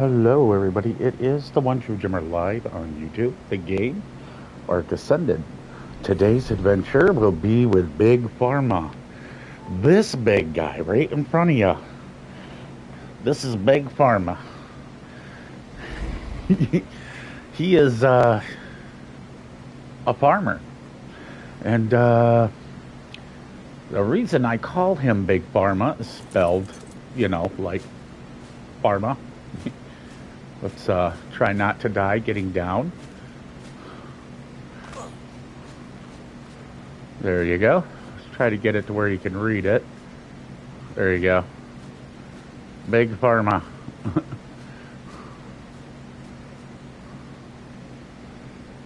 Hello, everybody. It is the One True Gymmer live on YouTube. The game Ark Ascended. Today's adventure will be with Big Pharma. This big guy right in front of you. This is Big Pharma. He is a farmer, and the reason I call him Big Pharma is spelled, like pharma. Let's try not to die getting down. There you go. Let's try to get it to where you can read it. There you go. Big Pharma.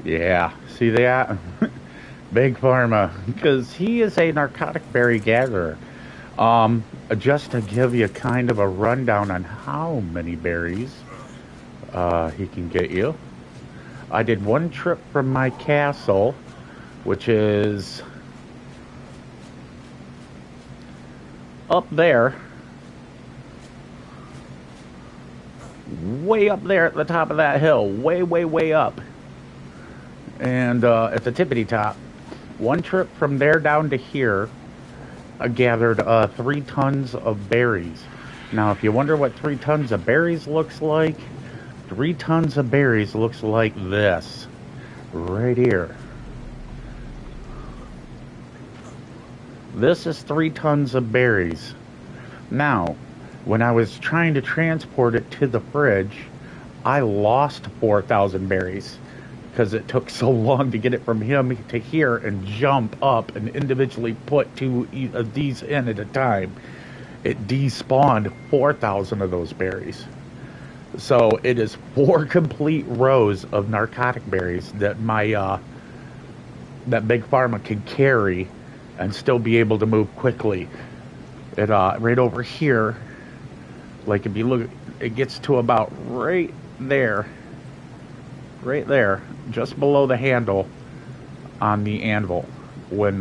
Yeah, see that? Big Pharma. Because he is a narcotic berry gatherer. Just to give you kind of a rundown on how many berries he can get you. I did one trip from my castle, which is up there, way up there at the top of that hill, way up, and at the tippity top. One trip from there down to here, I gathered 3 tons of berries. Now, if you wonder what 3 tons of berries looks like, 3 tons of berries looks like this, right here. This is 3 tons of berries. Now, when I was trying to transport it to the fridge, I lost 4,000 berries because it took so long to get it from him to here and jump up and individually put 2 of these in at a time. It despawned 4,000 of those berries. So it is 4 complete rows of narcotic berries that that Big Pharma can carry and still be able to move quickly. It right over here, like if you look, it gets to about right there, just below the handle on the anvil when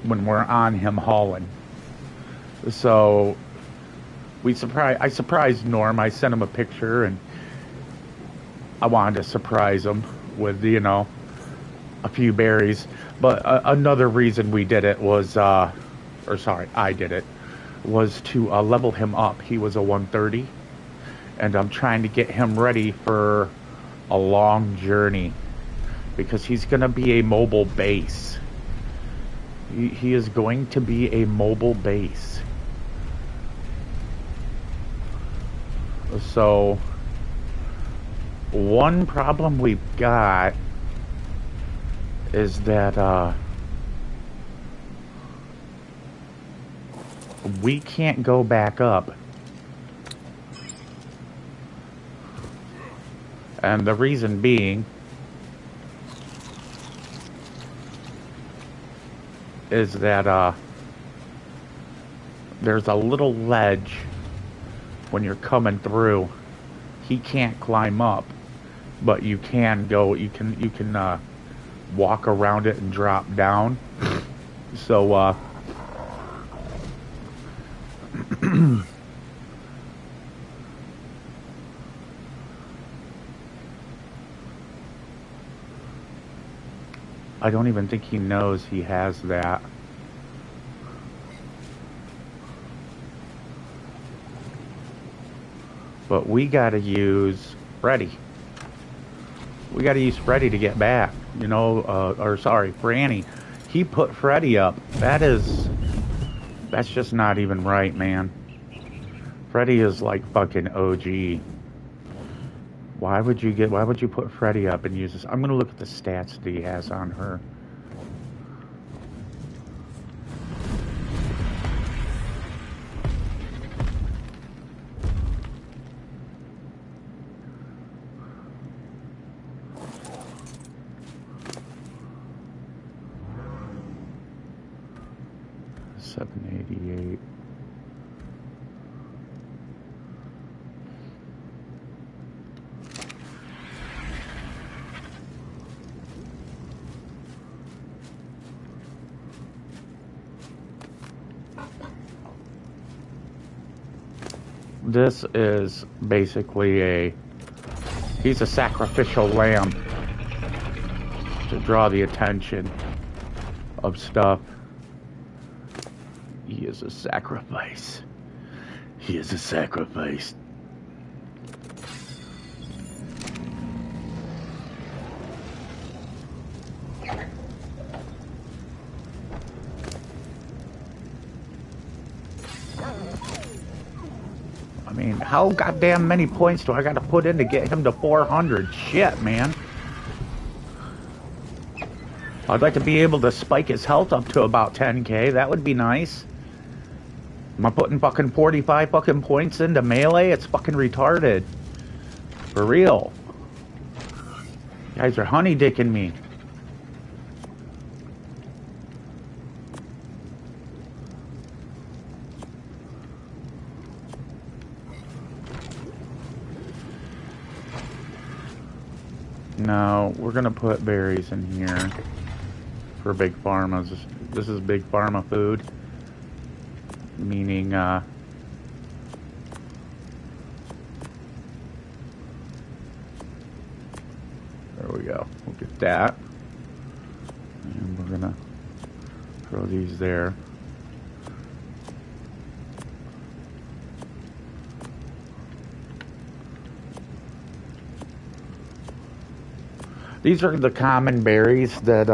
we're on him hauling. So I surprised Norm. I sent him a picture, and I wanted to surprise him with a few berries. But another reason we did it was, I did it, was to level him up. He was a 130, and I'm trying to get him ready for a long journey because he's going to be a mobile base. He is going to be a mobile base. So, one problem we've got is that we can't go back up. And the reason being is that there's a little ledge when you're coming through. He can't climb up, but you can go, you can walk around it and drop down. So I don't even think he knows he has that. But we gotta use Freddy. We gotta use Freddy to get back. Franny. He put Freddy up. That's just not even right, man. Freddy is like fucking OG. Why would you put Freddy up and use this? I'm gonna look at the stats that he has on her. $788. This is basically he's a sacrificial lamb to draw the attention of stuff. He is a sacrifice. He is a sacrifice. I mean, how goddamn many points do I gotta put in to get him to 400? Shit, man. I'd like to be able to spike his health up to about 10k. That would be nice. Am I putting fucking 45 fucking points into melee? It's fucking retarded. For real. You guys are honey dicking me. No, we're gonna put berries in here for big pharma. This is big pharma food, meaning there we go. We'll get that, and we're gonna throw these there. These are the common berries that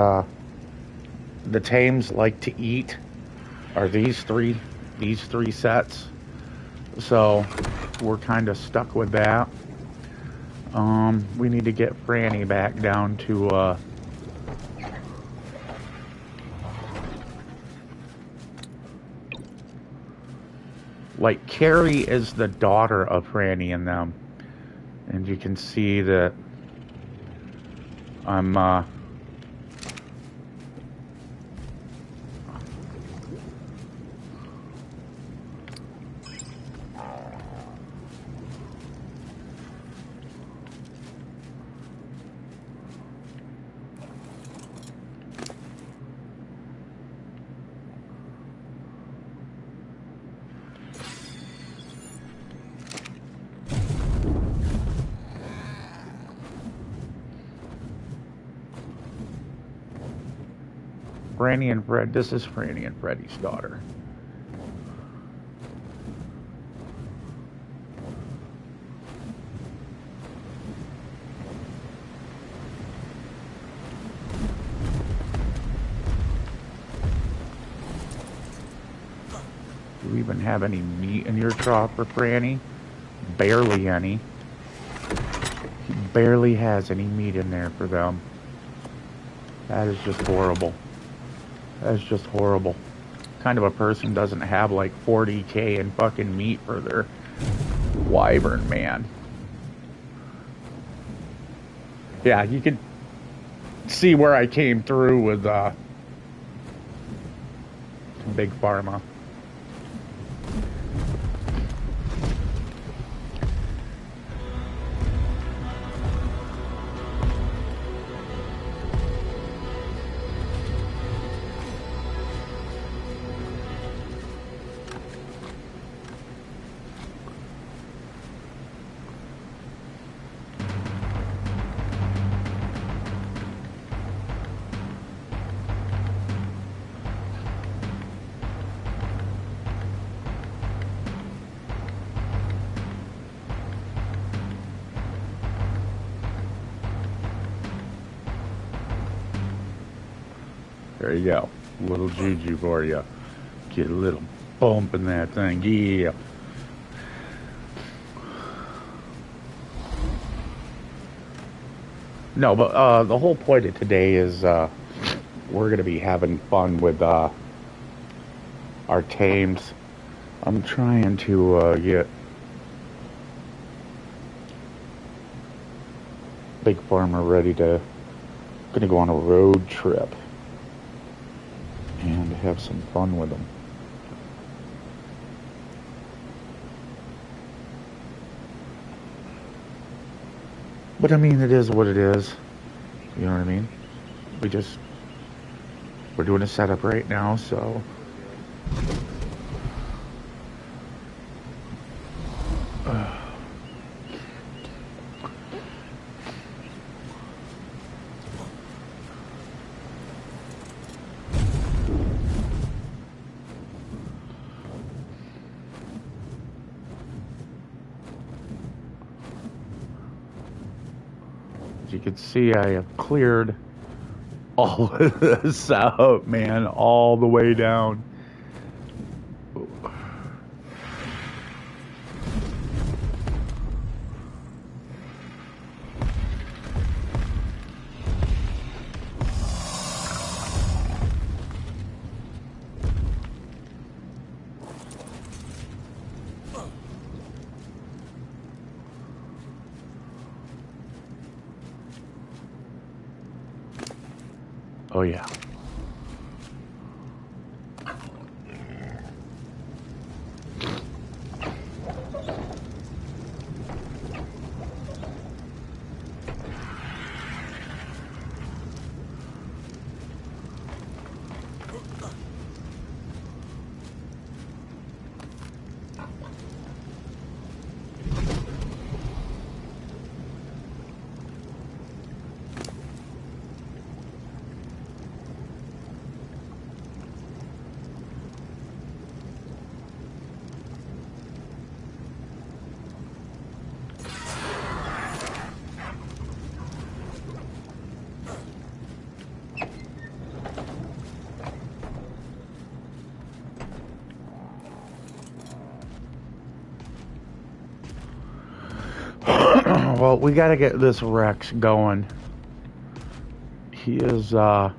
the tames like to eat. Are these three sets? So we're kind of stuck with that. We need to get Franny back down to like Carrie is the daughter of Franny and them, and you can see that I'm Franny and Fred. This is Franny and Freddy's daughter. Do we even have any meat in your trough for Franny? Barely any. He barely has any meat in there for them. That is just horrible. That's just horrible. Kind of a person doesn't have like 40k in fucking meat for their wyvern, man. Yeah, you can see where I came through with big pharma. There you go. A little juju for you. Get a little bump in that thing. Yeah. No, but the whole point of today is we're going to be having fun with our tames. I'm trying to get Big Pharma ready to... Going to go on a road trip and have some fun with them. But I mean, it is what it is. You know what I mean? We're doing a setup right now, so As you can see, I have cleared all of this out, man, all the way down. Oh, yeah. Well, we got to get this Rex going. He is, gonna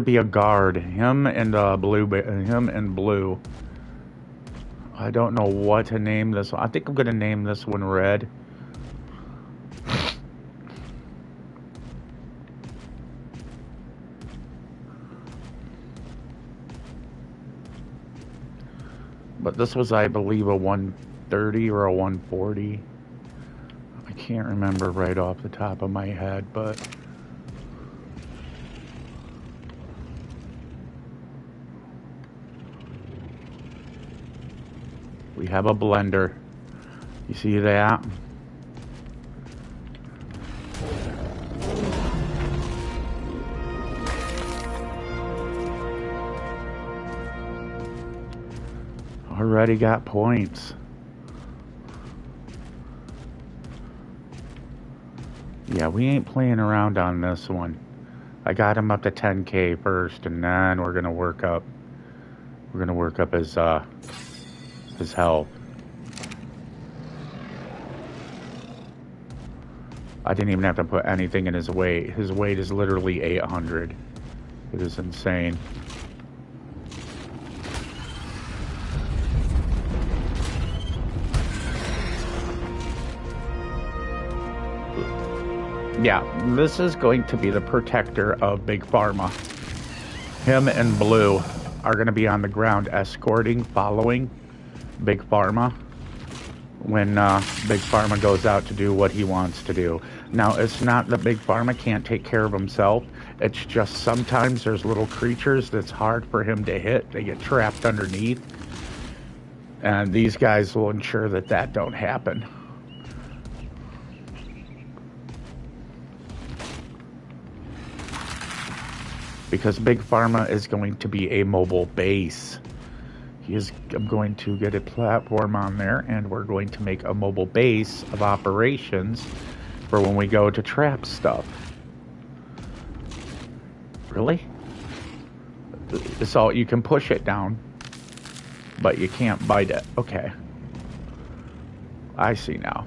be a guard. Him and Blue. I don't know what to name this one. I think I'm gonna name this one Red. But this was, I believe, a 130 or a 140. I can't remember right off the top of my head, but we have a blender. You see that? Already got points. Yeah, we ain't playing around on this one. I got him up to 10K first, and then we're gonna work up. We're gonna work up his health. I didn't even have to put anything in his weight. His weight is literally 800. It is insane. Yeah, this is going to be the protector of Big Pharma. Him and Blue are going to be on the ground escorting, following Big Pharma when Big Pharma goes out to do what he wants to do. Now, it's not that Big Pharma can't take care of himself. It's just sometimes there's little creatures that's hard for him to hit. They get trapped underneath. And these guys will ensure that that don't happen. Because Big Pharma is going to be a mobile base. I'm going to get a platform on there, and we're going to make a mobile base of operations for when we go to trap stuff. Really? So you can push it down, but you can't bite it. Okay. I see now.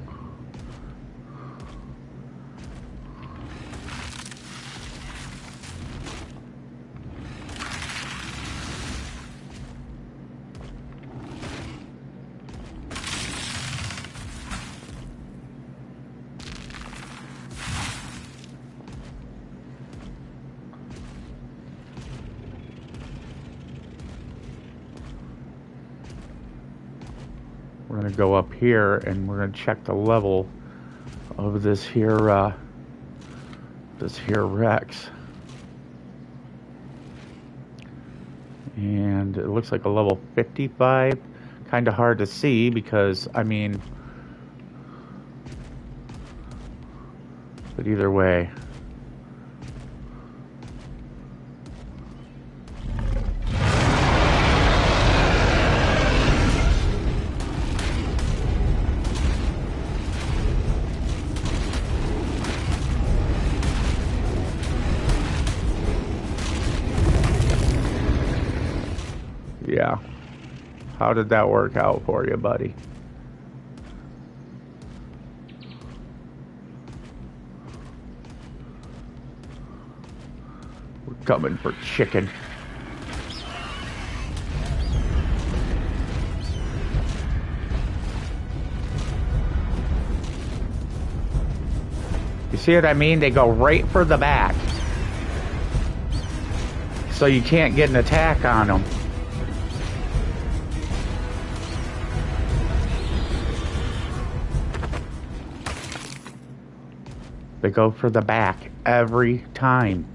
We're going to go up here and we're going to check the level of this here Rex. And it looks like a level 55. Kind of hard to see because, I mean, but either way. How did that work out for you, buddy? We're coming for chicken. You see what I mean? They go right for the back. So you can't get an attack on them. They go for the back every time.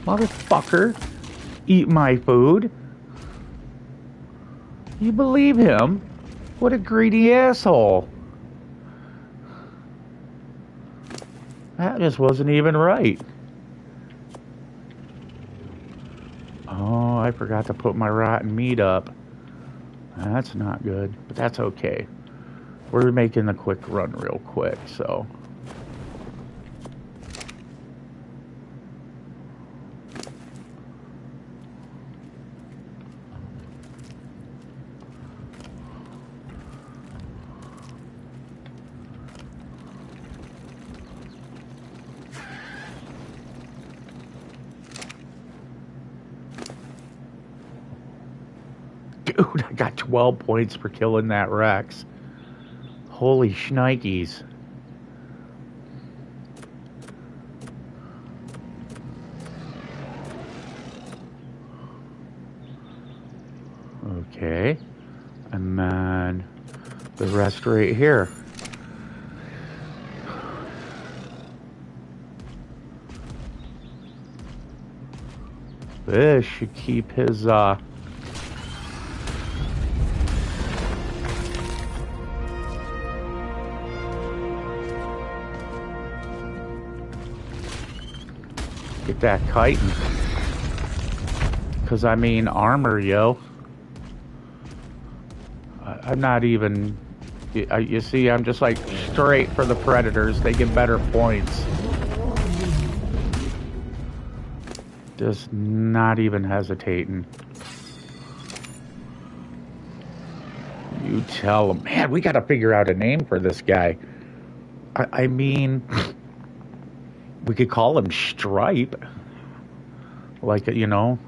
Motherfucker, eat my food. You believe him? What a greedy asshole. That just wasn't even right. Oh, I forgot to put my rotten meat up. That's not good, but that's okay. We're making the quick run real quick, so... Dude, I got 12 points for killing that Rex. Holy shnikes. Okay. And then the rest right here. This should keep his, get that chitin. Because, I mean, armor, yo. I'm not even... You see, I'm just like straight for the Predators. They get better points. Just not even hesitating. You tell him. Man, we got to figure out a name for this guy. I mean... We could call him Stripe. Like, you know,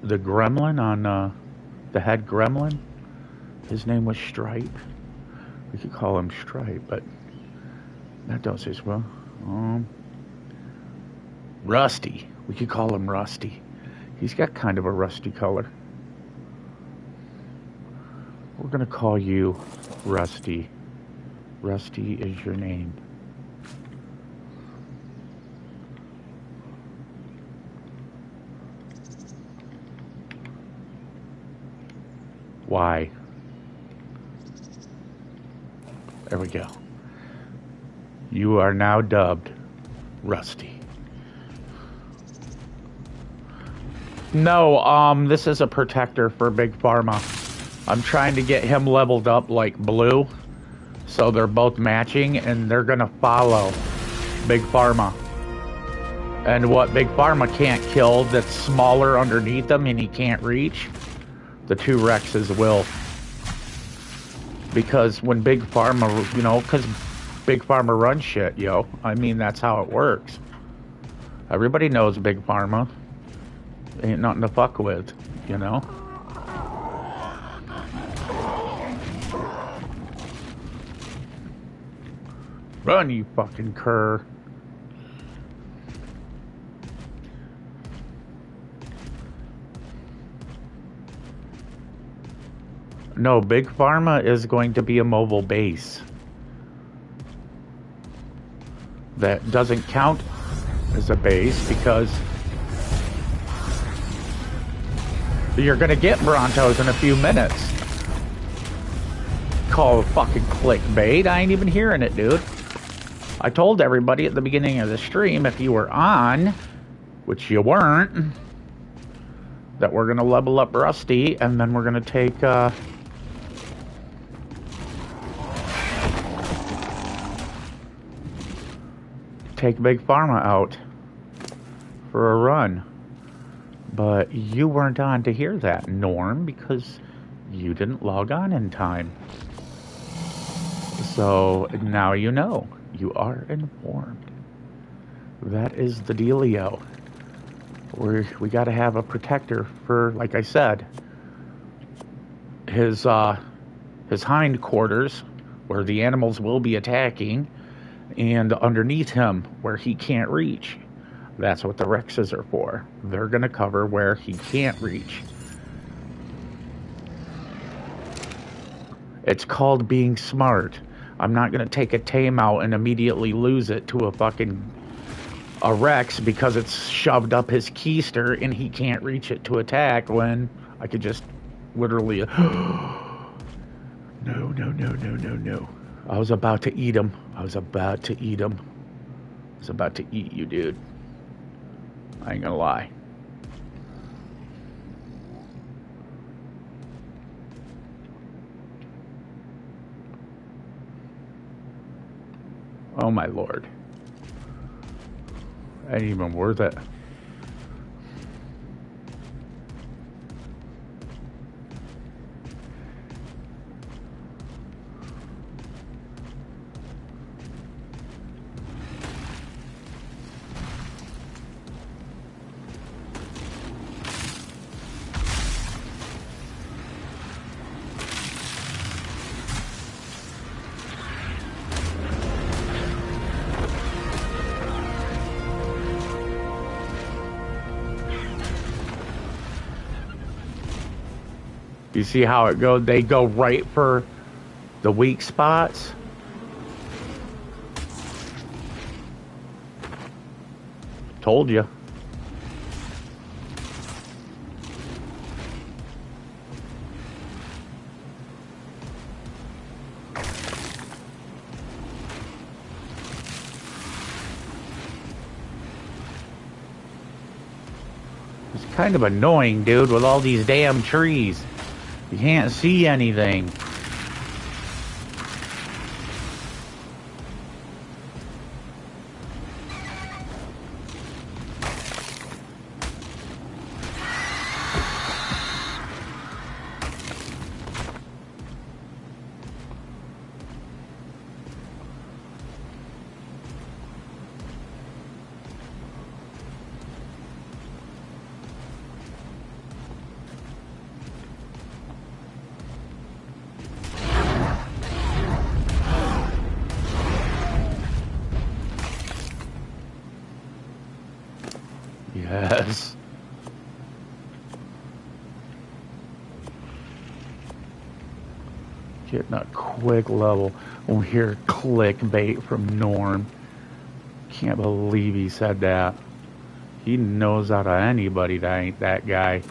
the gremlin on, the head gremlin. His name was Stripe. We could call him Stripe, but that don't say so well. Rusty. We could call him Rusty. He's got kind of a rusty color. We're gonna call you Rusty. Rusty is your name. Why? There we go. You are now dubbed Rusty. No, this is a protector for Big Pharma. I'm trying to get him leveled up like Blue, so they're both matching, and they're gonna follow Big Pharma. And what Big Pharma can't kill that's smaller underneath him and he can't reach, the two Rexes will. Because when Big Pharma, you know, because Big Pharma runs shit, yo. I mean, that's how it works. Everybody knows Big Pharma. Ain't nothing to fuck with, you know? Run, you fucking cur. No, Big Pharma is going to be a mobile base. That doesn't count as a base because you're gonna get Brontos in a few minutes. Call fucking clickbait. I ain't even hearing it, dude. I told everybody at the beginning of the stream, if you were on, which you weren't, that we're going to level up Rusty, and then we're going to take Big Pharma out for a run. But you weren't on to hear that, Norm, because you didn't log on in time. So now you know. You are informed. That is the dealio. We got to have a protector for, like I said, his hindquarters, where the animals will be attacking, and underneath him, where he can't reach. That's what the Rexes are for. They're going to cover where he can't reach. It's called being smart. I'm not going to take a tame out and immediately lose it to a Rex because it's shoved up his keister and he can't reach it to attack, when I could just literally... No. I was about to eat him. I was about to eat you, dude. I ain't gonna lie. Oh my lord. Ain't even worth it. You see how it goes? They go right for the weak spots. Told you. It's kind of annoying, dude, with all these damn trees. You can't see anything. Yes. Getting a quick level. We hear clickbait from Norm. Can't believe he said that. He knows out of anybody that ain't that guy.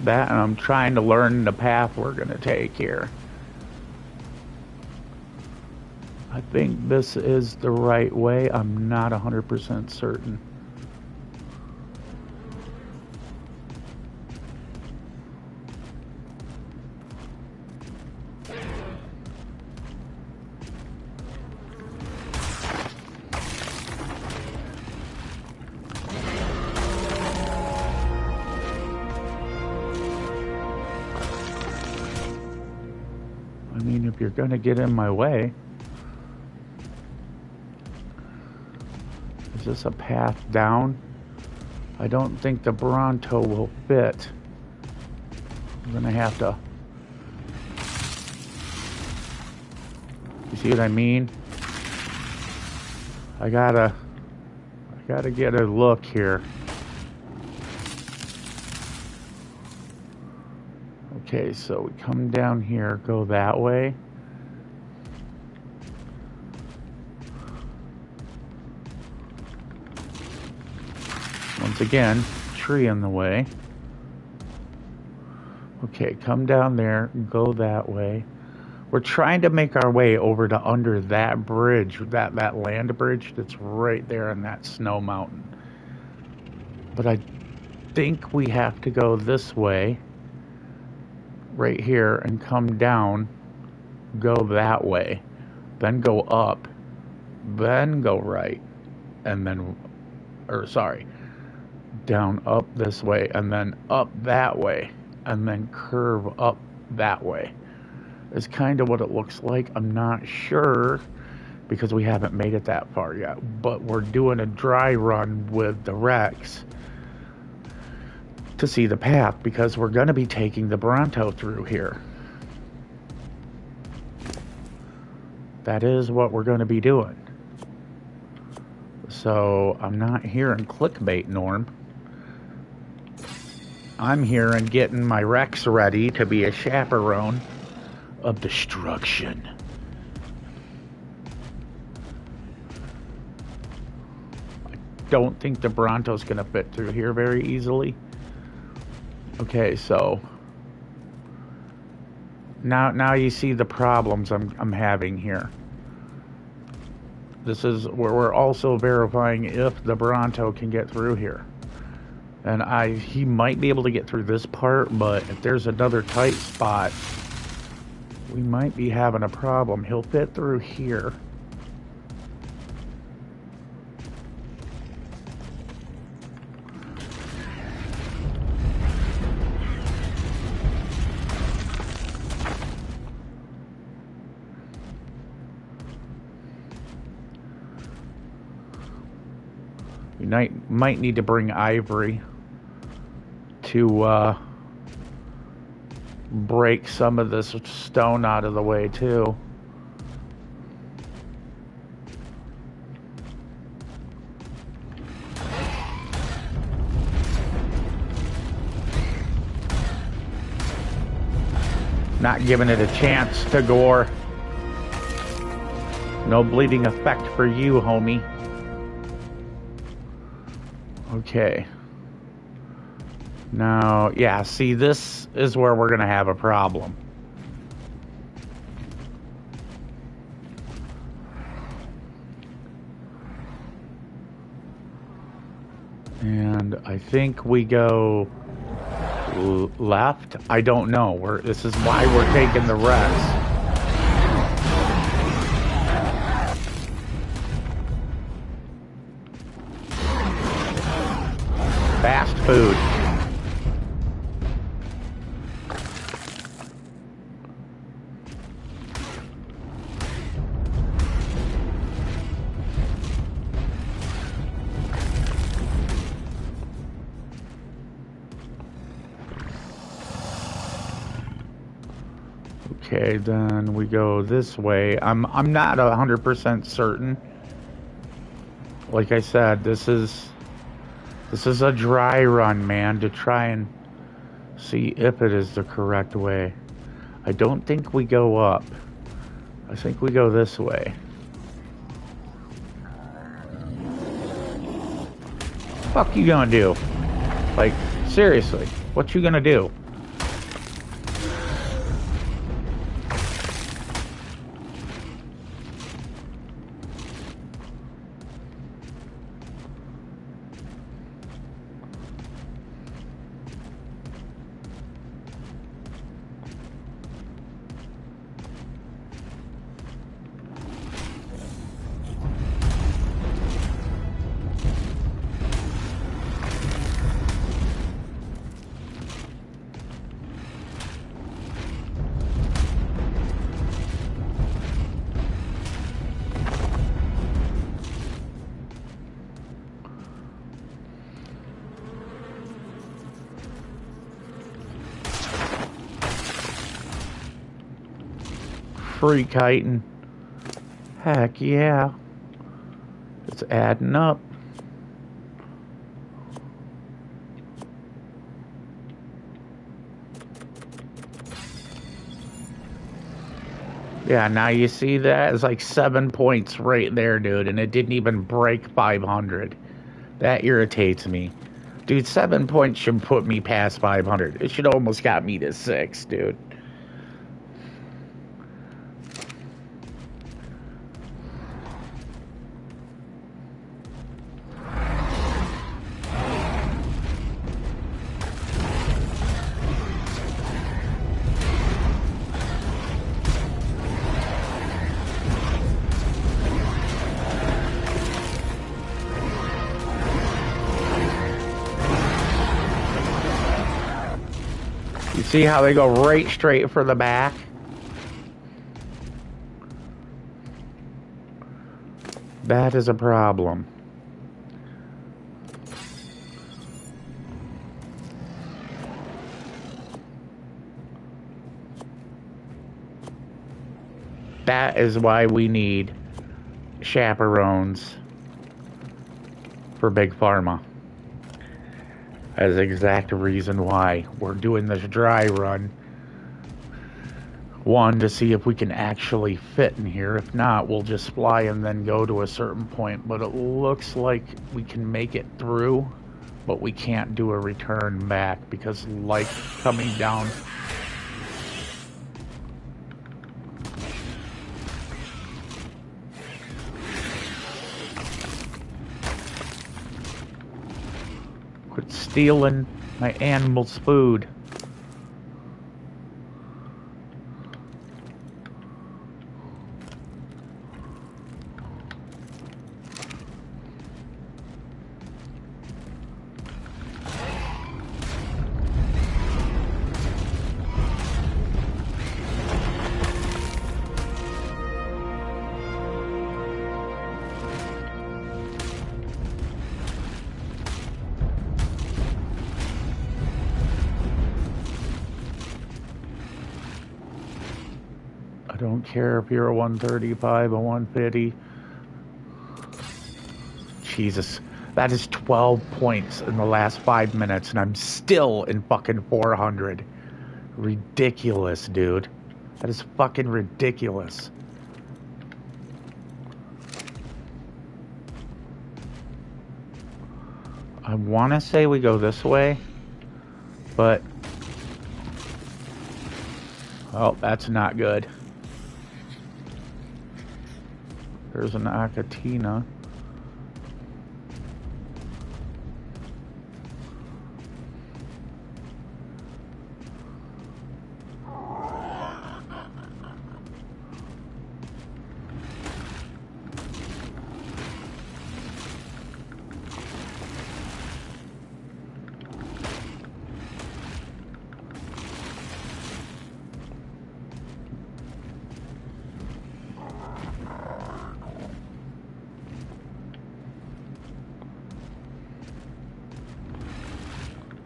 That, and I'm trying to learn the path we're going to take here. I think this is the right way. I'm not 100% certain. I mean, if you're going to get in my way. Is this a path down? I don't think the Bronto will fit. I'm gonna have to... You see what I mean? I gotta get a look here. Okay, so we come down here, go that way. Once again, tree in the way. Okay, come down there, go that way. We're trying to make our way over to under that bridge, that land bridge that's right there in that snow mountain. But I think we have to go this way, right here, and come down, go that way, then go up, then go right, and then, or sorry, down up this way, and then up that way, and then curve up that way. Is kind of what it looks like. I'm not sure because we haven't made it that far yet, but we're doing a dry run with the Rex to see the path because we're going to be taking the Bronto through here. That is what we're going to be doing. So I'm not hearing clickbait, Norm. I'm hearing getting my Rex ready to be a chaperone of destruction. I don't think the Bronto's gonna fit through here very easily. Okay, so now you see the problems I'm having here. This is where we're also verifying if the Bronto can get through here. And he might be able to get through this part, but if there's another tight spot, we might be having a problem. He'll fit through here. We might need to bring Ivory to break some of this stone out of the way too. Not giving it a chance to gore. No bleeding effect for you, homie. Okay. Now, yeah, see, this is where we're going to have a problem. And I think we go left. I don't know. This is why we're taking the rest. Fast food. Okay, then we go this way. I'm not 100% certain. Like I said, this is a dry run, man, to try and see if it is the correct way. I don't think we go up. I think we go this way. Fuck you gonna do? Like, seriously, what you gonna do? Free kiting. Heck yeah. It's adding up. Yeah, now you see that? It's like 7 points right there, dude, and it didn't even break 500. That irritates me. Dude, 7 points should put me past 500. It should almost got me to 6, dude. See how they go right straight for the back? That is a problem. That is why we need chaperones for Big Pharma. That is the exact reason why we're doing this dry run. One, to see if we can actually fit in here. If not, we'll just fly and then go to a certain point. But it looks like we can make it through, but we can't do a return back because light coming down. Quit stealing my animals' food. I don't care if you're a 135, a 150. Jesus, that is 12 points in the last 5 minutes, and I'm still in fucking 400. Ridiculous, dude. That is fucking ridiculous. I want to say we go this way, but... oh, that's not good. There's an Akatina.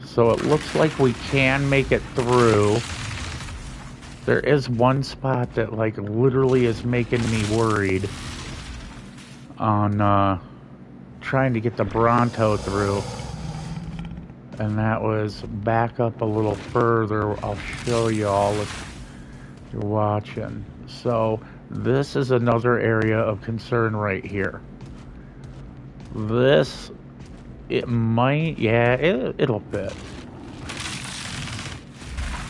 So it looks like we can make it through. There is one spot that like literally is making me worried on trying to get the Bronto through. And that was back up a little further. I'll show y'all if you're watching. So this is another area of concern right here. This... it might, yeah, it'll fit.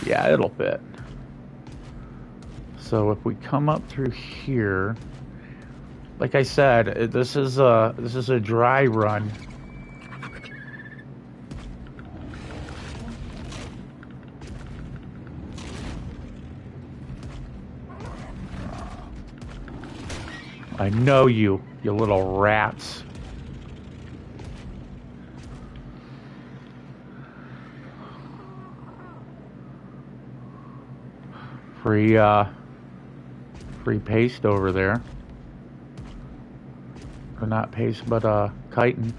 Yeah, it'll fit. So if we come up through here, like I said, this is a dry run. I know you little rats. Free paste over there. Or not paste, but chitin.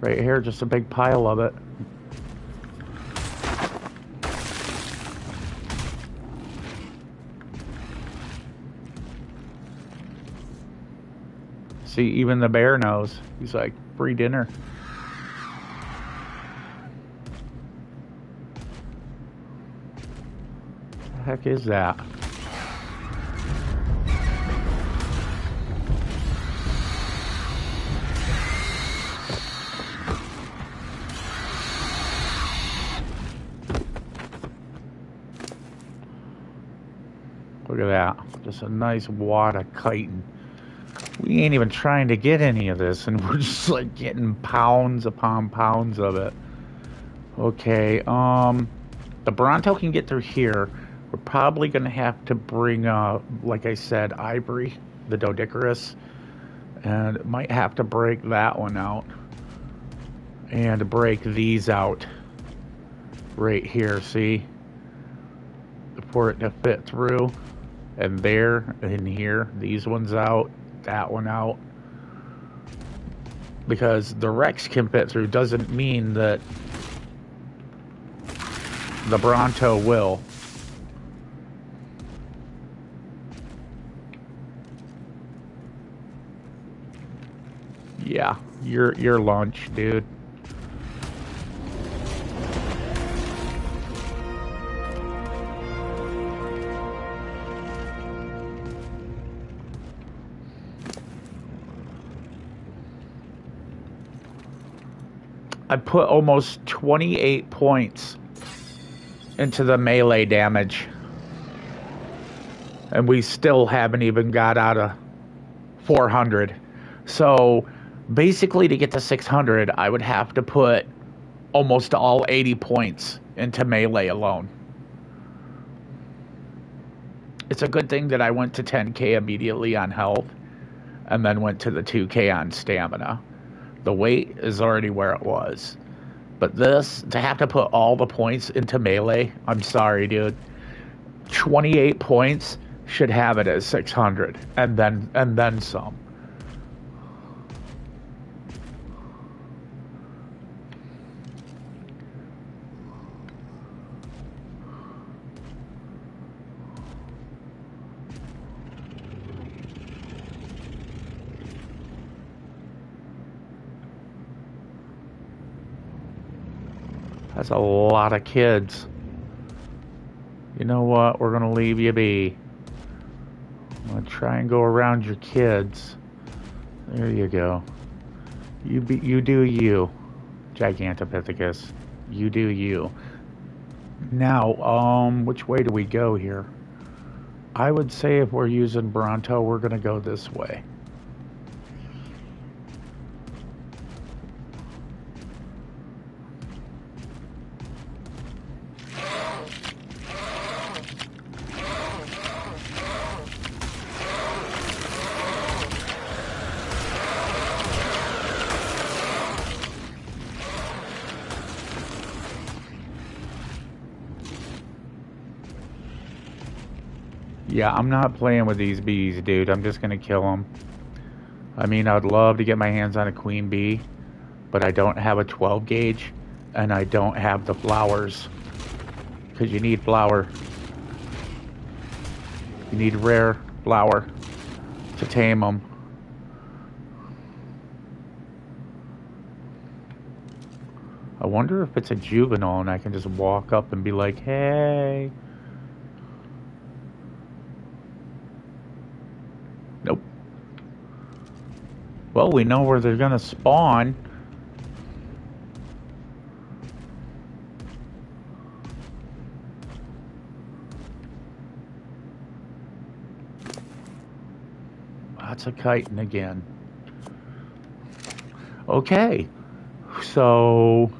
Right here, just a big pile of it. See, even the bear knows. He's like, free dinner. What the heck is that? Look at that. Just a nice wad of chitin. We ain't even trying to get any of this, and we're just like getting pounds upon pounds of it. Okay, the Bronto can get through here. We're probably gonna have to bring, like I said, Ivory, the Doedicurus, and might have to break that one out, and break these out right here. See, for it to fit through, and there, in here, these ones out, that one out. Because the Rex can fit through doesn't mean that the Bronto will. Yeah, your lunch, dude. I put almost 28 points into the melee damage, and we still haven't even got out of 400. So basically, to get to 600, I would have to put almost all 80 points into melee alone. It's a good thing that I went to 10k immediately on health and then went to the 2k on stamina. The weight is already where it was. But this, to have to put all the points into melee, I'm sorry, dude. 28 points should have it at 600, and then some. That's a lot of kids. You know what? We're gonna leave you be. I'm gonna try and go around your kids. There you go. You do you, Gigantopithecus. You do you. Now, which way do we go here? I would say if we're using Bronto, we're gonna go this way. Yeah, I'm not playing with these bees, dude. I'm just gonna kill them. I mean, I'd love to get my hands on a queen bee, but I don't have a 12 gauge, and I don't have the flowers. Because you need flower. You need rare flower to tame them. I wonder if it's a juvenile and I can just walk up and be like, hey. Nope. Well, we know where they're gonna spawn. That's a chitin again. Okay. So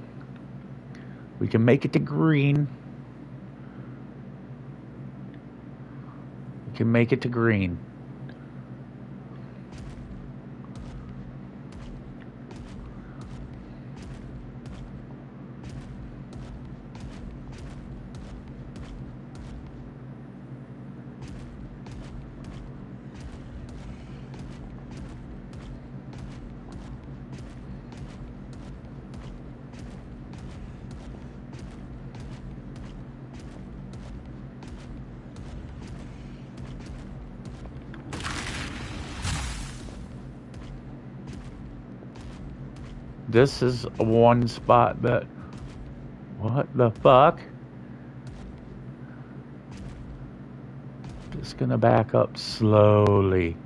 we can make it to green. We can make it to green. This is one spot that... What the fuck? Just gonna back up slowly.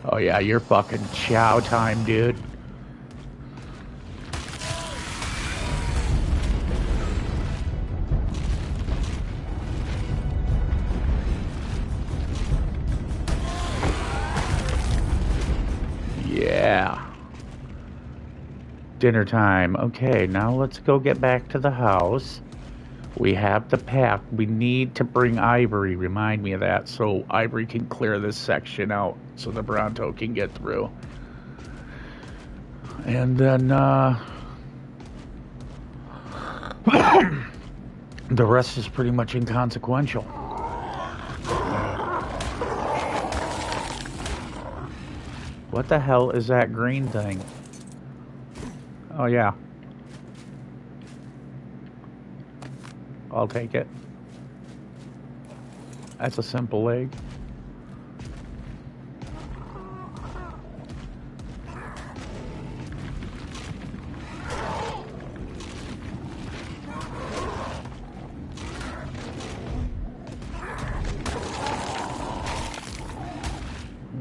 Oh yeah, you're fucking chow time, dude. Dinner time. Okay, now let's go get back to the house. We have the path. We need to bring Ivory. Remind me of that so Ivory can clear this section out so the Bronto can get through. And then the rest is pretty much inconsequential. What the hell is that green thing? Oh, yeah. I'll take it. That's a simple egg.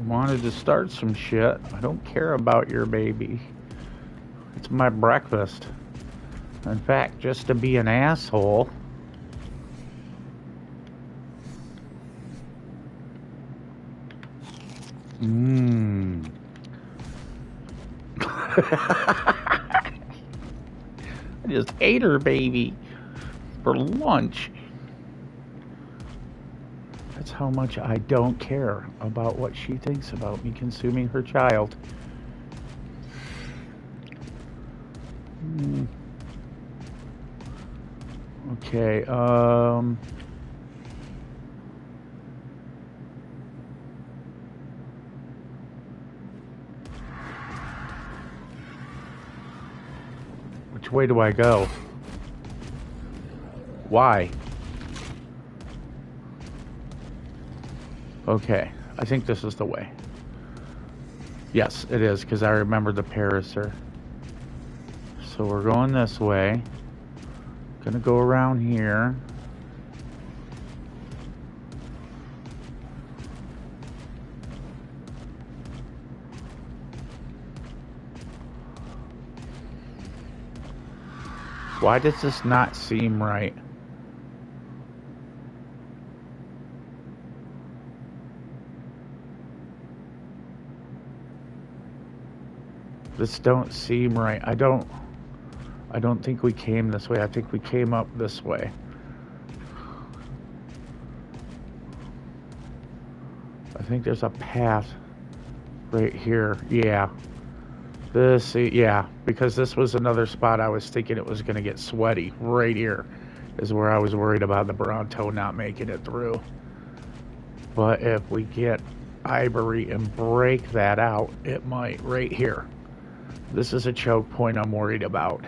Wanted to start some shit. I don't care about your baby. It's my breakfast. In fact, just to be an asshole. I just ate her baby for lunch. That's how much I don't care about what she thinks about me consuming her child. Okay, which way do I go? Why? Okay, I think this is the way. Yes, it is, because I remember the Parasaur. So we're going this way. Gonna go around here. Why does this not seem right? This don't seem right. I don't think we came this way. I think we came up this way. I think there's a path right here. Yeah. Yeah, because this was another spot I was thinking it was going to get sweaty. Right here is where I was worried about the Bronto not making it through. But if we get Ivory and break that out, it might. Right here. This is a choke point I'm worried about.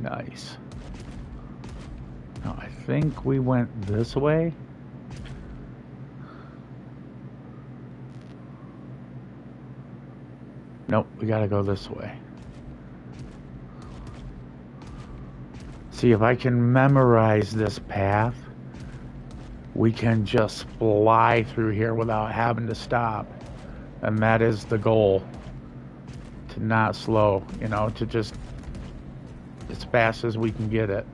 Nice. Now, I think we went this way. Nope, we gotta go this way. See, if I can memorize this path, we can just fly through here without having to stop. And that is the goal. To not slow, you know, to just as fast as we can get it.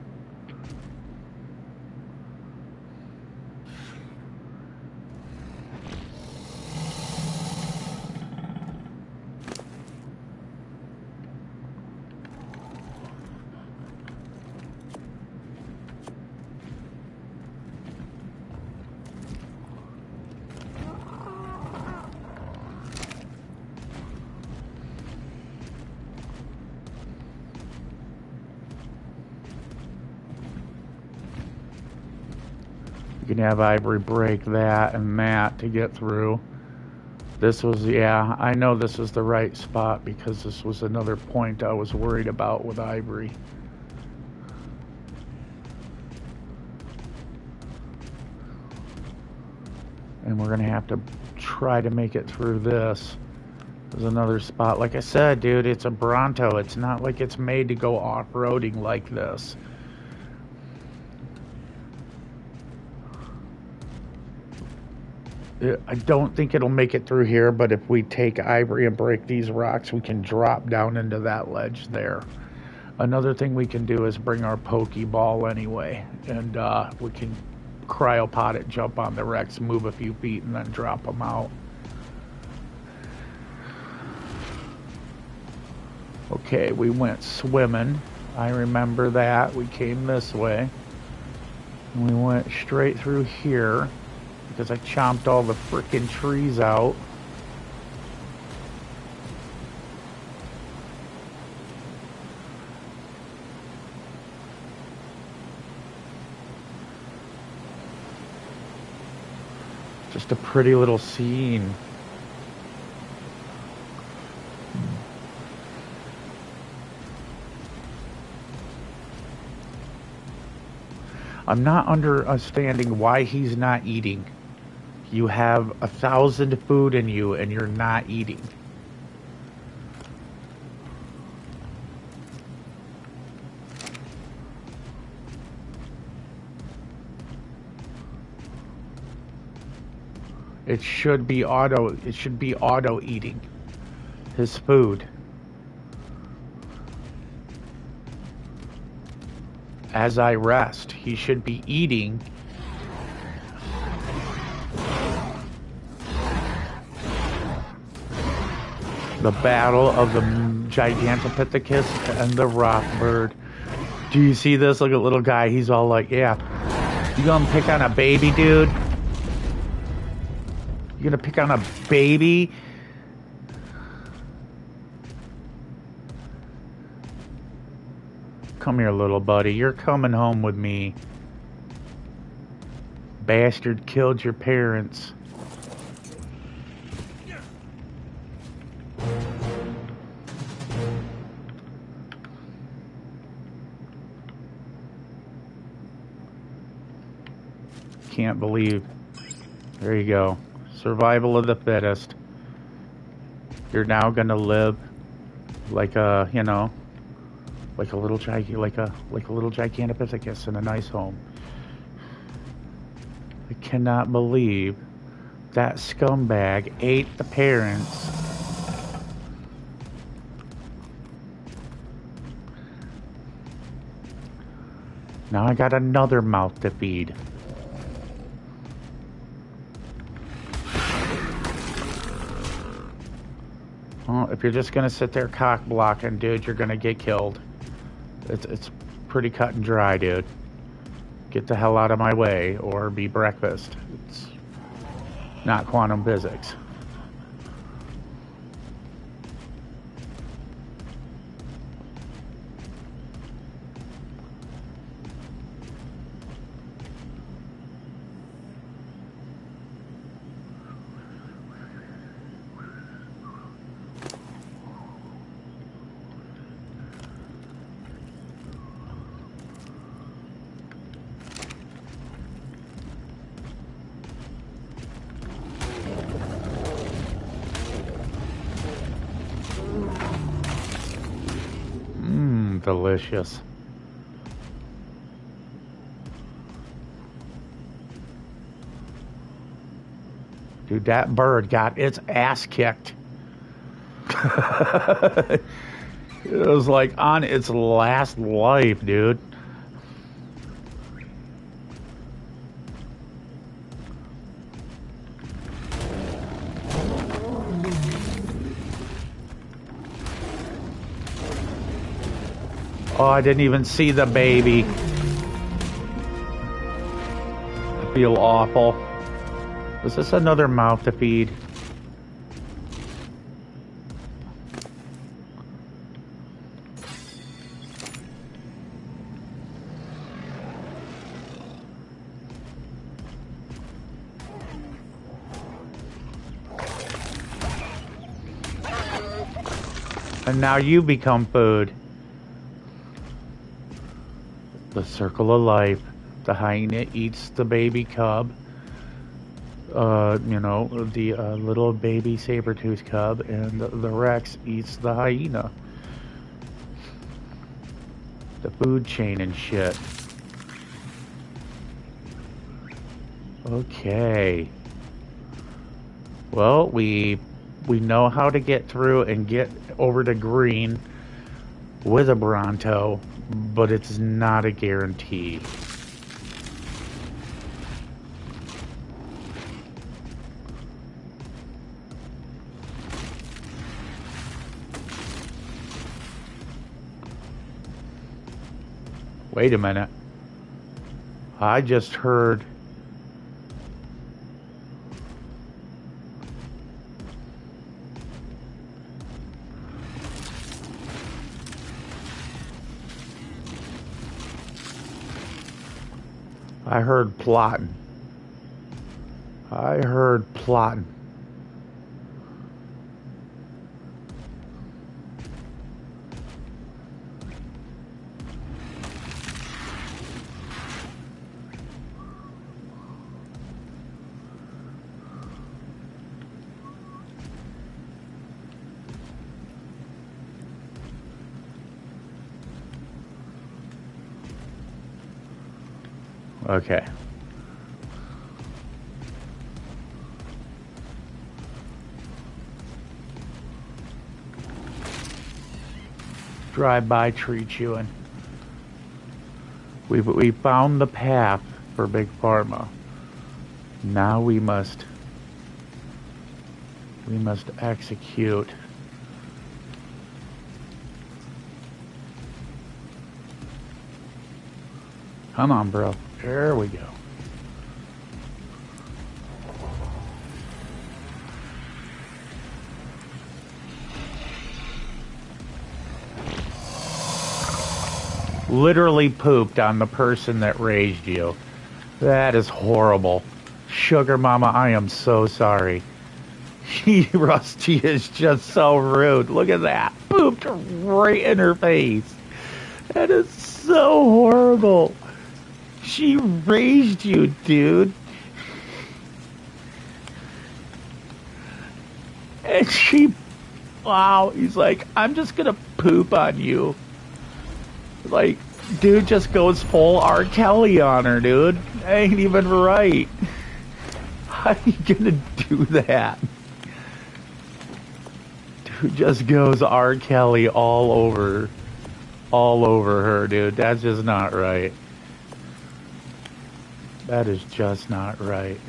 You can have Ivory break that and that to get through. This was, yeah, I know this is the right spot because this was another point I was worried about with Ivory. And we're going to have to try to make it through this. There's another spot. Like I said, dude, it's a Bronto. It's not like it's made to go off-roading like this. I don't think it'll make it through here, but if we take ivory and break these rocks, we can drop down into that ledge there. Another thing we can do is bring our Pokeball anyway, and we can cryopod it, jump on the wrecks, move a few feet, and then drop them out. Okay, we went swimming. I remember that. We came this way. And we went straight through here because I chomped all the frickin' trees out. Just a pretty little scene. I'm not understanding why he's not eating. You have 1,000 food in you and you're not eating. It should be auto eating his food. As I rest, he should be eating. The battle of the Gigantopithecus and the Rockbird. Do you see this? Look at little guy. He's all like, yeah. You gonna pick on a baby, dude? You gonna pick on a baby? Come here, little buddy. You're coming home with me. Bastard killed your parents. Can't believe. There you go. Survival of the fittest. You're now gonna live like a, you know, like a little Gigantopithecus in a nice home. I cannot believe that scumbag ate the parents. Now I got another mouth to feed. Well, if you're just gonna sit there cock blocking, dude, you're gonna get killed. It's pretty cut and dry, dude. Get the hell out of my way, or be breakfast. It's not quantum physics. Delicious. Dude, that bird got its ass kicked. It was like on its last life, dude. Oh, I didn't even see the baby. I feel awful. Was this another mouth to feed? And now you become food. The circle of life. The hyena eats the baby cub. you know, the little baby saber-toothed cub, and the Rex eats the hyena. The food chain and shit. Okay. Well, we know how to get through and get over to green with a Bronto, but it's not a guarantee. Wait a minute. I just heard... I heard plotting. I heard plotting. Okay. Drive-by tree chewing. We found the path for Big Pharma. Now we must execute. Come on, bro. There we go. Literally pooped on the person that raised you. That is horrible. Sugar Mama, I am so sorry. Rusty is just so rude. Look at that. Pooped right in her face. That is so horrible. She raised you, dude. And she... Wow, he's like, I'm just gonna poop on you. Like, dude just goes full R. Kelly on her, dude. Ain't even right. How are you gonna do that? Dude just goes R. Kelly all over her, dude. That's just not right. That is just not right.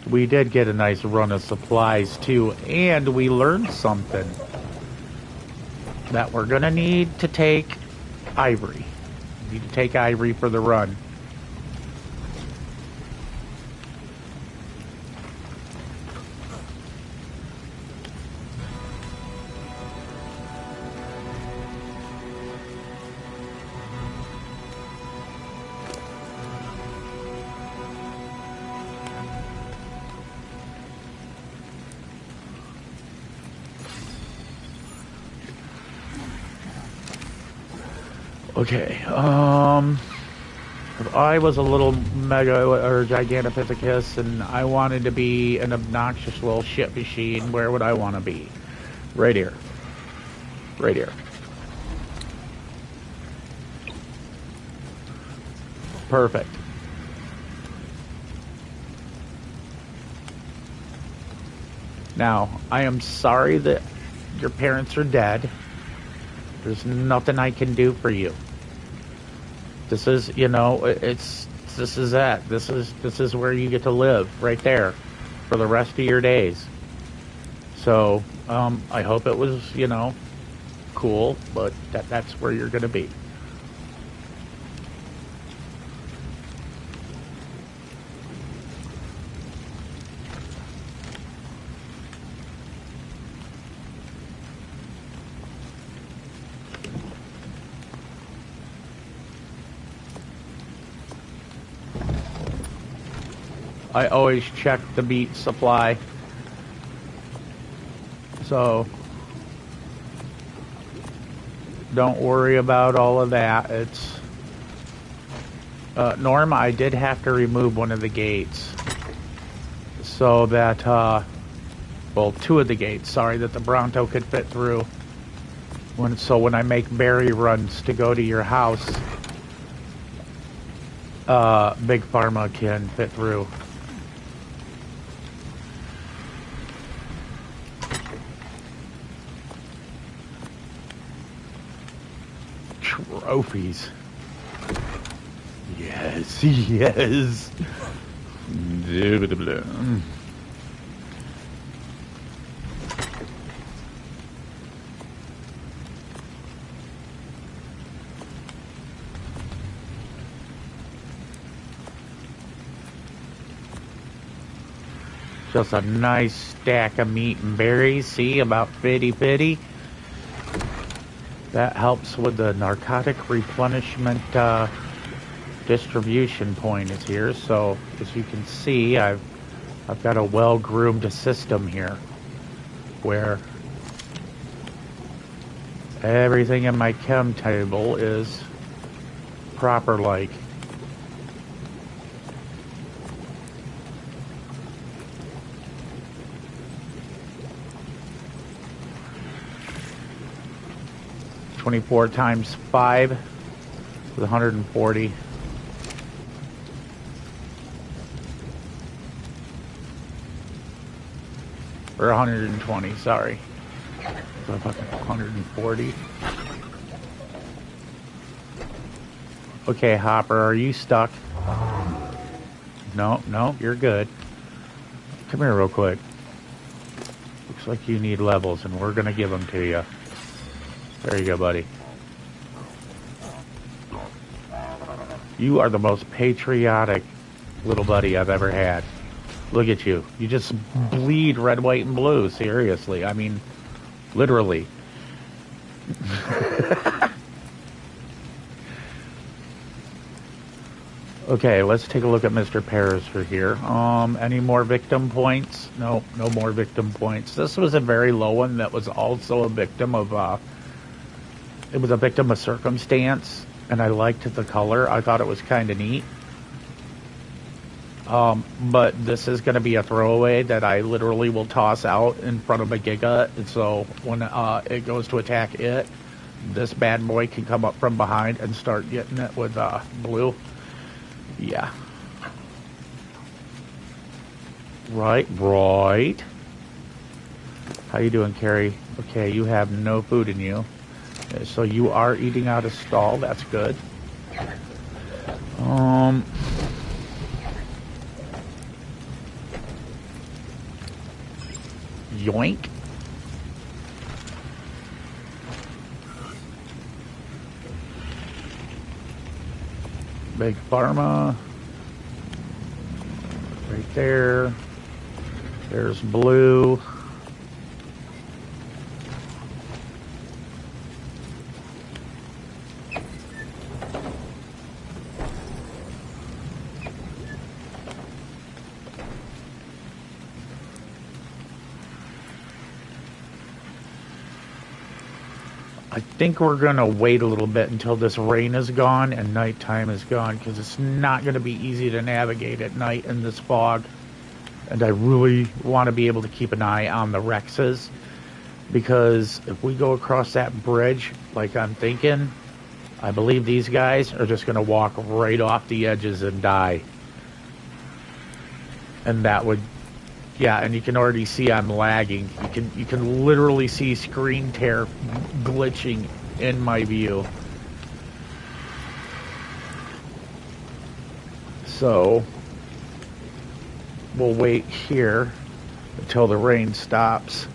We did get a nice run of supplies, too, and we learned something. That we're gonna need to take Ivory. We need to take Ivory for the run. Okay, if I was a little mega or gigantopithecus and I wanted to be an obnoxious little shit machine, where would I want to be? Right here. Right here. Perfect. Now, I am sorry that your parents are dead. There's nothing I can do for you. This is, you know, this is that. This is where you get to live, right there, for the rest of your days. So, I hope it was, you know, cool, but that's where you're gonna be. I always check the meat supply. So don't worry about all of that. It's Norm, I did have to remove one of the gates. so that, well, 2 of the gates, sorry, that the Bronto could fit through. So when I make berry runs to go to your house, Big Pharma can fit through. Trophies. Yes, yes. Just a nice stack of meat and berries. See, about 50-50. That helps with the narcotic replenishment distribution point is here. So as you can see, I've got a well-groomed system here where everything in my chem table is proper like. $24 times 5 is 140. Or 120, sorry. So 140. Okay, Hopper, are you stuck? No, you're good. Come here real quick. Looks like you need levels, and we're going to give them to you. There you go, buddy. You are the most patriotic little buddy I've ever had. Look at you. You just bleed red, white, and blue. Seriously. I mean, literally. Okay, let's take a look at Mr. Pears for here. Any more victim points? No more victim points. This was a very low one that was also a victim of, it was a victim of circumstance, and I liked the color. I thought it was kind of neat. But this is going to be a throwaway that I literally will toss out in front of a Giga. And so when it goes to attack it, this bad boy can come up from behind and start getting it with blue. Yeah. Right. How you doing, Carrie? Okay, you have no food in you. Okay, so you are eating out of stall. That's good. Yoink. Big Pharma. Right there. There's blue. I think we're going to wait a little bit until this rain is gone and nighttime is gone, because it's not going to be easy to navigate at night in this fog. And I really want to be able to keep an eye on the Rexes, because if we go across that bridge like I'm thinking, I believe these guys are just going to walk right off the edges and die. And that would... Yeah, and you can already see I'm lagging. You can literally see screen tear glitching in my view. So we'll wait here until the rain stops,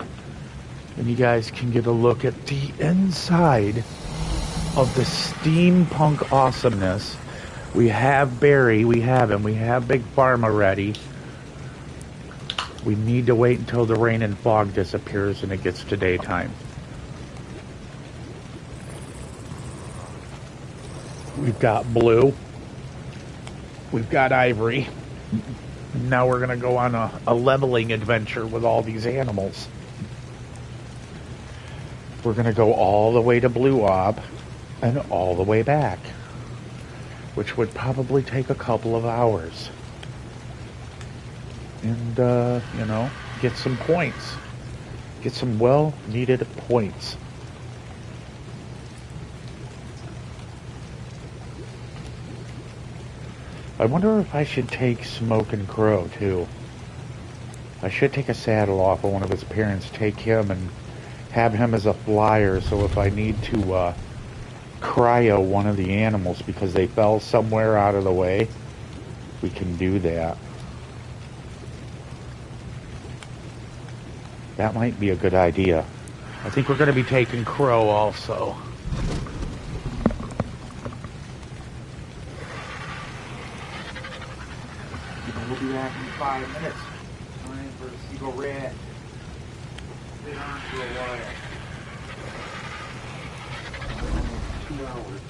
and you guys can get a look at the inside of the steampunk awesomeness. We have Barry, we have him, we have Big Pharma ready. We need to wait until the rain and fog disappears and it gets to daytime. We've got blue. We've got ivory. Now we're going to go on a leveling adventure with all these animals. We're going to go all the way to Blue Ob and all the way back, which would probably take a couple of hours. and, get some points. Get some well-needed points. I wonder if I should take Smoke and Crow, too. I should take a saddle off of one of his parents, take him and have him as a flyer, so if I need to cryo one of the animals because they fell somewhere out of the way, we can do that. That might be a good idea. I think we're going to be taking Crow also. We'll be back in 5 minutes. Time for the Seagull Rat. Been on for a while. 2 hours.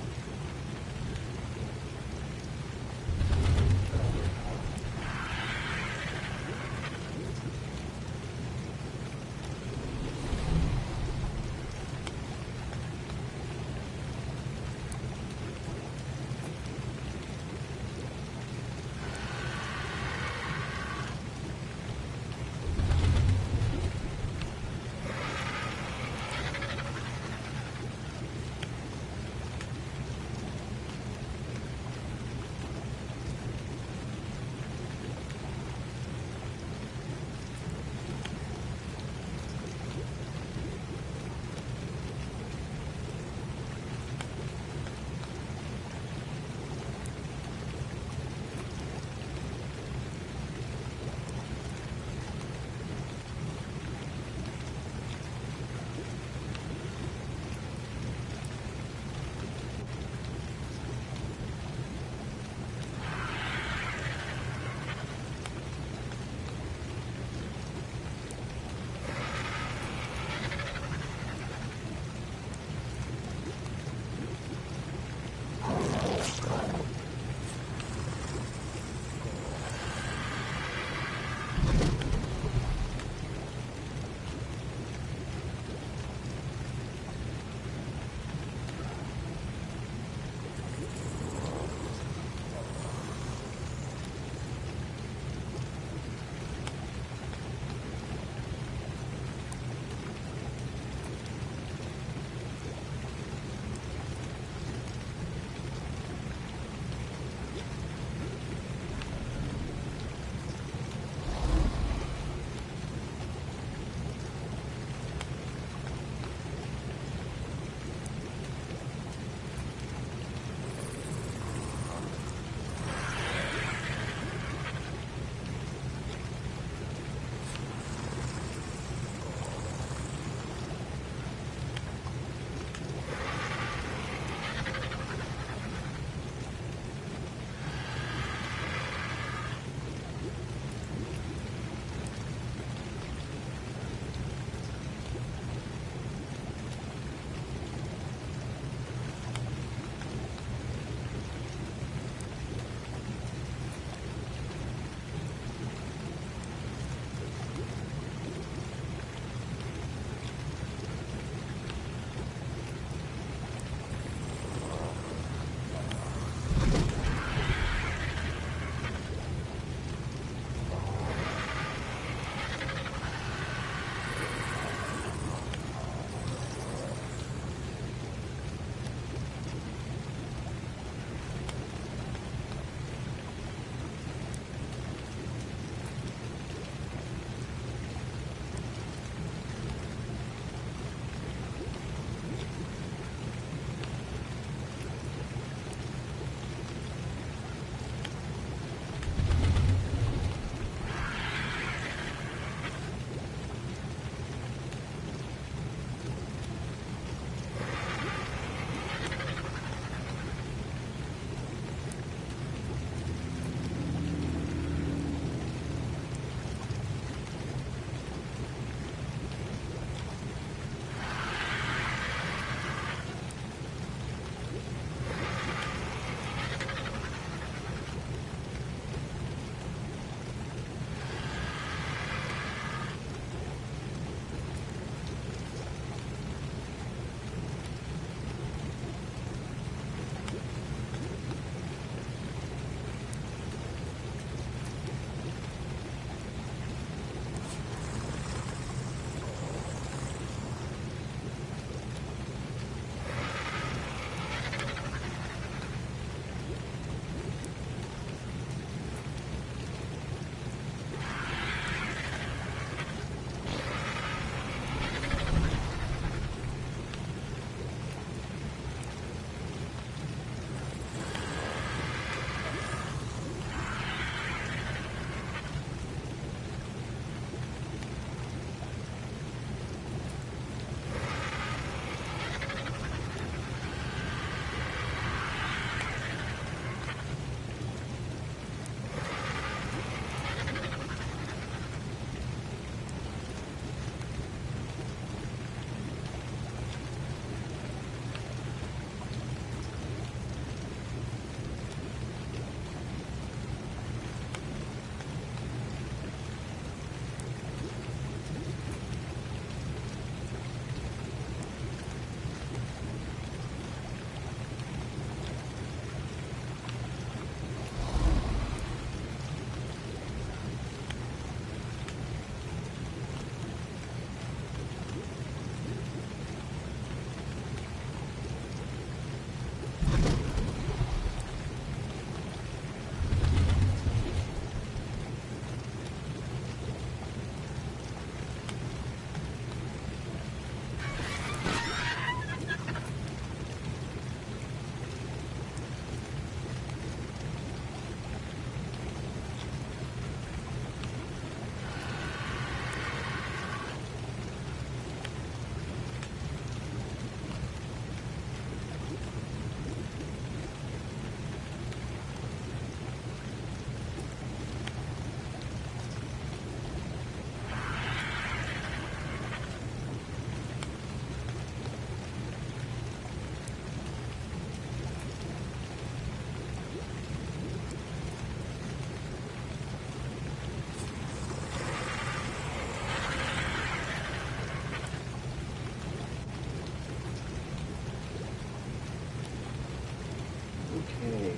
Okay,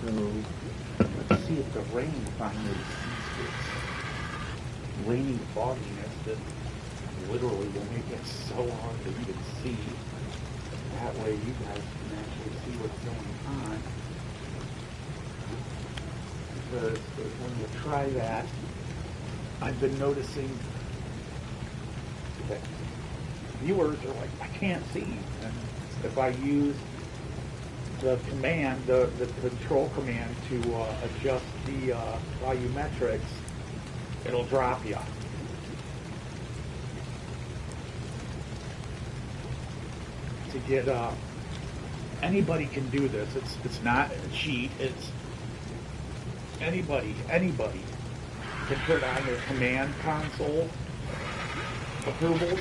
so let's see if the rain finally ceases. Rainy fogginess that literally will make it so hard to even see. That way you guys can actually see what's going on. Because when you try that, I've been noticing that viewers are like, I can't see. And if I use the command, the control command to adjust the volumetrics, it'll drop you. To get anybody can do this. It's not a cheat. It's anybody can turn on your command console approvals,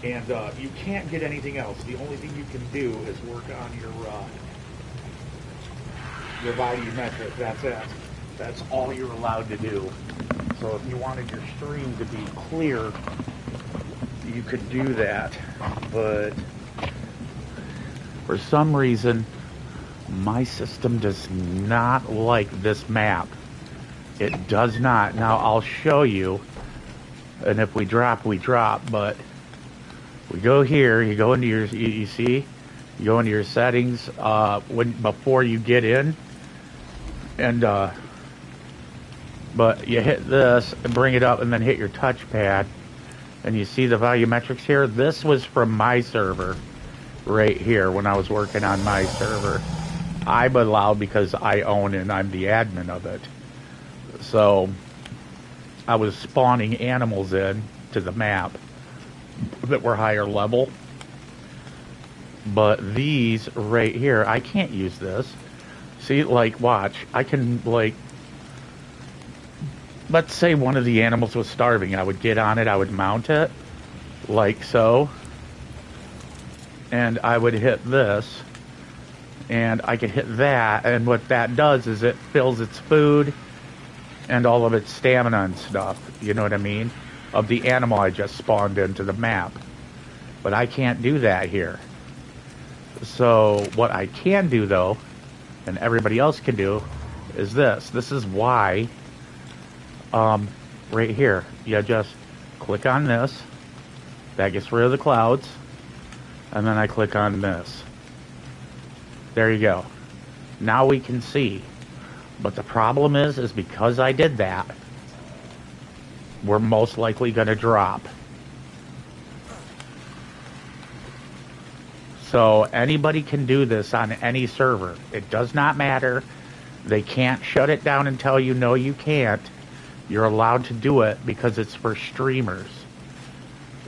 and you can't get anything else. The only thing you can do is work on your volumetric. That's it. That's all you're allowed to do. So if you wanted your stream to be clear, you could do that, but for some reason my system does not like this map. It does not. Now I'll show you, and if we drop, we drop, but we go here, you go into your, you see, you go into your settings before you get in, and but you hit this and bring it up and then hit your touchpad, and you see the volumetrics here. This was from my server right here when I was working on my server. I'm allowed because I own and I'm the admin of it. So I was spawning animals in to the map that were higher level. But these right here, I can't use this. See, like, watch. I can, like, let's say one of the animals was starving. I would get on it, I would mount it, like so. And I would hit this, and I could hit that, and what that does is it fills its food and all of its stamina and stuff, you know what I mean, of the animal I just spawned into the map. But I can't do that here. So what I can do, though, and everybody else can do, is this. This is why, right here, you just click on this, that gets rid of the clouds, and then I click on this. There you go. Now we can see. But the problem is because I did that, we're most likely going to drop. So anybody can do this on any server. It does not matter. They can't shut it down and tell you, no, you can't. You're allowed to do it because it's for streamers.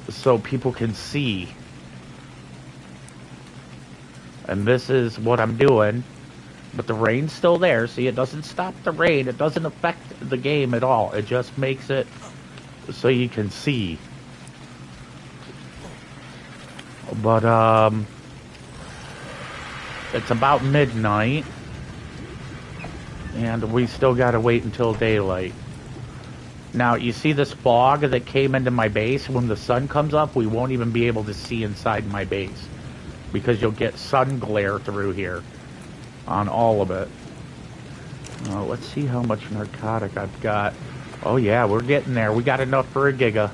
So people can see. And this is what I'm doing. But the rain's still there. See, it doesn't stop the rain. It doesn't affect the game at all. It just makes it so you can see. But, it's about midnight. And we still gotta wait until daylight. Now, you see this fog that came into my base? When the sun comes up, we won't even be able to see inside my base. Because you'll get sun glare through here. On all of it. Let's see how much narcotic I've got. Oh yeah, we're getting there. We got enough for a giga.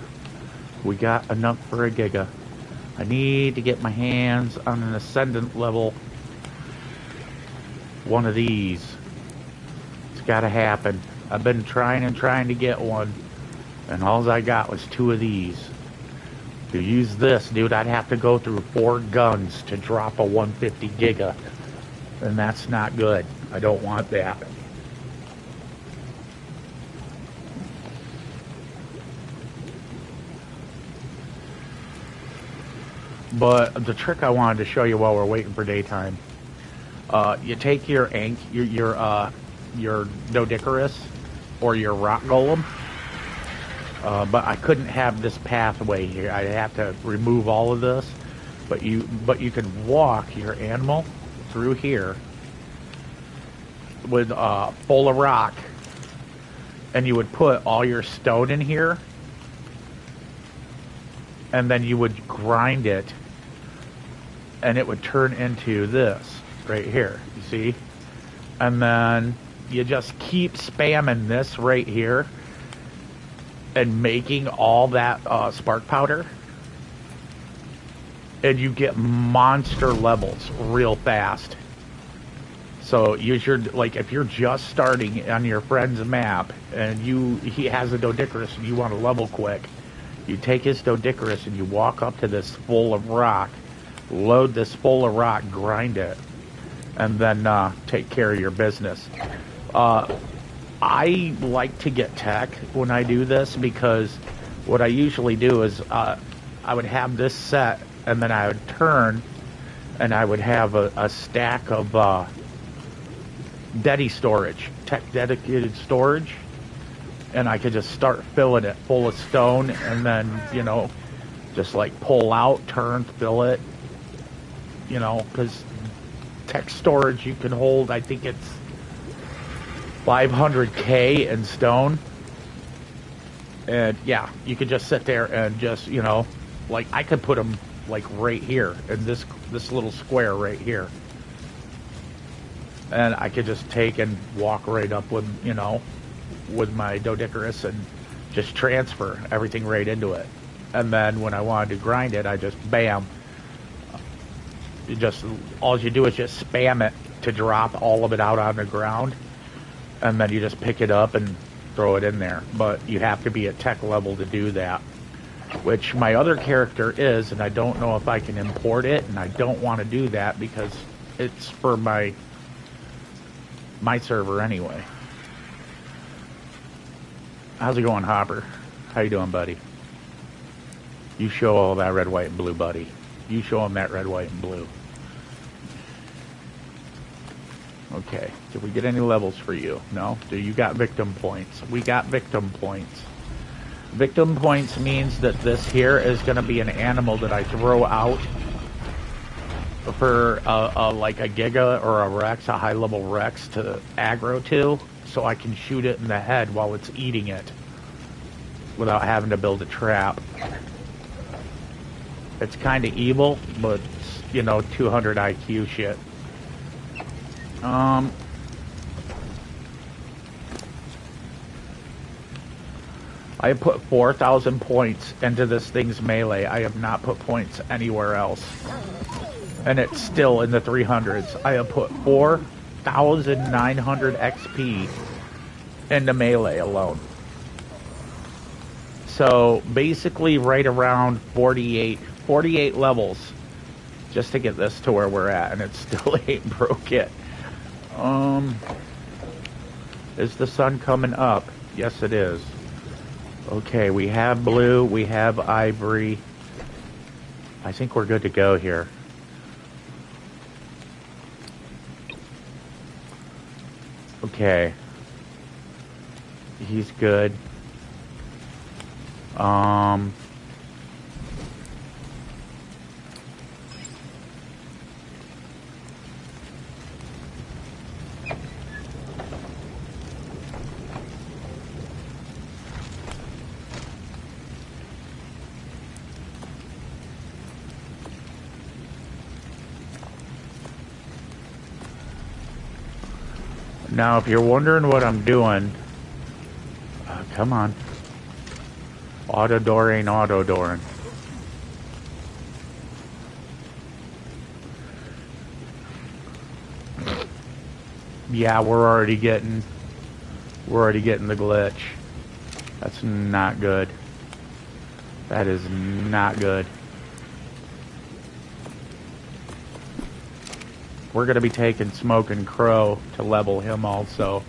We got enough for a giga. I need to get my hands on an ascendant level one of these. It's gotta happen. I've been trying to get one, and all I got was 2 of these. To use this, dude, I'd have to go through 4 guns to drop a 150 giga. And that's not good. I don't want that. But the trick I wanted to show you while we're waiting for daytime, you take your Nodicarus or your rock golem, but I couldn't have this pathway here. I'd have to remove all of this, but you can walk your animal through here with full of rock, and you would put all your stone in here, and then you would grind it, and it would turn into this. right here, you see? And then you just keep spamming this right here and making all that spark powder, and you get monster levels real fast. So use your, like, if you're just starting on your friend's map and he has a Doedicurus and you want to level quick, you take his Doedicurus and you walk up to this full of rock, load this full of rock, grind it, and then take care of your business. I like to get tech when I do this, because what I usually do is I would have this set, and then I would turn and I would have a stack of Dedi storage, tech dedicated storage, and I could just start filling it full of stone, and then, you know, just like pull out, turn, fill it, you know, because tech storage you can hold, I think it's 500k in stone. And yeah, you could just sit there and just, you know, like I could put them like right here in this little square right here, and I could just take and walk right up with, you know, with my Doedicurus and just transfer everything right into it. And then when I wanted to grind it, I just bam, all you do is just spam it to drop all of it out on the ground, and then you just pick it up and throw it in there. But you have to be at tech level to do that, which my other character is, and I don't know if I can import it, and I don't want to do that because it's for my server anyway. How's it going, Hopper? How you doing, buddy? You show all that red, white, and blue, buddy. You show him that red, white, and blue. Okay, did we get any levels for you? No? Do you got victim points? We got victim points. Victim points means that this here is going to be an animal that I throw out for like a Giga or a Rex, a high-level Rex to aggro to, so I can shoot it in the head while it's eating it without having to build a trap. It's kind of evil, but, you know, 200 IQ shit. I have put 4,000 points into this thing's melee. I have not put points anywhere else. And it's still in the 300s. I have put 4,900 XP into melee alone. So basically right around 48 levels just to get this to where we're at, and it still ain't broke yet. Is the sun coming up? Yes, it is. Okay, we have blue, we have ivory. I think we're good to go here. Okay. He's good. Now, if you're wondering what I'm doing, come on. Auto door ain't auto dooring. Yeah, we're already getting the glitch. That's not good. That is not good. We're going to be taking Smoke and Crow to level him also.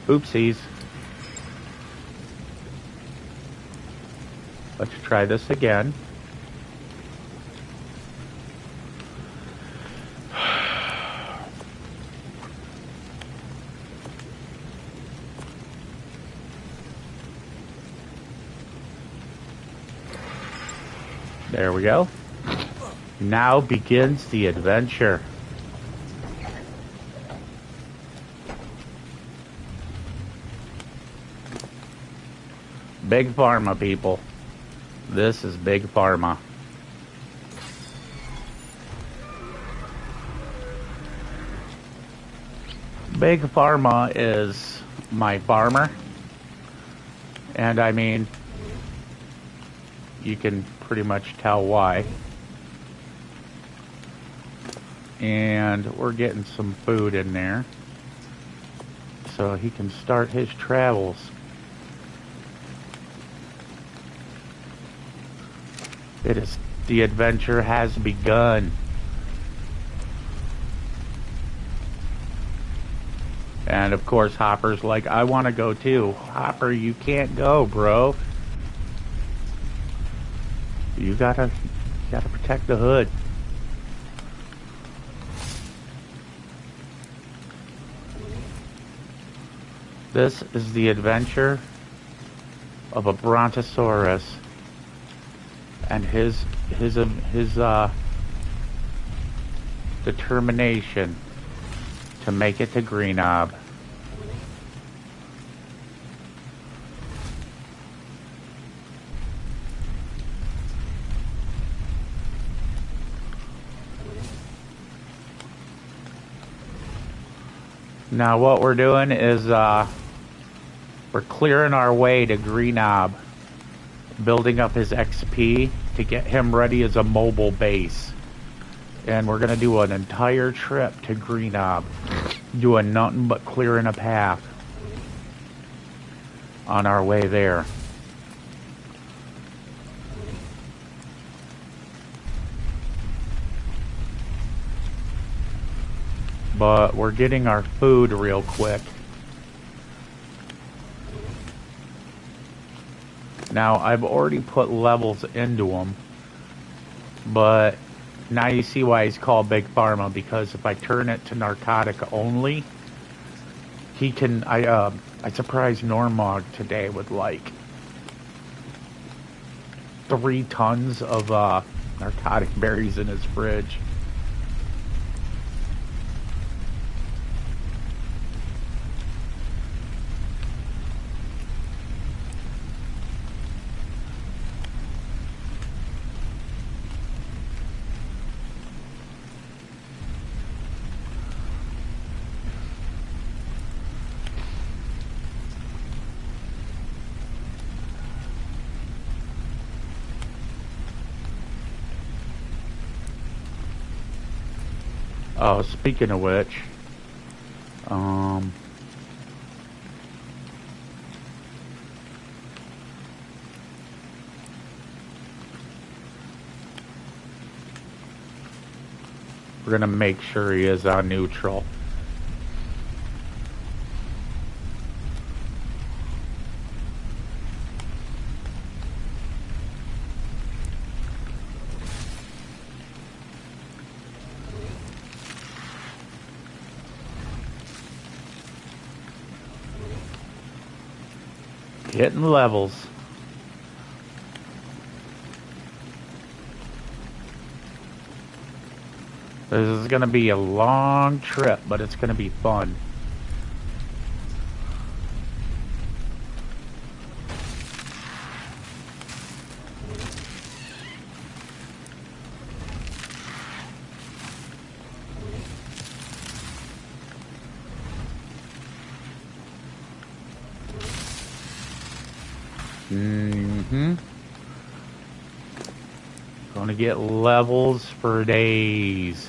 Oopsies. Let's try this again. There we go. Now begins the adventure. Big Pharma, people. This is Big Pharma. Big Pharma is my farmer. And I mean, you can pretty much tell why. And we're getting some food in there so he can start his travels. The adventure has begun. And of course Hopper's like, I want to go too. Hopper, you can't go, bro. You gotta protect the hood. This is the adventure of a brontosaurus and his determination to make it to Greenknob. Now what we're doing is we're clearing our way to Greenknob, building up his XP to get him ready as a mobile base. And we're gonna do an entire trip to Greenknob, doing nothing but clearing a path on our way there. But we're getting our food real quick. Now, I've already put levels into them, but now you see why he's called Big Pharma, because if I turn it to narcotic only, he can, I surprised Normog today with like 3 tons of narcotic berries in his fridge. Oh, speaking of which, we're gonna make sure he is on neutral. Hitting levels. This is going to be a long trip, but it's going to be fun. Gonna get levels for days.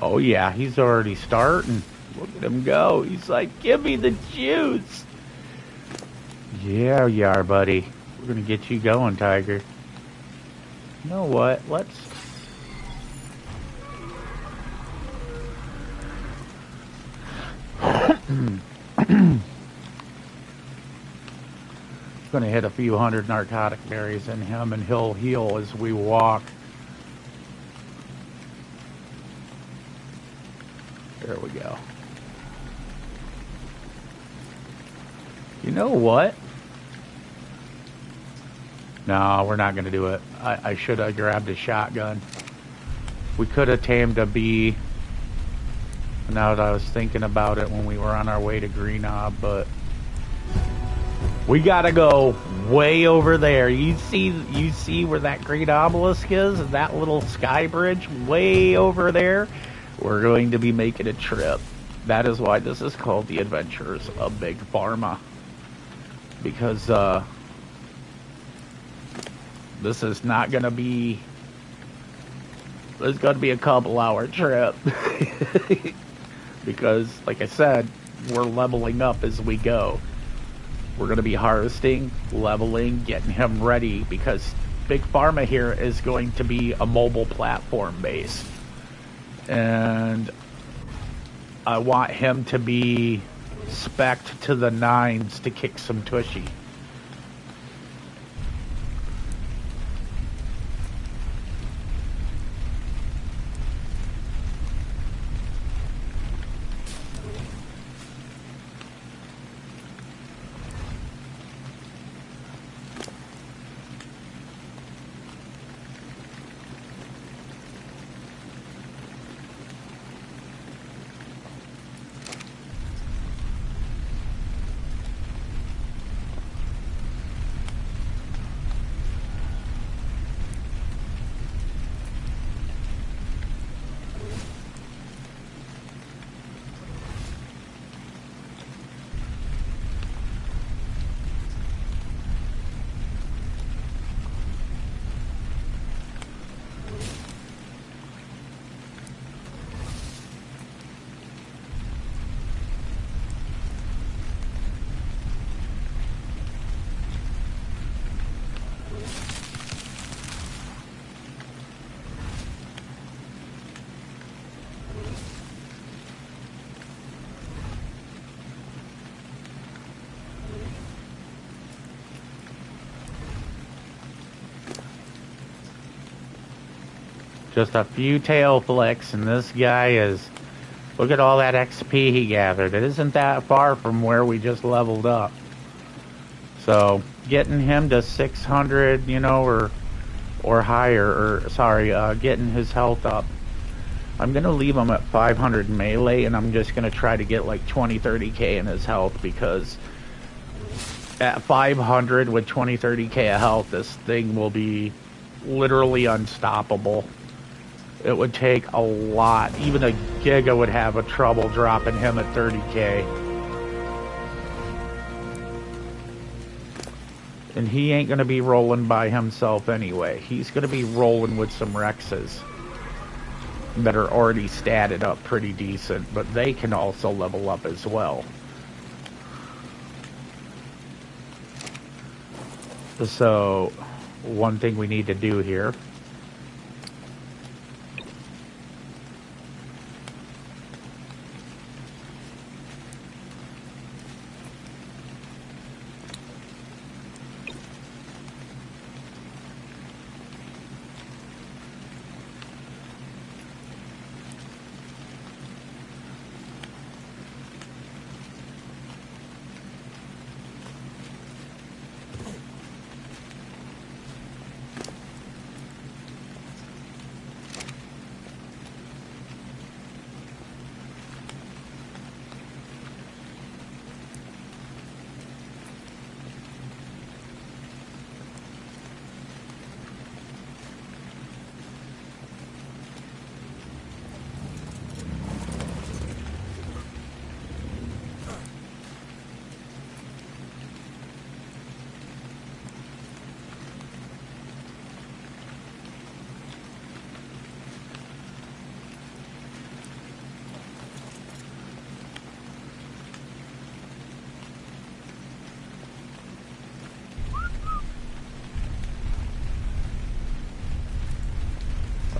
Oh yeah, he's already starting. Look at him go. He's like, give me the juice. Yeah, you are, buddy. We're gonna get you going, Tiger. You know what? Let's... Gonna hit a few hundred narcotic berries in him, and he'll heal as we walk. There we go. You know what? No, we're not going to do it. I should have grabbed a shotgun. We could have tamed a bee. Now that I was thinking about it when we were on our way to Green Knob, but we got to go way over there. You see where that green obelisk is? That little sky bridge way over there? We're going to be making a trip. That is why this is called The Adventures of Big Pharma. Because this is not going to be... It's going to be a couple-hour trip. Because, like I said, we're leveling up as we go. We're going to be harvesting, leveling, getting him ready. Because Big Pharma here is going to be a mobile platform base. And I want him to be spec'd to the nines to kick some tushy. Just a few tail flicks, and this guy is... Look at all that XP he gathered. It isn't that far from where we just leveled up. So, getting him to 600, you know, or higher, or, sorry, getting his health up. I'm going to leave him at 500 melee, and I'm just going to try to get like 20-30k in his health, because at 500 with 20-30k of health, this thing will be literally unstoppable. It would take a lot. Even a Giga would have a trouble dropping him at 30k. And he ain't going to be rolling by himself anyway. He's going to be rolling with some Rexes that are already statted up pretty decent, but they can also level up as well. So, one thing we need to do here.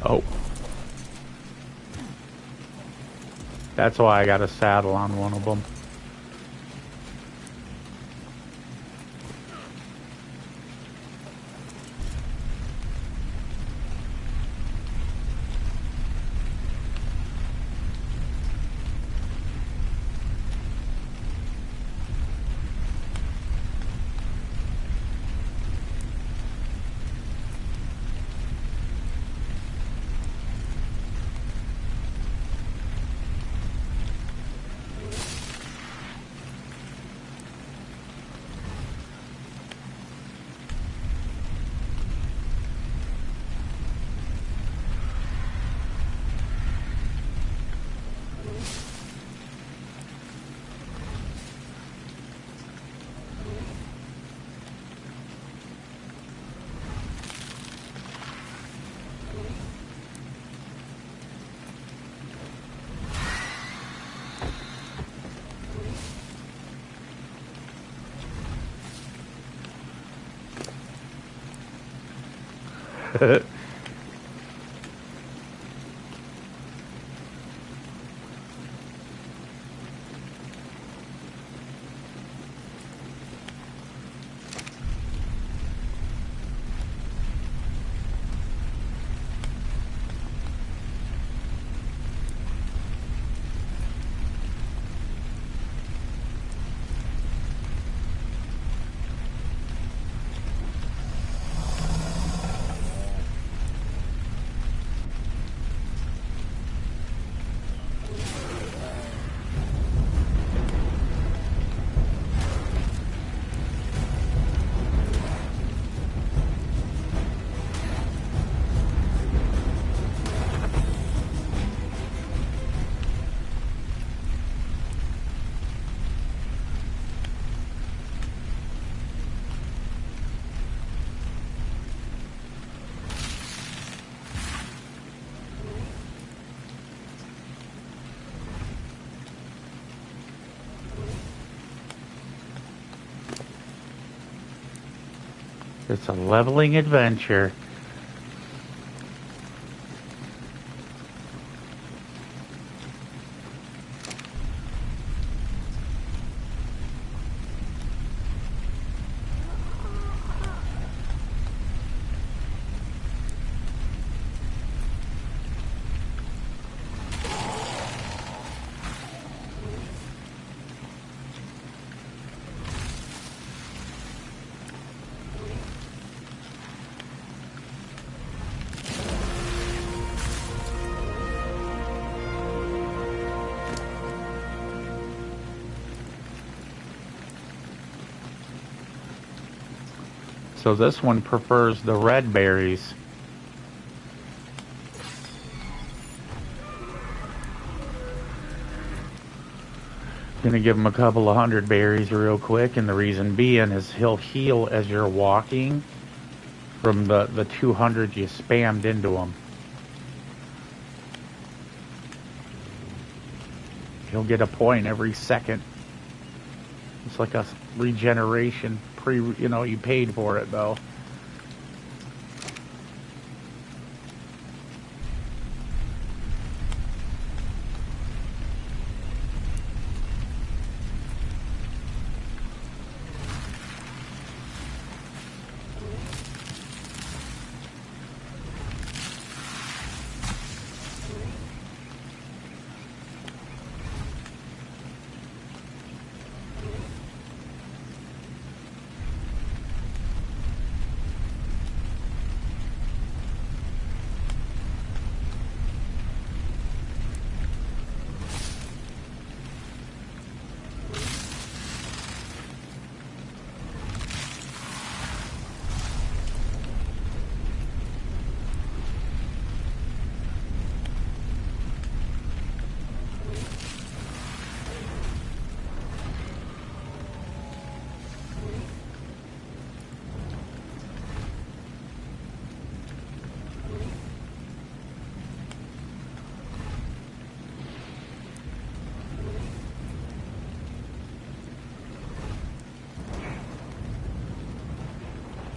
Oh. That's why I got a saddle on one of them. It's a leveling adventure. So this one prefers the red berries. Gonna give him a couple of 100 berries real quick, and the reason being is he'll heal as you're walking from the 200 you spammed into him. He'll get a point every second. It's like a regeneration. You paid for it though.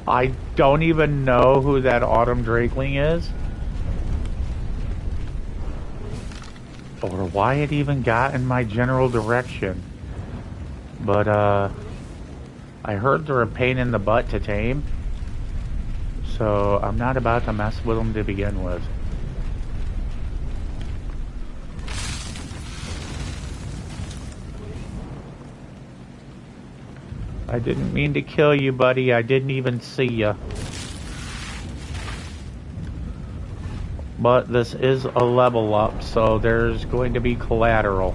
I don't even know who that Autumn Drakeling is, or why it even got in my general direction. But I heard they're a pain in the butt to tame, so I'm not about to mess with them to begin with. I didn't mean to kill you, buddy. I didn't even see you. But this is a level up, so there's going to be collateral.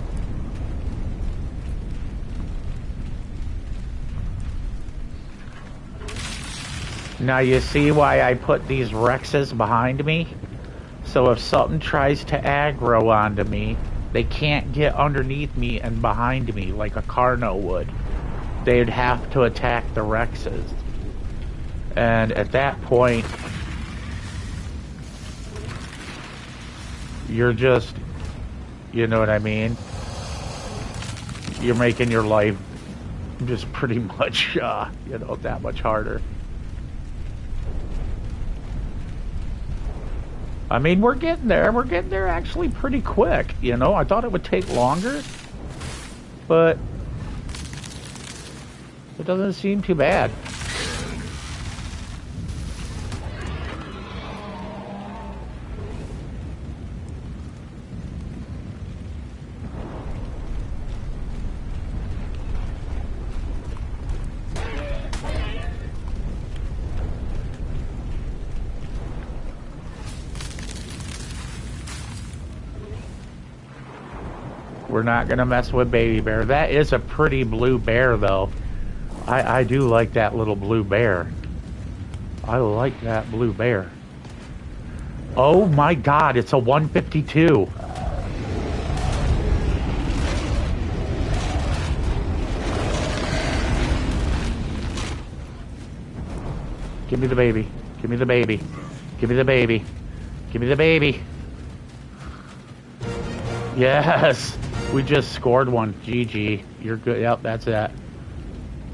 Now you see why I put these Rexes behind me? So if something tries to aggro onto me, they can't get underneath me and behind me like a Carno would. They'd have to attack the Rexes. And at that point, you're just, you know what I mean? You're making your life just pretty much, that much harder. I mean, we're getting there. We're getting there actually pretty quick, you know? I thought it would take longer, but it doesn't seem too bad. We're not gonna mess with baby bear. That is a pretty blue bear, though. I do like that little blue bear. I like that blue bear. Oh my God, it's a 152. Give me the baby. Give me the baby. Give me the baby. Give me the baby. Yes. We just scored one. GG. You're good. Yep, that's it.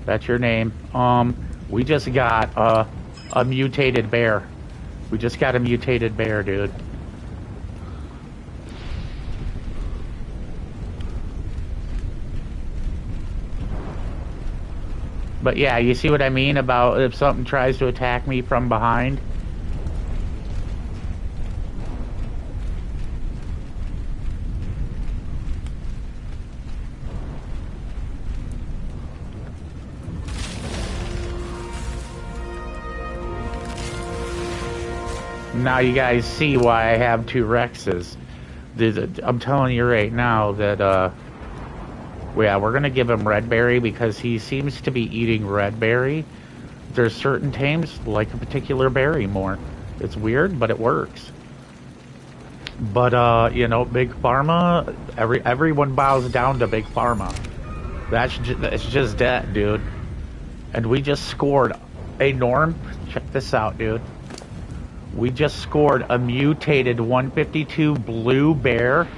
That's your name. We just got a mutated bear. We just got a mutated bear, dude. But yeah, you see what I mean about if something tries to attack me from behind? Now you guys see why I have two Rexes. I'm telling you right now that, yeah, we're going to give him Red Berry because he seems to be eating Red Berry. There's certain tames like a particular berry more. It's weird, but it works. But, you know, Big Pharma, everyone bows down to Big Pharma. That's just that, dude. And we just scored a Norm. Check this out, dude. We just scored a mutated 152 blue bear.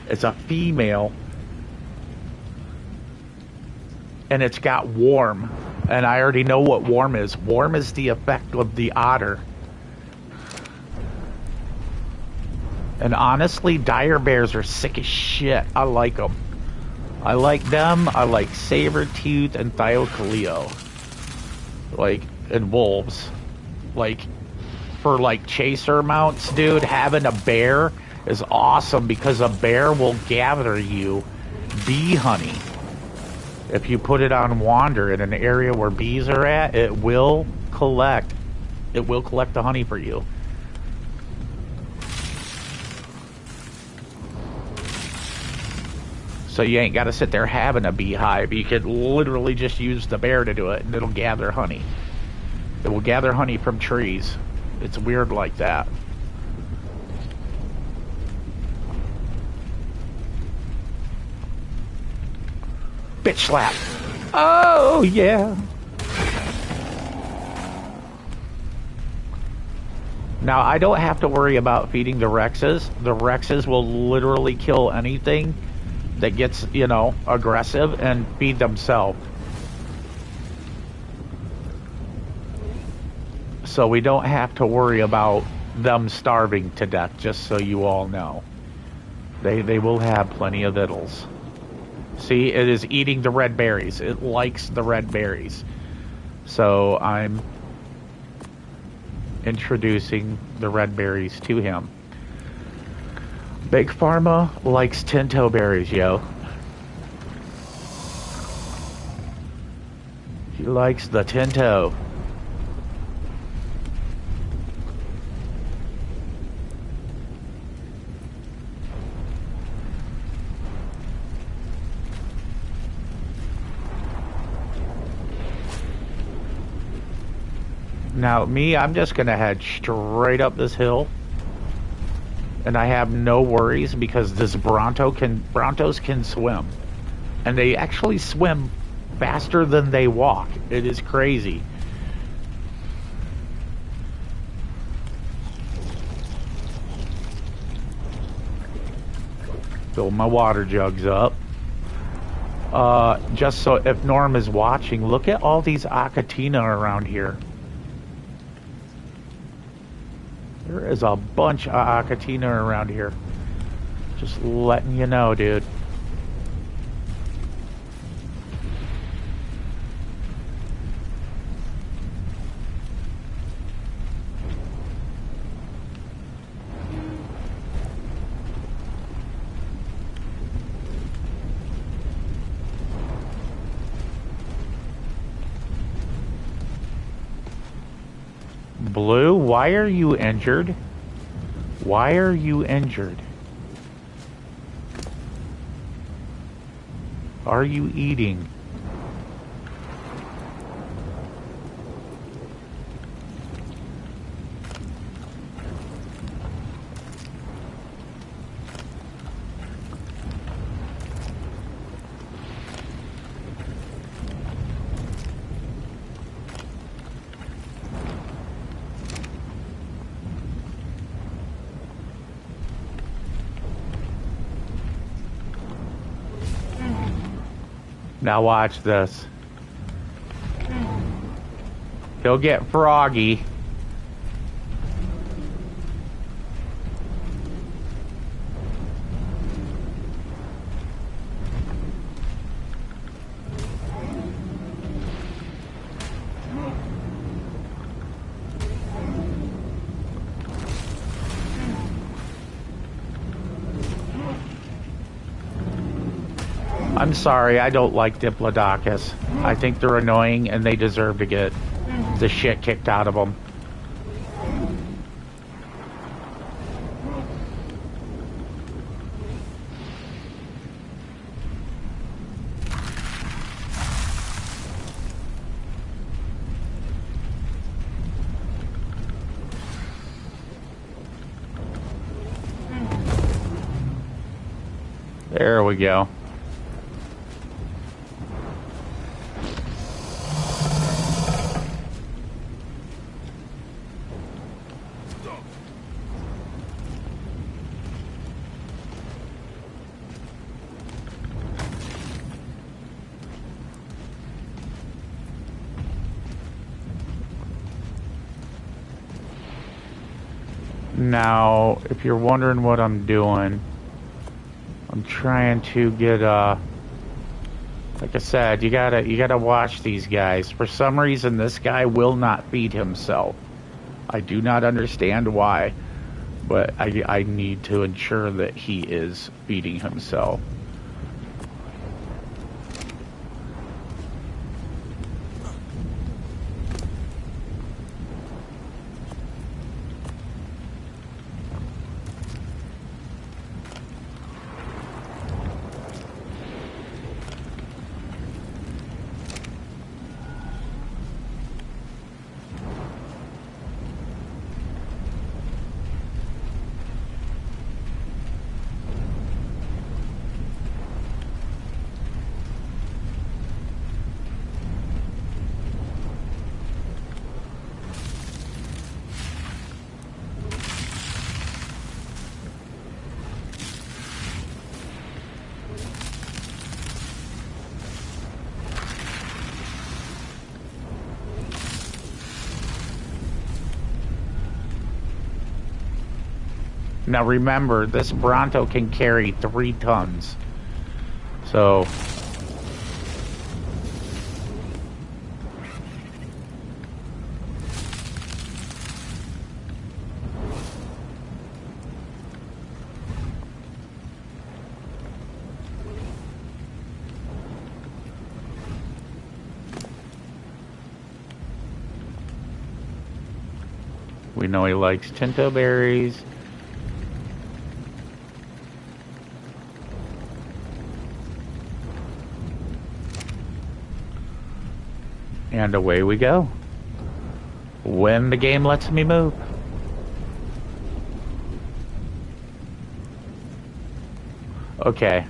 It's a female. And it's got warm. And I already know what warm is. Warm is the effect of the otter. And honestly, dire bears are sick as shit. I like them. I like them. I like Sabertooth and Thiocaleo. Like, and wolves. Like, for like chaser mounts, dude, having a bear is awesome because a bear will gather you bee honey. If you put it on wander in an area where bees are at, it will collect the honey for you. So you ain't got to sit there having a beehive. You could literally just use the bear to do it, and it'll gather honey. It will gather honey from trees. It's weird like that. Bitch slap. Oh, yeah. Now, I don't have to worry about feeding the Rexes. The Rexes will literally kill anything that gets, you know, aggressive and feed themselves. So we don't have to worry about them starving to death, just so you all know. They will have plenty of victuals. See, it is eating the red berries. It likes the red berries. So I'm introducing the red berries to him. Big Pharma likes Tinto berries, yo. He likes the Tinto. Now, me, I'm just going to head straight up this hill. And I have no worries because this Brontos can swim. And they actually swim faster than they walk. It is crazy. Fill my water jugs up. Just so if Norm is watching, look at all these Acatina around here. There There is a bunch of Akatina around here. Just letting you know, dude. Blue, why are you injured? Why are you injured? Are you eating? Now watch this. He'll get froggy. I'm sorry, I don't like Diplodocus. I think they're annoying and they deserve to get the shit kicked out of them. There we go. Now, if you're wondering what I'm doing, I'm trying to get like I said, you gotta watch these guys. For some reason, this guy will not feed himself. I do not understand why, but I need to ensure that he is feeding himself. Now remember, this Bronto can carry 3 tons. So... we know he likes Tinto berries. And away we go. When the game lets me move. Okay.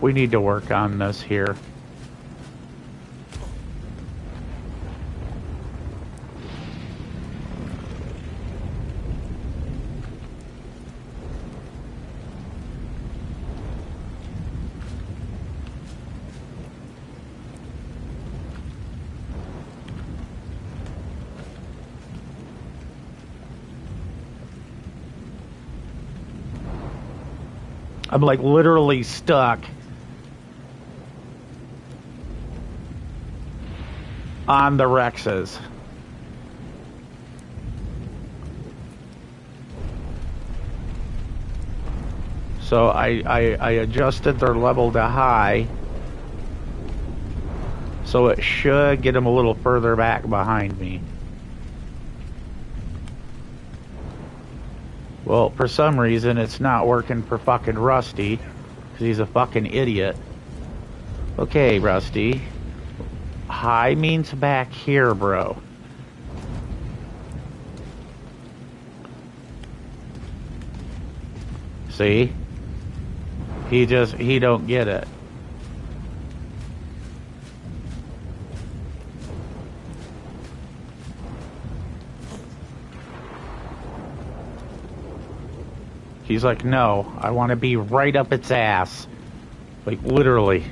We need to work on this here. I'm like literally stuck on the Rexes. So I adjusted their level to high. So it should get them a little further back behind me. Well, for some reason, it's not working for fucking Rusty. Because he's a fucking idiot. Okay, Rusty. High means back here, bro. See? He don't get it. He's like, no, I want to be right up its ass. Like, literally.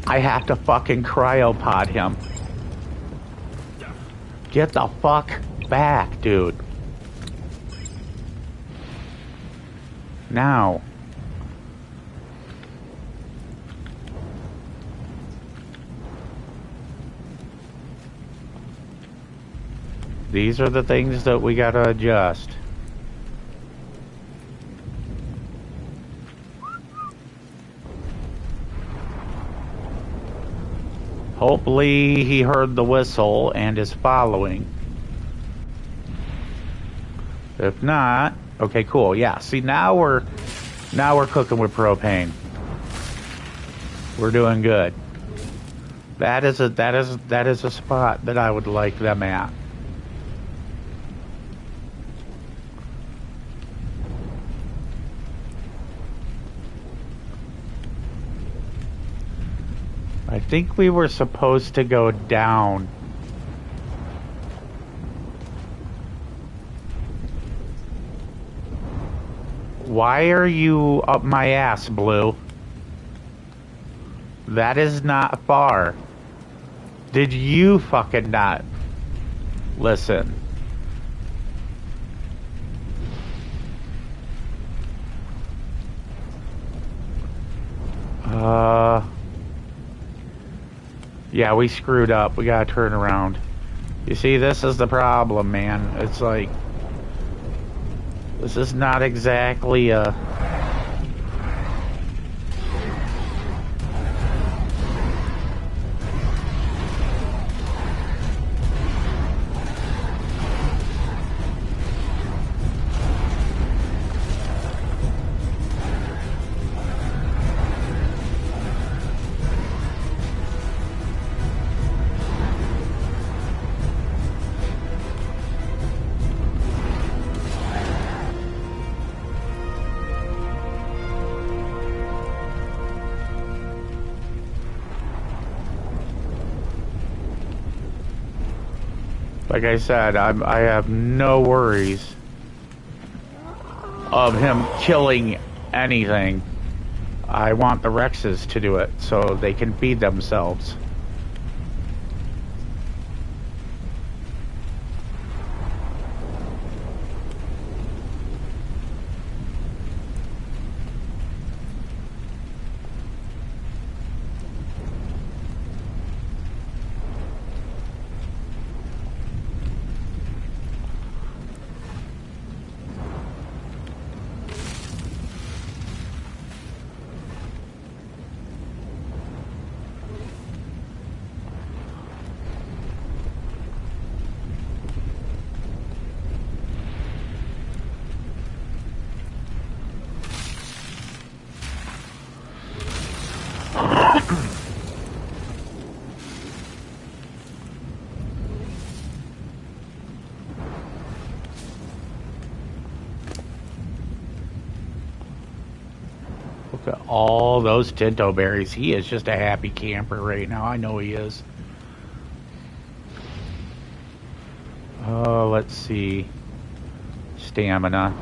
I have to fucking cryopod him. Get the fuck back, dude. Now. These are the things that we gotta adjust. Hopefully he heard the whistle and is following. If not, okay, cool. Yeah, see now we're cooking with propane. We're doing good. That is a spot that I would like them at. I think we were supposed to go down. Why are you up my ass, Blue? That is not far. Did you fucking not listen? Yeah, we screwed up. We gotta turn around. You see, this is the problem, man. It's like, this is not exactly a... Like I said, I have no worries of him killing anything. I want the Rexes to do it so they can feed themselves. Look at all those Tinto berries. He is just a happy camper right now. I know he is. Oh, let's see. Stamina.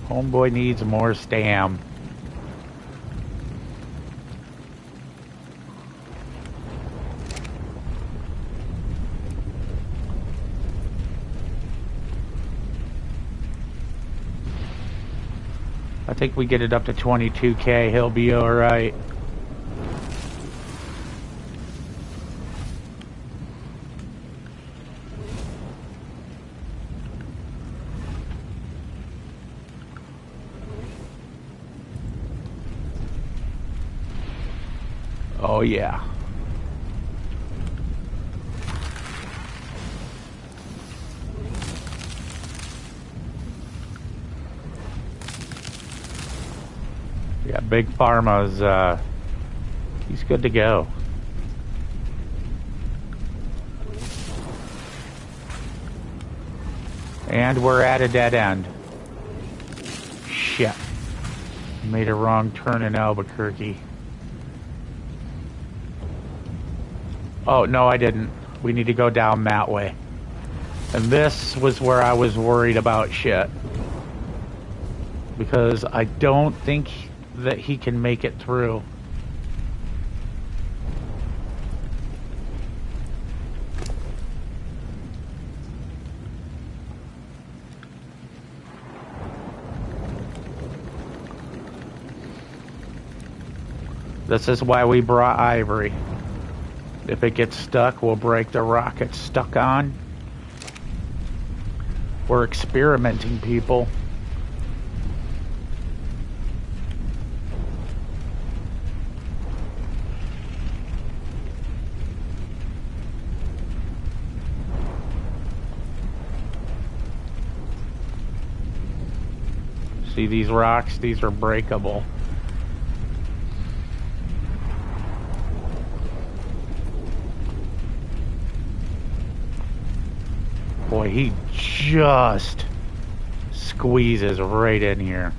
Homeboy needs more stam. think we get it up to 22K, he'll be alright. Oh yeah. Yeah, Big Pharma's, he's good to go. And we're at a dead end. Shit. Made a wrong turn in Albuquerque. Oh, no, I didn't. We need to go down that way. And this was where I was worried about shit. Because I don't think that he can make it through. This is why we brought Ivory. If it gets stuck, we'll break the rock it's stuck on. We're experimenting, people. See these rocks? These are breakable. Boy, he just squeezes right in here.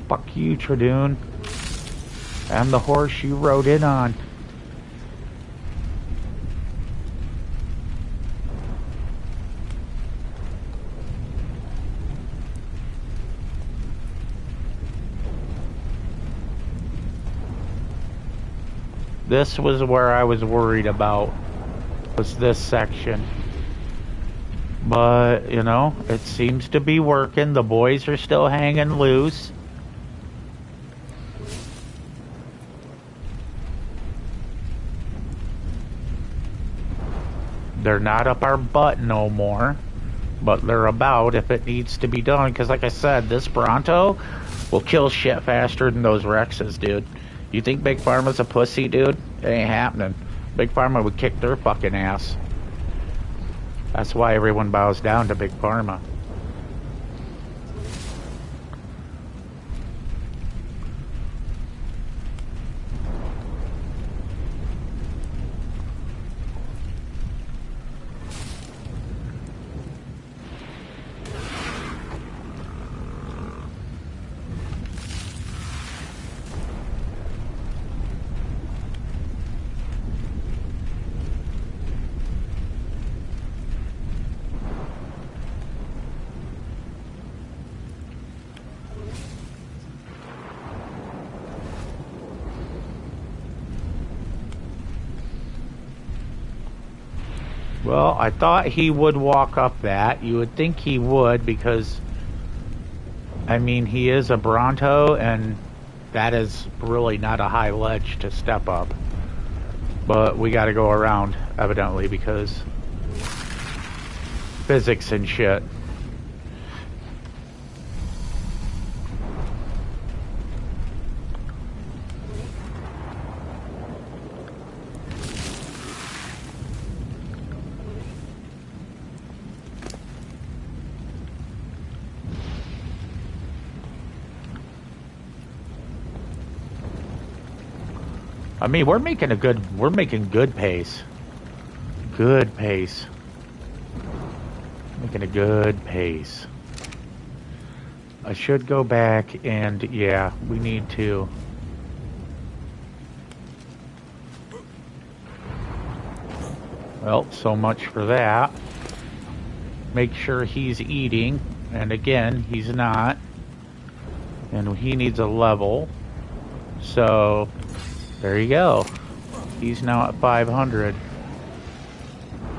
Fuck you, Tradoon. And the horse you rode in on. This was where I was worried about, was this section. But, you know, it seems to be working. The boys are still hanging loose. They're not up our butt no more, but they're about if it needs to be done. Because like I said, this Bronto will kill shit faster than those Rexes, dude. You think Big Pharma's a pussy, dude? It ain't happening. Big Pharma would kick their fucking ass. That's why everyone bows down to Big Pharma. Well, I thought he would walk up that. You would think he would because, I mean, he is a Bronto and that is really not a high ledge to step up. But we gotta go around, evidently, because physics and shit. I mean, we're making good pace. Good pace. Making a good pace. I should go back and, yeah, we need to. Well, so much for that. Make sure he's eating. And again, he's not. And he needs a level. So, there you go. He's now at 500.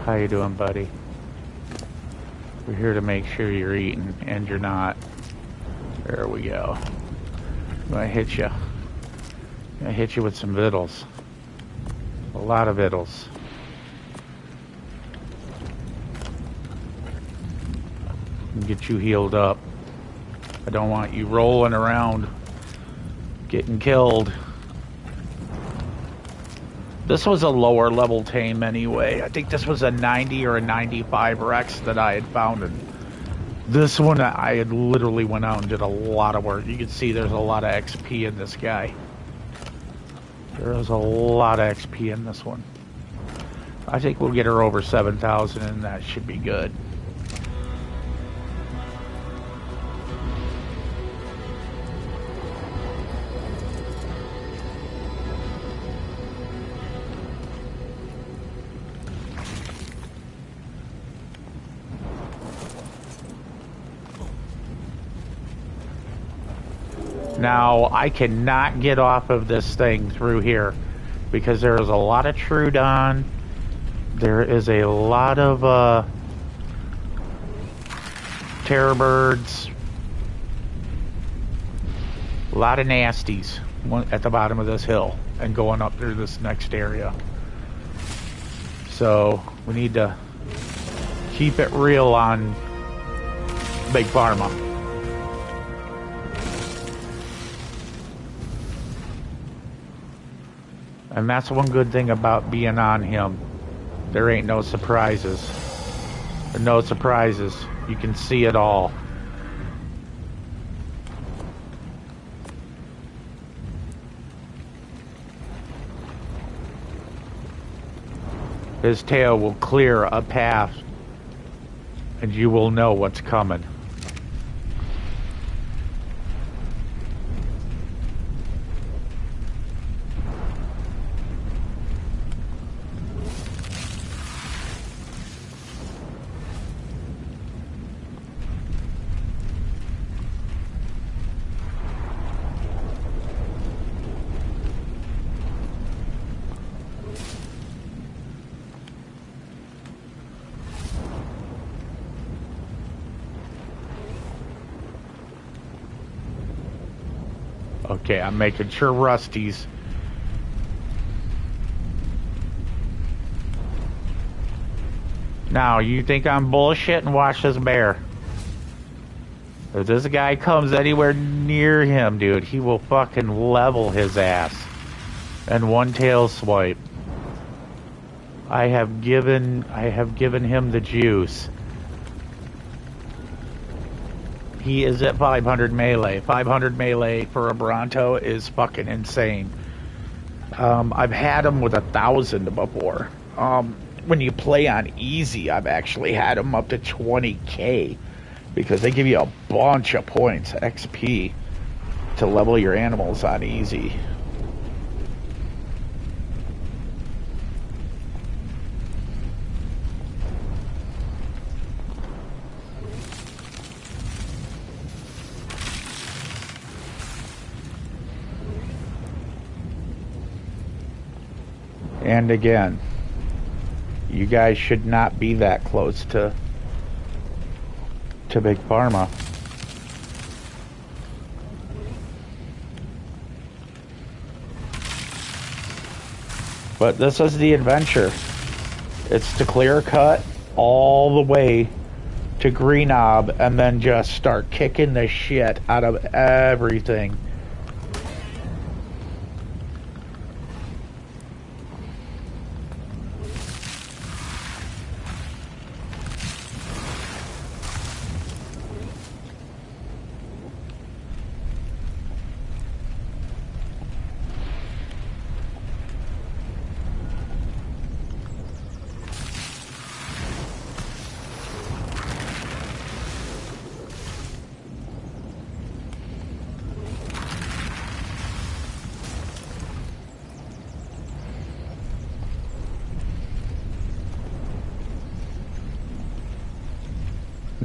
How you doing, buddy? We're here to make sure you're eating, and you're not. There we go. I'm gonna hit you. I'm gonna hit you with some vittles. A lot of vittles. And get you healed up. I don't want you rolling around getting killed. This was a lower level tame anyway. I think this was a 90 or a 95 Rex that I had found. And this one, I had literally went out and did a lot of work. You can see there's a lot of XP in this guy. There's a lot of XP in this one. I think we'll get her over 7,000 and that should be good. Now, I cannot get off of this thing through here because there is a lot of Trudon. There is a lot of terror birds. A lot of nasties at the bottom of this hill and going up through this next area. So, we need to keep it real on Big Pharma. And that's one good thing about being on him. There ain't no surprises. There are no surprises. You can see it all. His tail will clear a path, and you will know what's coming. Okay, I'm making sure Rusty's. Now, you think I'm bullshitting? Watch this bear. If this guy comes anywhere near him, dude, he will fucking level his ass. And one tail swipe. I have given him the juice. He is at 500 melee. 500 melee for a Bronto is fucking insane. I've had him with 1,000 before. When you play on easy, I've actually had him up to 20k because they give you a bunch of points, XP, to level your animals on easy. And again, you guys should not be that close to Big Pharma. But this is the adventure. It's to clear cut all the way to Greenob and then just start kicking the shit out of everything.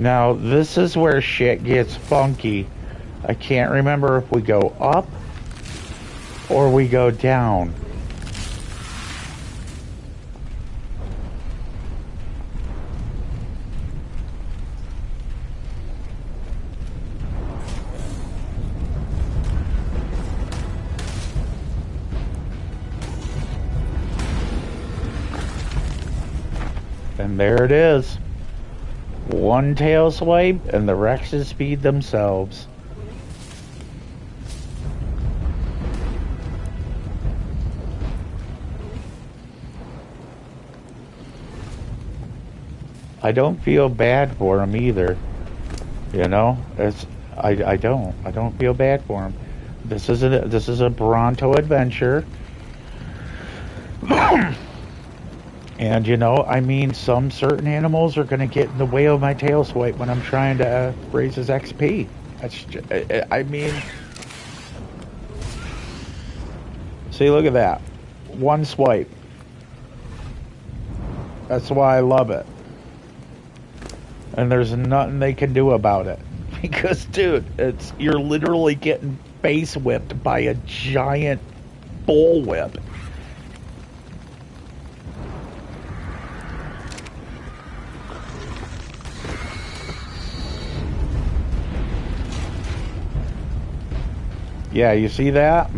Now, this is where shit gets funky. I can't remember if we go up or we go down. And there it is. One tail swipe and the Rexes feed themselves. I don't feel bad for them either. You know, I don't feel bad for them. This is a Bronto adventure. And you know, I mean, some certain animals are going to get in the way of my tail swipe when I'm trying to raise his XP. That's just, I mean, see, look at that. One swipe. That's why I love it. And there's nothing they can do about it. Because, dude, you're literally getting face whipped by a giant bullwhip. Yeah, you see that?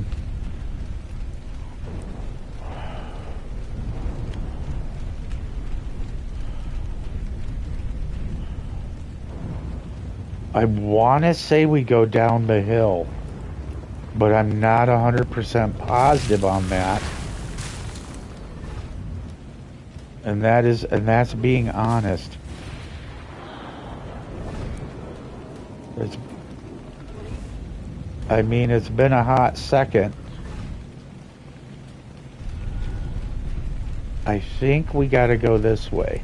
I want to say we go down the hill, but I'm not 100% positive on that. And that's being honest. I mean, it's been a hot second. I think we got to go this way.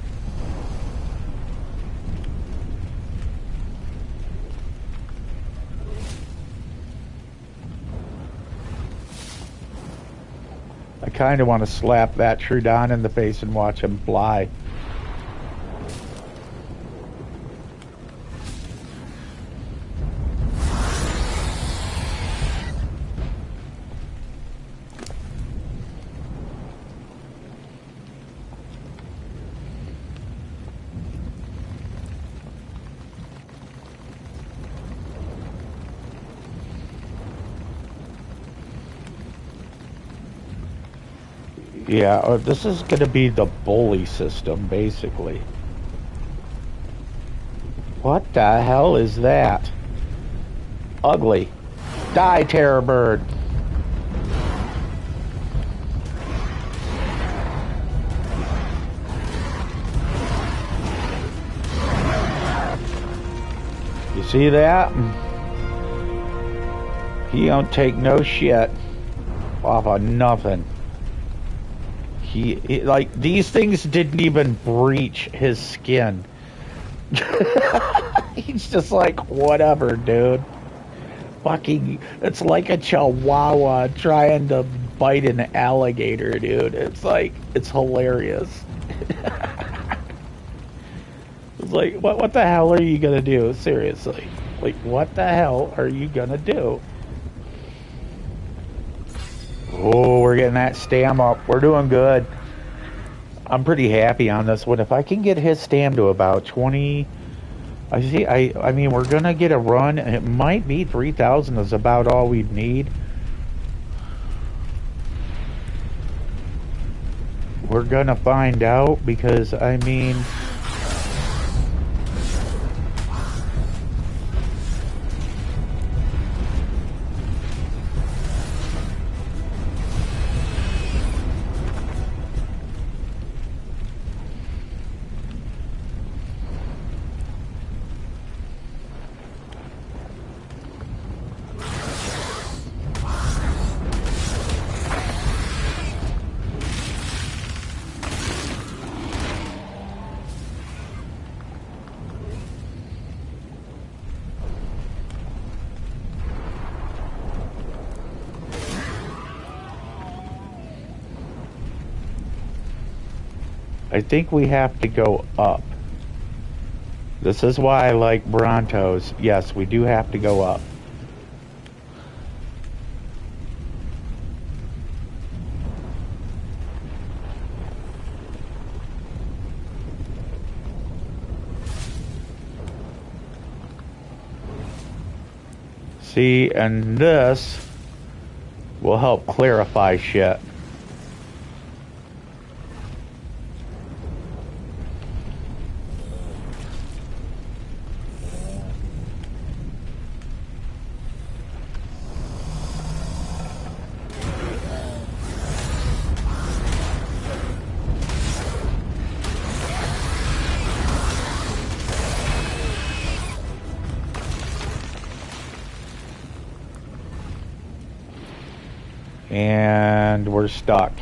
I kind of want to slap that Trudon in the face and watch him fly. Yeah, this is going to be the bully system, basically. What the hell is that? Ugly. Die, Terror Bird. You see that? He don't take no shit off of nothing. He like, these things didn't even breach his skin. He's just like, whatever, dude. Fucking, it's like a chihuahua trying to bite an alligator, dude. It's like, it's hilarious. It's like, what the hell are you gonna do? Seriously. Like, what the hell are you gonna do? Oh, we're getting that stam up. We're doing good. I'm pretty happy on this one. If I can get his stam to about 20... I mean, we're going to get a run. And it might be 3,000 is about all we'd need. We're going to find out because, I mean... I think we have to go up. This is why I like Brontos. Yes, we do have to go up. See, and this will help clarify shit. And we're stuck.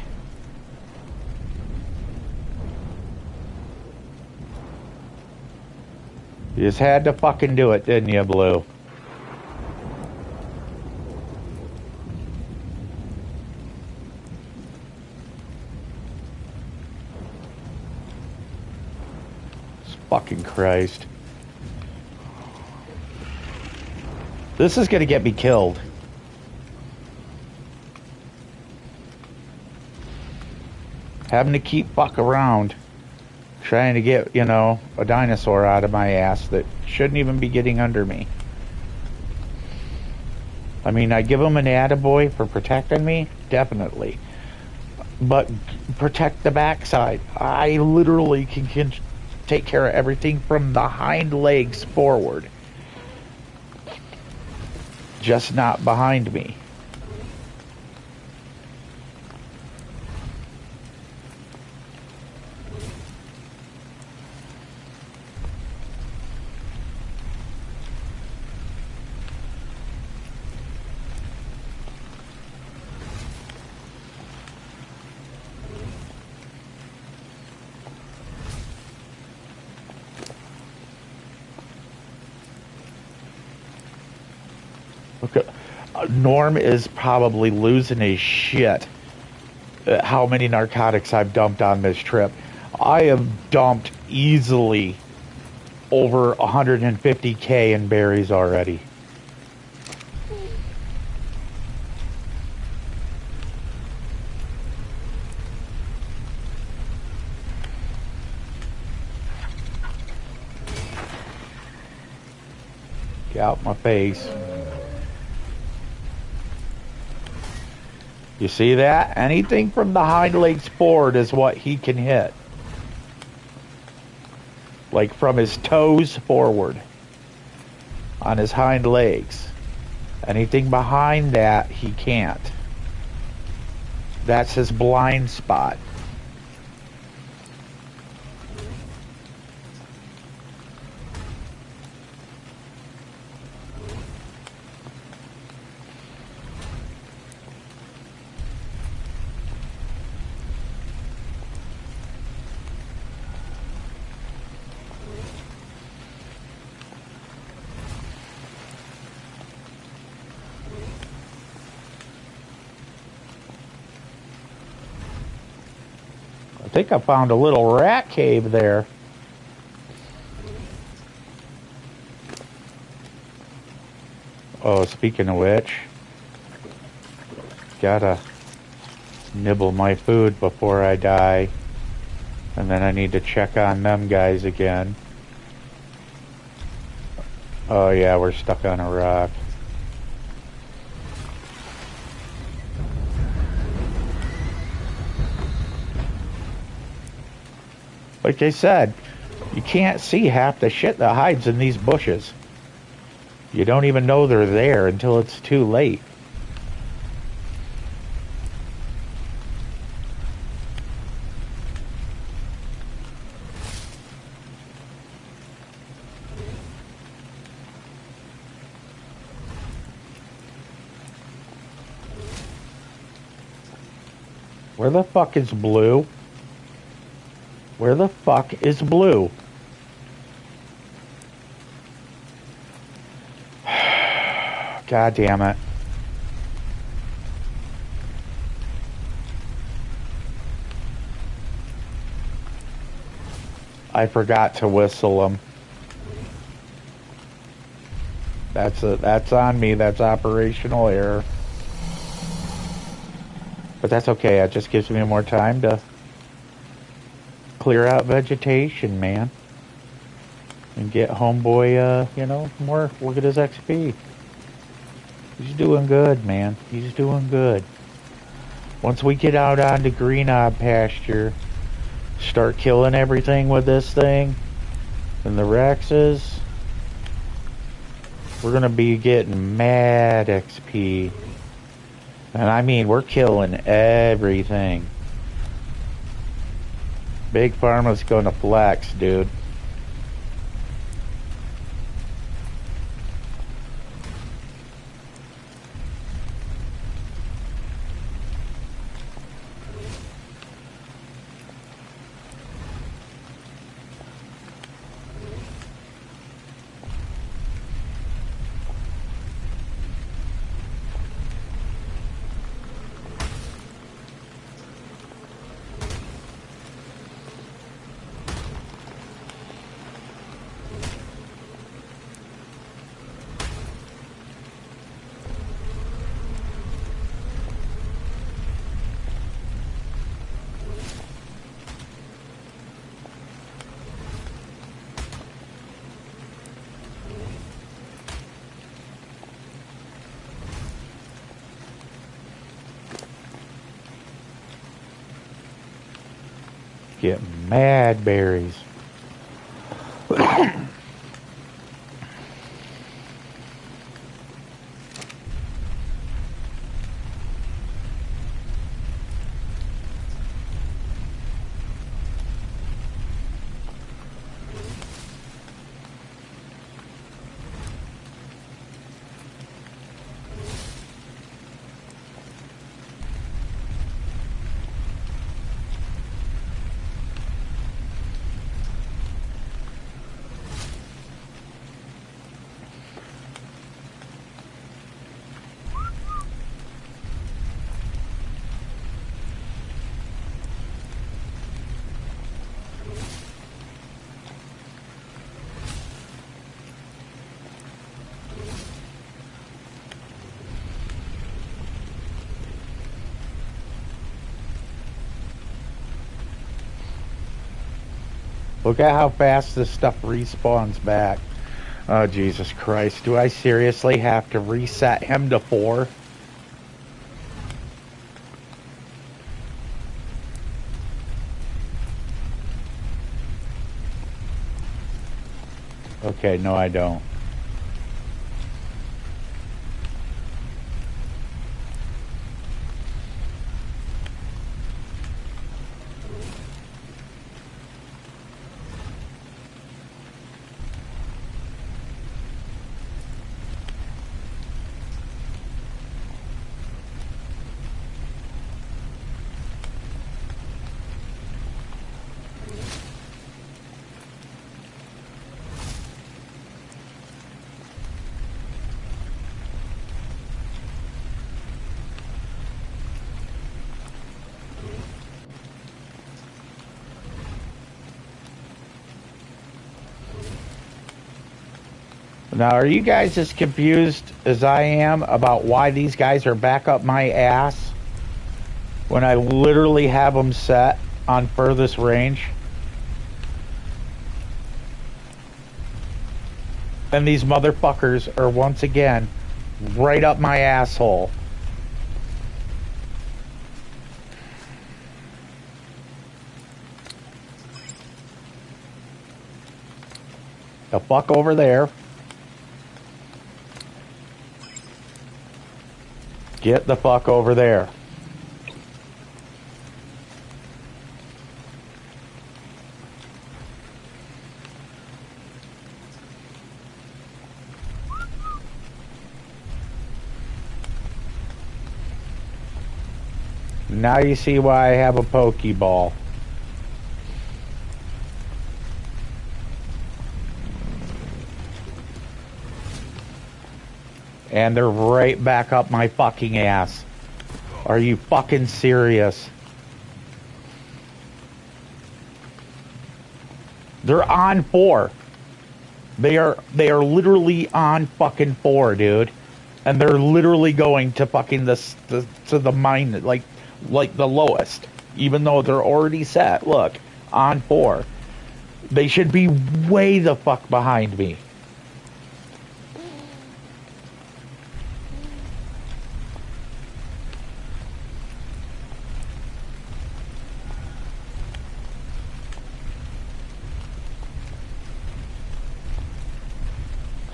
You just had to fucking do it, didn't you, Blue? Fucking Christ. This is gonna get me killed. Having to keep fuck around trying to get, you know, a dinosaur out of my ass that shouldn't even be getting under me. I mean, I give him an attaboy for protecting me, definitely. But protect the backside. I literally can take care of everything from the hind legs forward. Just not behind me. Norm is probably losing his shit at how many narcotics I've dumped on this trip. I have dumped easily over 150K in berries already. Get out my face. You see that? Anything from the hind legs forward is what he can hit. Like from his toes forward on his hind legs. Anything behind that, he can't. That's his blind spot. I think I found a little rat cave there. Oh, speaking of which, gotta nibble my food before I die. And then I need to check on them guys again. Oh yeah, we're stuck on a rock. Like I said, you can't see half the shit that hides in these bushes. You don't even know they're there until it's too late. Where the fuck is Blue? Where the fuck is Blue? God damn it. I forgot to whistle him. That's on me. That's operational error. But that's okay. It just gives me more time to clear out vegetation, man. And get homeboy, more. Look at his XP. He's doing good, man. He's doing good. Once we get out onto green knob pasture, start killing everything with this thing, and the Rexes, we're gonna be getting mad XP. And I mean, we're killing everything. Big Pharma's gonna flex, dude. Get mad berries. Look at how fast this stuff respawns back. Oh, Jesus Christ. Do I seriously have to reset him to 4? Okay, no I don't. Now, are you guys as confused as I am about why these guys are back up my ass when I literally have them set on furthest range? And these motherfuckers are once again right up my asshole. The fuck over there. Get the fuck over there. Now you see why I have a Pokeball. And they're right back up my fucking ass. Are you fucking serious? They're on 4. They are literally on fucking 4, dude. And they're literally going to fucking to the mine, like the lowest, even though they're already set. Look, on 4, they should be way the fuck behind me.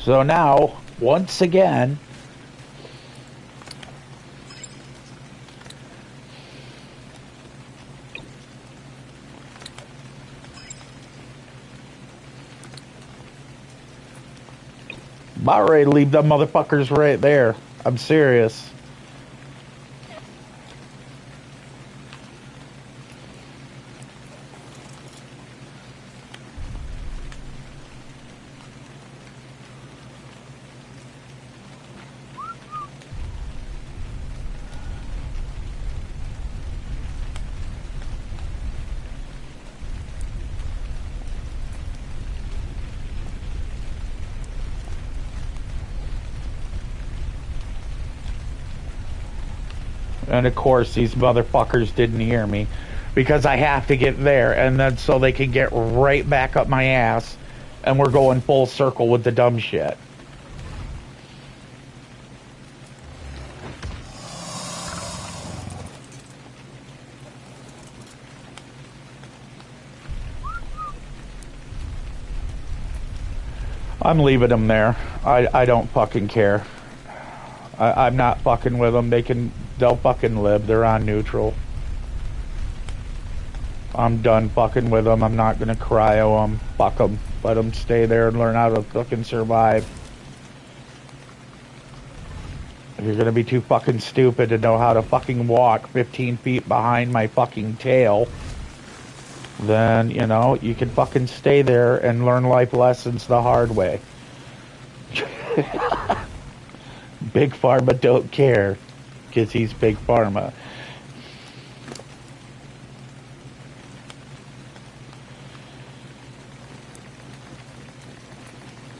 So now, once again, about ready to leave them motherfuckers right there. I'm serious. And of course, these motherfuckers didn't hear me because I have to get there, and then so they can get right back up my ass, and we're going full circle with the dumb shit. I'm leaving them there. I don't fucking care. I'm not fucking with them. They'll fucking live. They're on neutral. I'm done fucking with them. I'm not gonna cryo them. Fuck them. Let them stay there and learn how to fucking survive. If you're gonna be too fucking stupid to know how to fucking walk 15 feet behind my fucking tail, then, you know, you can fucking stay there and learn life lessons the hard way. Big Pharma don't care, because he's Big Pharma.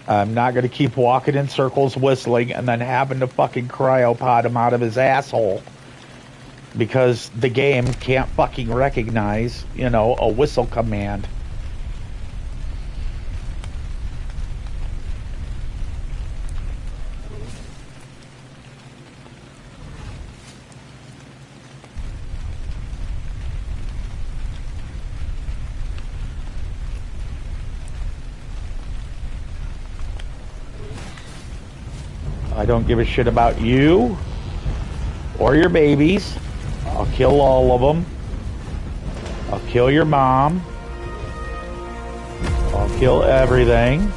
I'm not going to keep walking in circles whistling and then having to fucking cryopod him out of his asshole. Because the game can't fucking recognize, you know, a whistle command. I don't give a shit about you or your babies. I'll kill all of them. I'll kill your mom. I'll kill everything.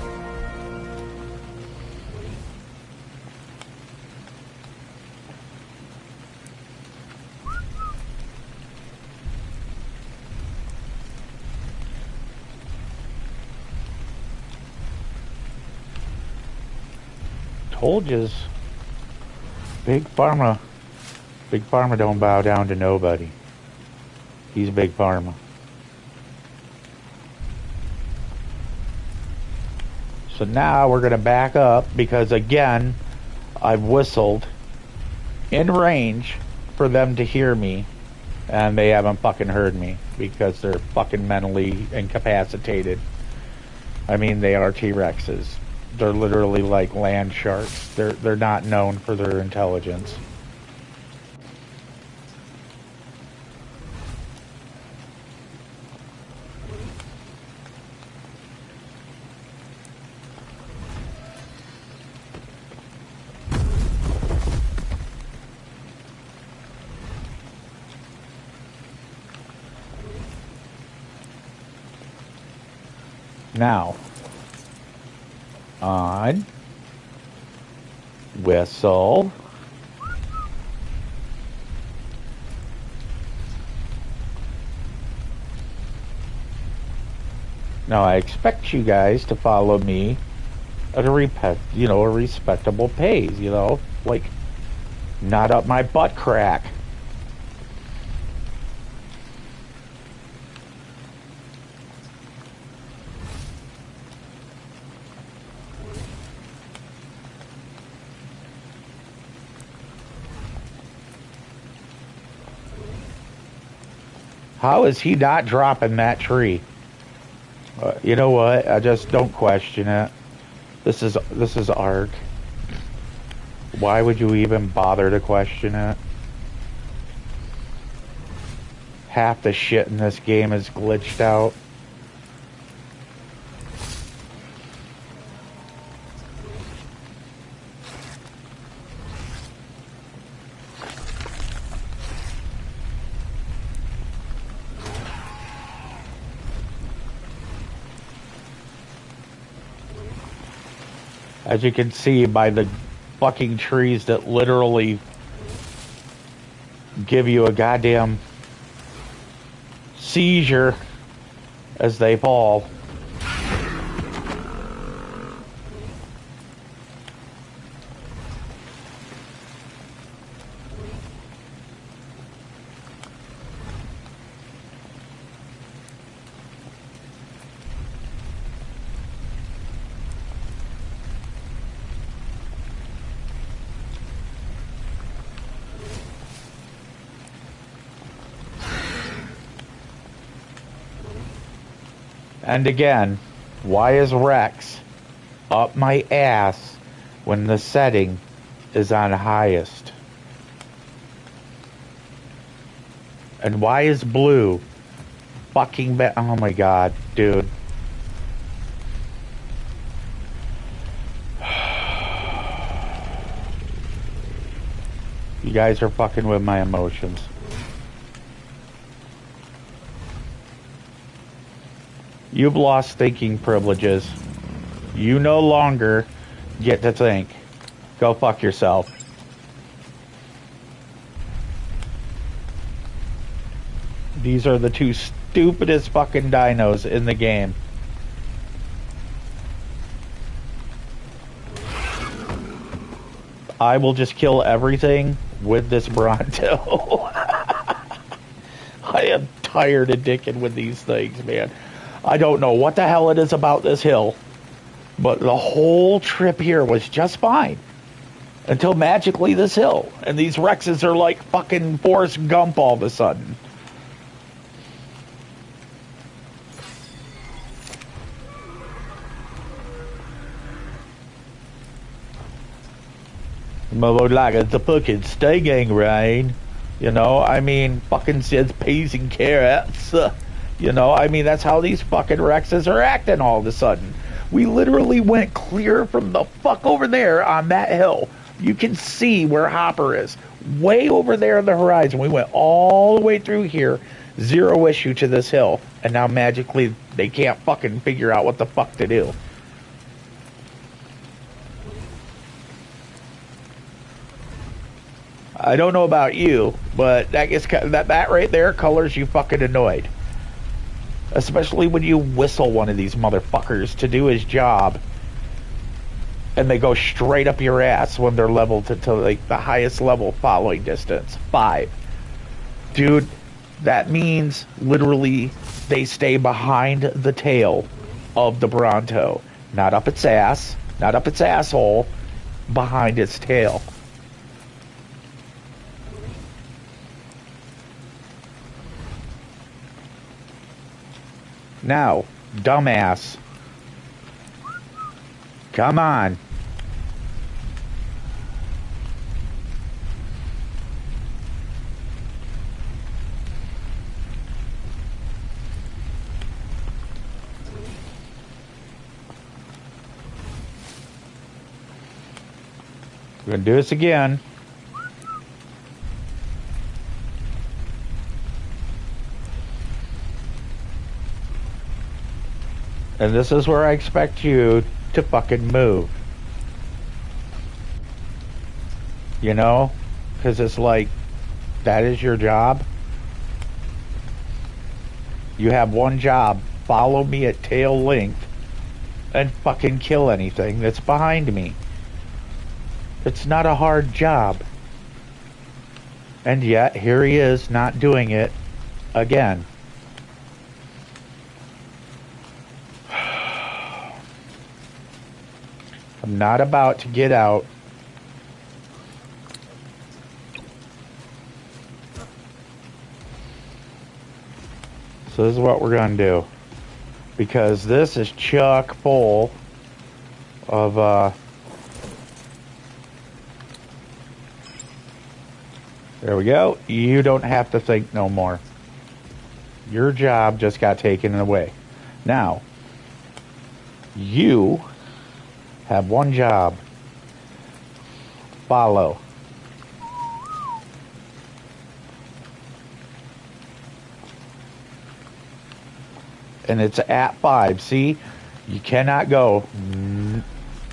Told yous. Big Pharma. Big Pharma don't bow down to nobody. He's Big Pharma. So now we're going to back up because, again, I've whistled in range for them to hear me, and they haven't fucking heard me because they're fucking mentally incapacitated. I mean, they are T-Rexes. They're literally like land sharks. They're not known for their intelligence. Now, on, whistle, now I expect you guys to follow me at a respectable pace, you know, like not up my butt crack. How is he not dropping that tree? You know what? I just don't question it. This is art. Why would you even bother to question it? Half the shit in this game is glitched out. As you can see by the fucking trees that literally give you a goddamn seizure as they fall. And again, why is Rex up my ass when the setting is on highest? And why is blue fucking oh my god, dude. You guys are fucking with my emotions. You've lost thinking privileges. You no longer get to think. Go fuck yourself. These are the two stupidest fucking dinos in the game. I will just kill everything with this Bronto. I am tired of dicking with these things, man. I don't know what the hell it is about this hill, but the whole trip here was just fine. Until magically this hill. And these Rexes are like fucking Forrest Gump all of a sudden. Mother like it's a fucking staging rain. You know, I mean, fucking says peas and carrots. You know, I mean, that's how these fucking Rexes are acting all of a sudden. We literally went clear from the fuck over there on that hill. You can see where Hopper is. Way over there on the horizon. We went all the way through here. Zero issue to this hill. And now magically they can't fucking figure out what the fuck to do. I don't know about you, but that gets that right there colors you fucking annoyed. Especially when you whistle one of these motherfuckers to do his job. And they go straight up your ass when they're leveled to like the highest level following distance. 5. Dude, that means literally they stay behind the tail of the Bronto. Not up its ass, not up its asshole, behind its tail. Now, dumbass. Come on. We're going to do this again. And this is where I expect you to fucking move. You know? Because it's like, that is your job. You have one job. Follow me at tail length and fucking kill anything that's behind me. It's not a hard job. And yet, here he is not doing it again. I'm not about to get out. So this is what we're going to do. Because this is chock full of, there we go. You don't have to think no more. Your job just got taken away. Now, you have one job. Follow. And it's at 5. See? You cannot go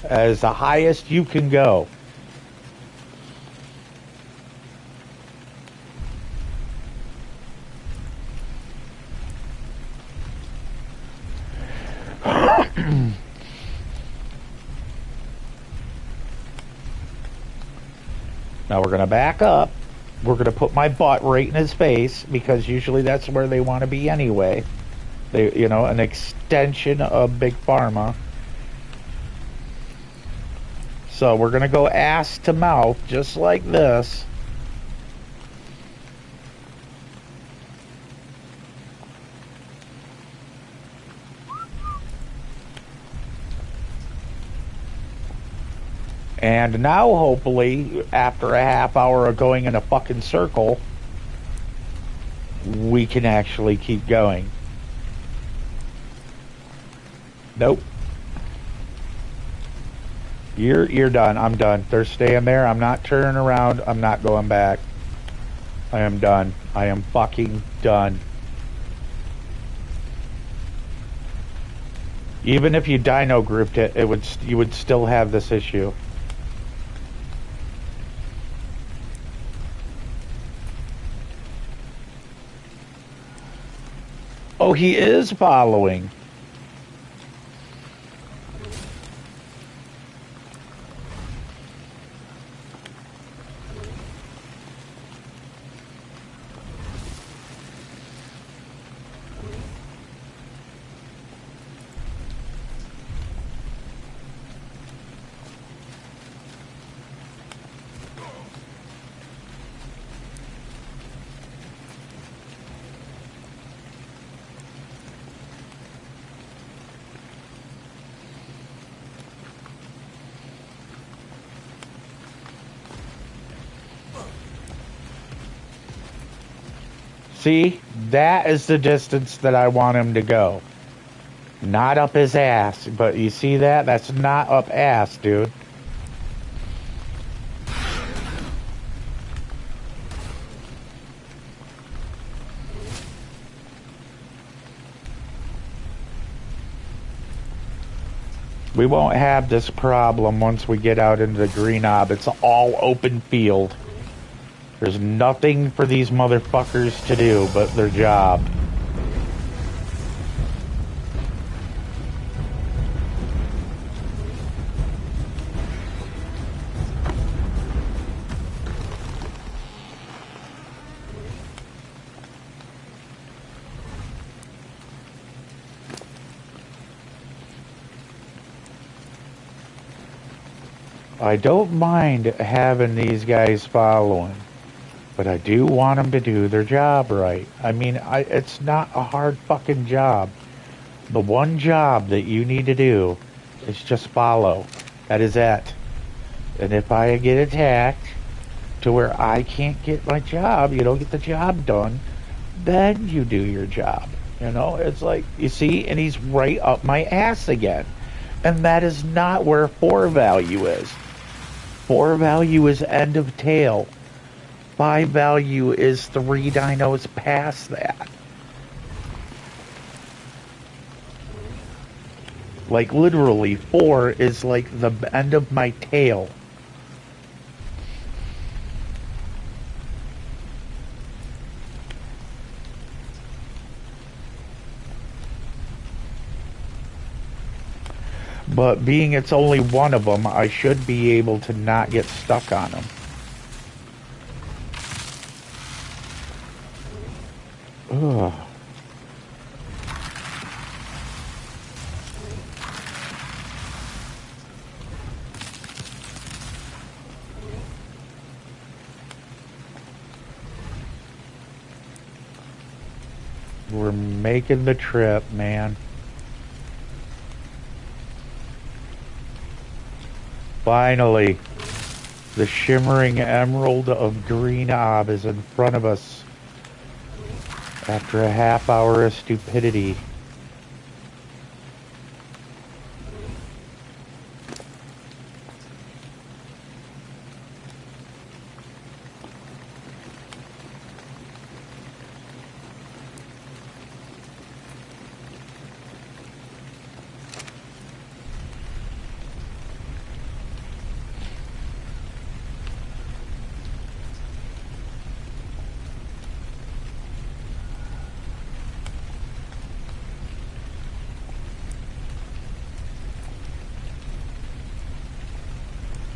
as the highest you can go. Now we're going to back up. We're going to put my butt right in his face because usually that's where they want to be anyway. They, you know, an extension of Big Pharma. So we're going to go ass to mouth just like this. And now, hopefully, after a half hour of going in a fucking circle, we can actually keep going. Nope. You're done. I'm done. They're staying there. I'm not turning around. I'm not going back. I am done. I am fucking done. Even if you dino grouped it, you would still have this issue. Oh, he is following. See, that is the distance that I want him to go. Not up his ass, but you see that? That's not up ass, dude. We won't have this problem once we get out into the green knob. It's all open field. There's nothing for these motherfuckers to do but their job. I don't mind having these guys following. But I do want them to do their job right. I mean, it's not a hard fucking job. The one job that you need to do is just follow. That is it. And if I get attacked to where I can't get my job, you don't get the job done, then you do your job. You know, it's like, you see, and he's right up my ass again. And that is not where 4 value is. 4 value is end of tail. 5 value is 3 dinos past that. Like literally 4 is like the end of my tail. But being it's only one of them, I should be able to not get stuck on them. Ugh. We're making the trip, man. Finally, the shimmering emerald of Green Ob is in front of us after a half hour of stupidity.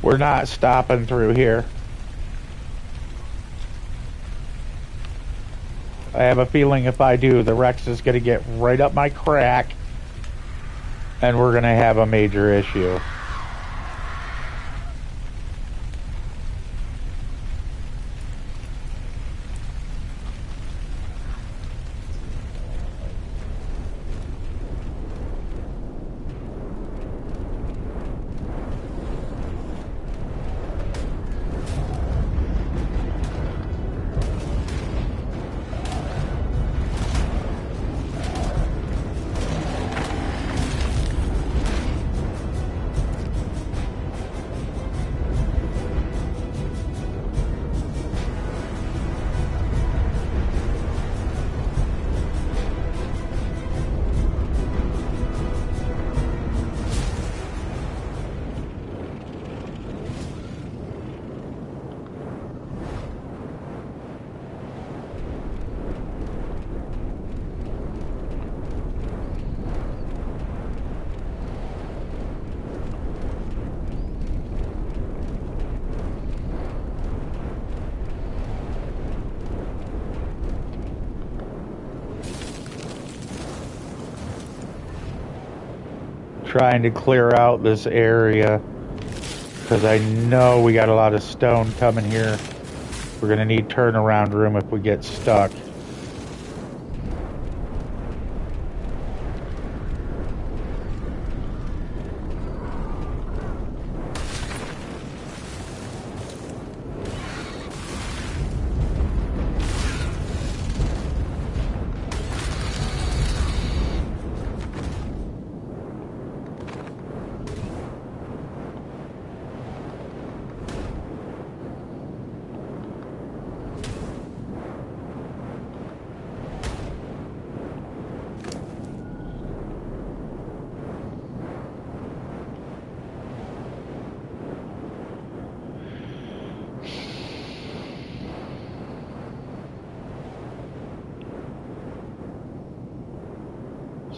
We're not stopping through here. I have a feeling if I do, the Rex is going to get right up my crack, and we're going to have a major issue. Trying to clear out this area because I know we got a lot of stone coming here. We're gonna need turnaround room if we get stuck.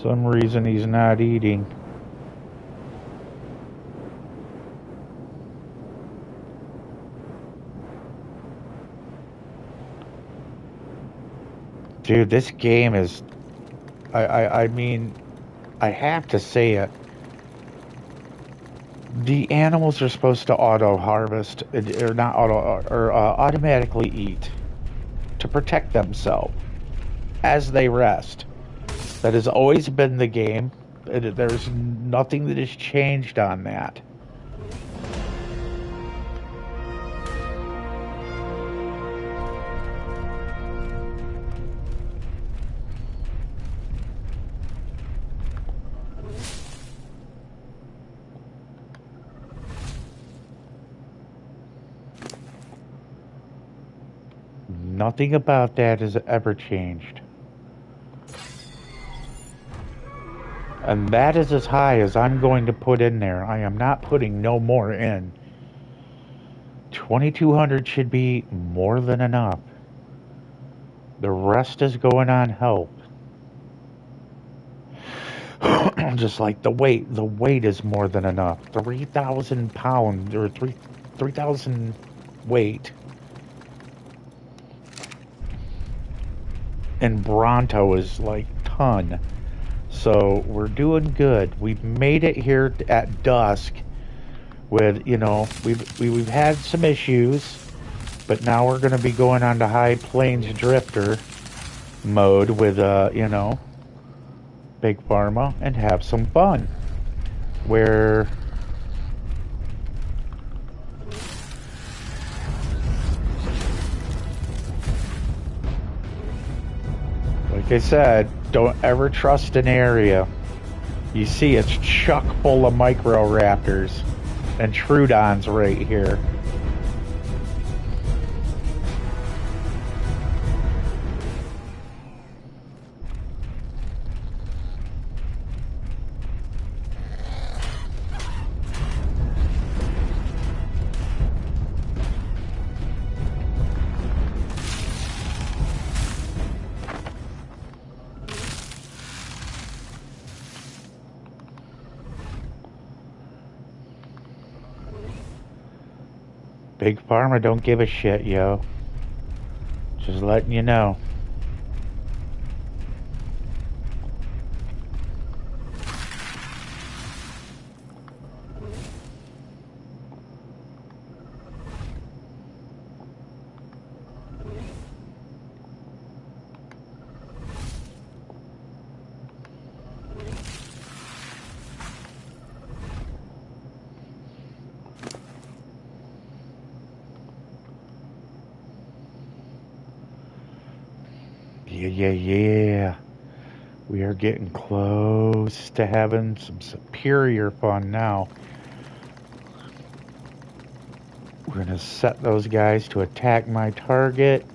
Some reason he's not eating. Dude, this game is... I mean, I have to say it. The animals are supposed to auto-harvest, or not auto, or automatically eat to protect themselves as they rest. That has always been the game. There's nothing that has changed on that. Nothing about that has ever changed. And that is as high as I'm going to put in there. I am not putting no more in. 2,200 should be more than enough. The rest is going on help. Just like the weight. The weight is more than enough. 3,000 pounds, or 3,000 weight. And Bronto is like ton. So we're doing good. We've made it here at dusk with, you know, we've had some issues, but now we're going to be going on to High Plains Drifter mode with, Big Pharma and have some fun. Where, like I said, don't ever trust an area. You see it's chock full of microraptors and Trudons right here. Big Pharma don't give a shit, yo. Just letting you know. Yeah. We are getting close to having some superior fun now. We're going to set those guys to attack my target.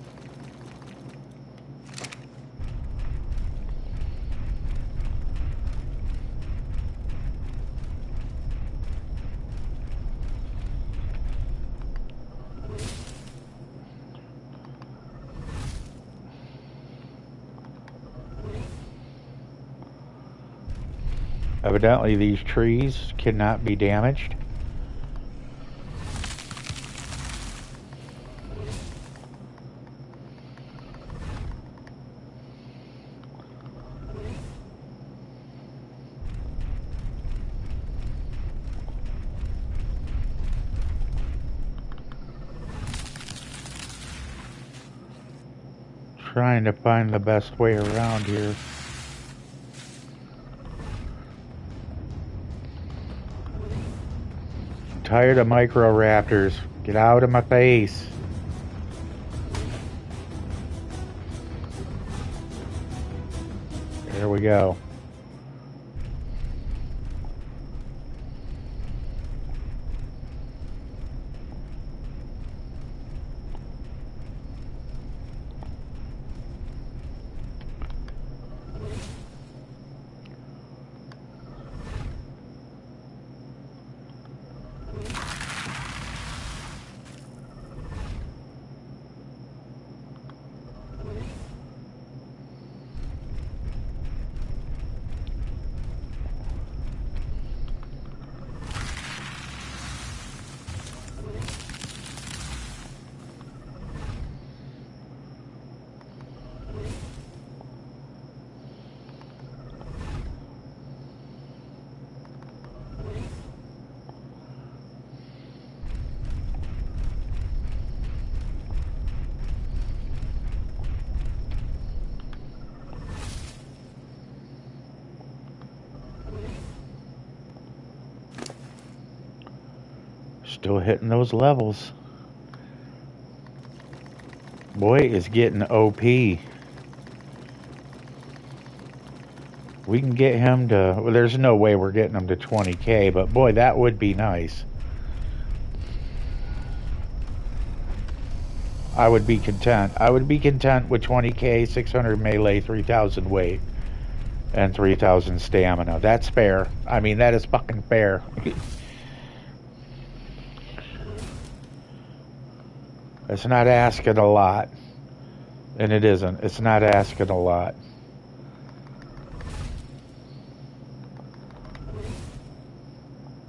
Evidently, these trees cannot be damaged. Trying to find the best way around here. Tired of microraptors. Get out of my face. There we go. Still hitting those levels. Boy, it's getting OP. We can get him to... Well, there's no way we're getting him to 20k, but boy, that would be nice. I would be content. I would be content with 20k, 600 melee, 3000 weight, and 3000 stamina. That's fair. I mean, that is fucking fair. It's not asking a lot. And it isn't. It's not asking a lot.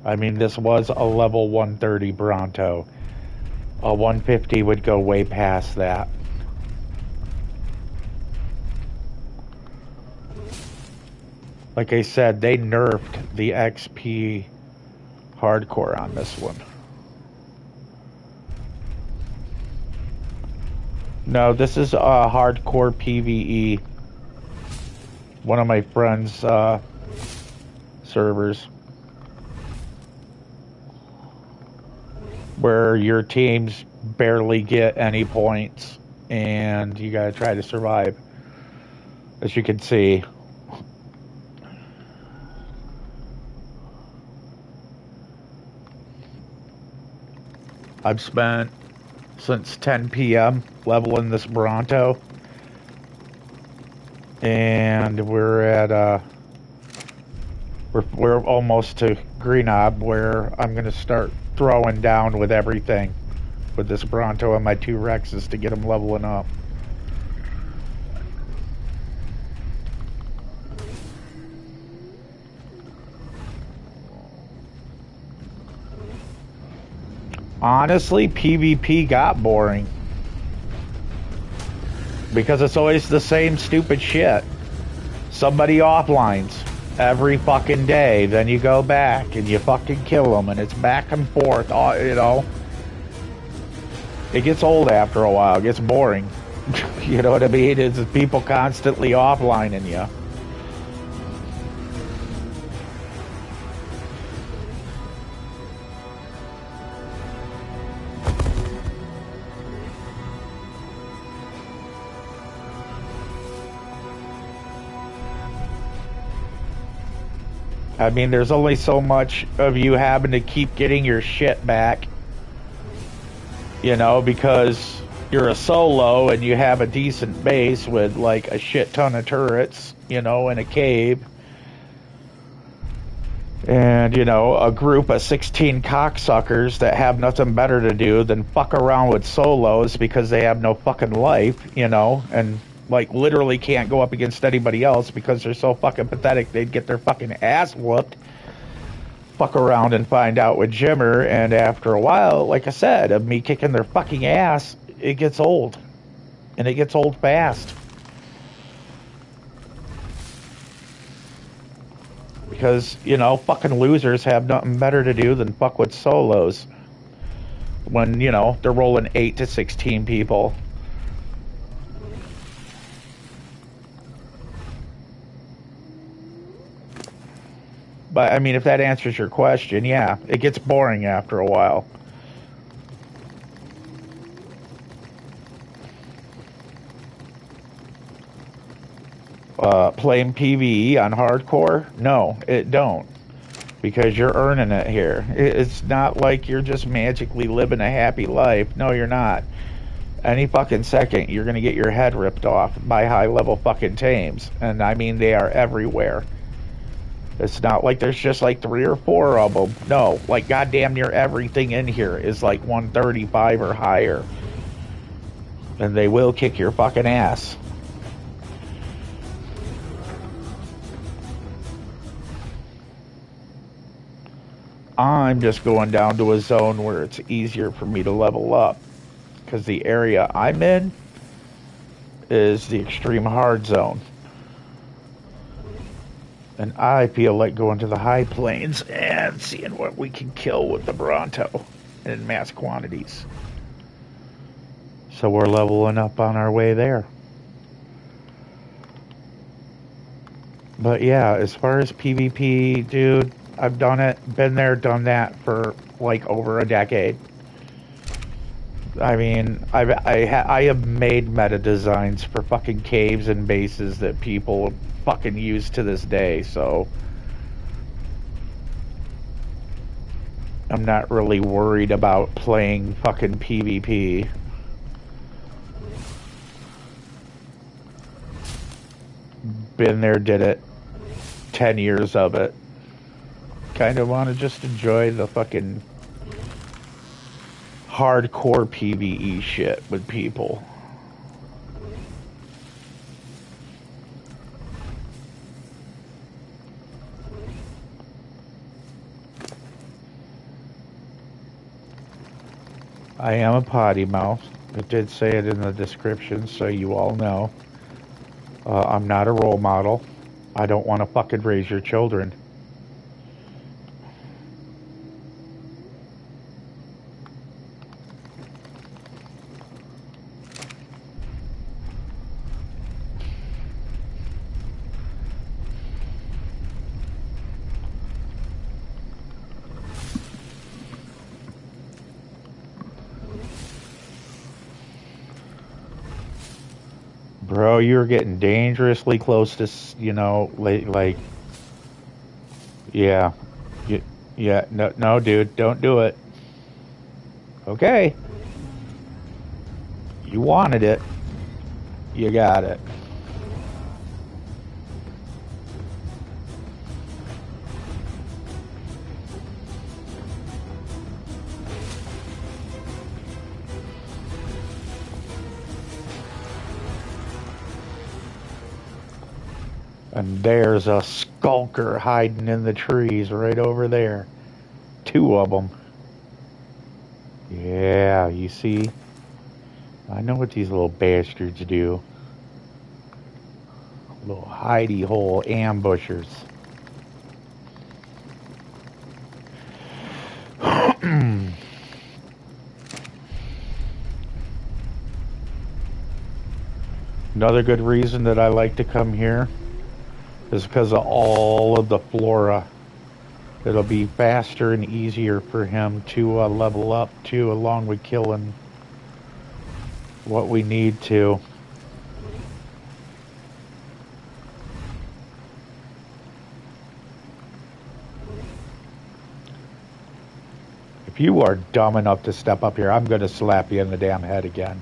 I mean, this was a level 130 Bronto. A 150 would go way past that. Like I said, they nerfed the XP hardcore on this one. No, this is hardcore PvE. One of my friends' servers. Where your teams barely get any points. And you gotta try to survive. As you can see. I've spent since 10 p.m. leveling this Bronto. And we're at we're almost to Greenob, where I'm gonna start throwing down with everything with this Bronto and my 2 Rexes to get them leveling up. Honestly, PvP got boring. Because it's always the same stupid shit. Somebody offlines every fucking day, then you go back and you fucking kill them, and it's back and forth, you know. It gets old after a while, it gets boring. You know what I mean? It's people constantly offlining you. I mean, there's only so much of you having to keep getting your shit back. You know, because you're a solo and you have a decent base with like a shit ton of turrets, you know, in a cave. And, you know, a group of 16 cocksuckers that have nothing better to do than fuck around with solos because they have no fucking life, you know, and like literally can't go up against anybody else because they're so fucking pathetic they'd get their fucking ass whooped. Fuck around and find out with Jimmer, and after a while, like I said, of me kicking their fucking ass, it gets old. And it gets old fast. Because, you know, fucking losers have nothing better to do than fuck with solos. When, you know, they're rolling 8 to 16 people. But, I mean, if that answers your question, yeah, it gets boring after a while. Playing PvE on hardcore? No, it don't. Because you're earning it here. It's not like you're just magically living a happy life. No, you're not. Any fucking second, you're gonna get your head ripped off by high-level fucking tames. And, I mean, they are everywhere. It's not like there's just like 3 or 4 of them. No, like goddamn near everything in here is like 135 or higher. And they will kick your fucking ass. I'm just going down to a zone where it's easier for me to level up. Because the area I'm in is the extreme hard zone. And I feel like going to the high plains and seeing what we can kill with the Bronto in mass quantities. So we're leveling up on our way there. But yeah, as far as PvP, dude, I've done it, been there, done that for like over a decade. I mean, I have made meta designs for fucking caves and bases that people fucking use to this day, so I'm not really worried about playing fucking PvP. Been there, did it. 10 years of it. Kind of want to just enjoy the fucking hardcore PvE shit with people. I am a potty mouth. It did say it in the description, so you all know. I'm not a role model. I don't want to fucking raise your children. Bro, you're getting dangerously close to, like, yeah. Yeah, no, no, dude, don't do it. Okay. You wanted it. You got it. And there's a skulker hiding in the trees right over there. 2 of them. Yeah, you see? I know what these little bastards do. Little hidey hole ambushers. Another good reason that I like to come here is because of all of the flora. It'll be faster and easier for him to level up too, along with killing what we need to. If you are dumb enough to step up here, I'm going to slap you in the damn head again.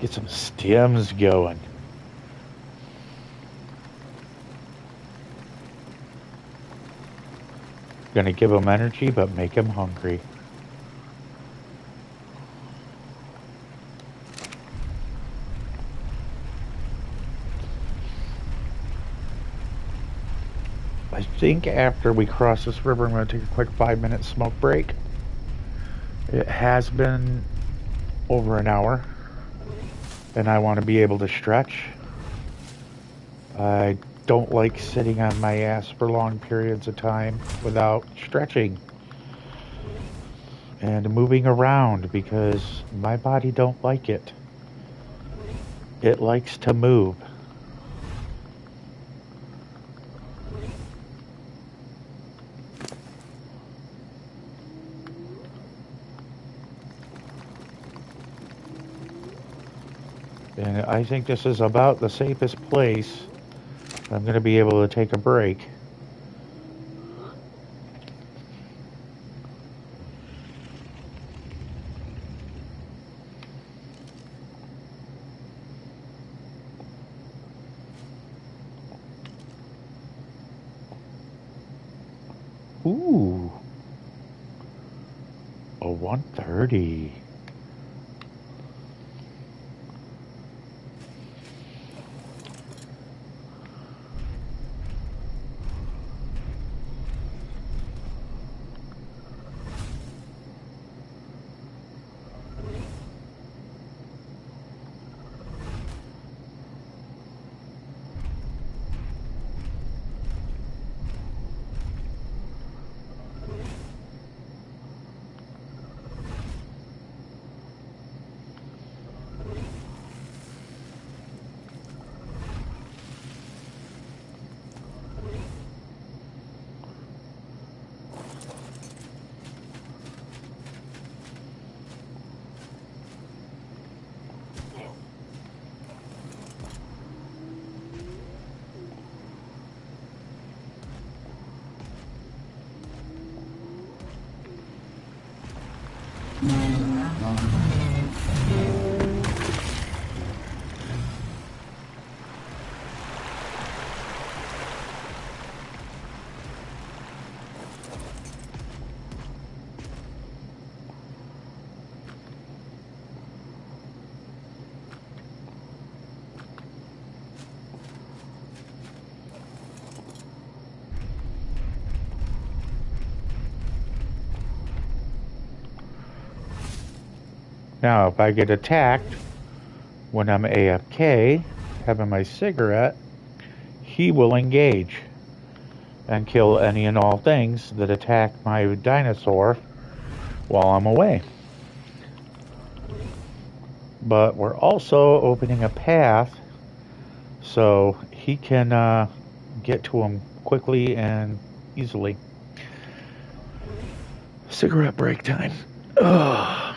Get some stems going. Gonna give him energy, but make him hungry. I think after we cross this river, I'm gonna take a quick 5-minute smoke break. It has been over an hour, and I want to be able to stretch. I don't like sitting on my ass for long periods of time without stretching and moving around because my body don't like it. It likes to move. And I think this is about the safest place I'm going to be able to take a break. Ooh. A 130. Now, if I get attacked when I'm AFK, having my cigarette, he will engage and kill any and all things that attack my dinosaur while I'm away. But we're also opening a path so he can get to him quickly and easily. Cigarette break time. Ugh.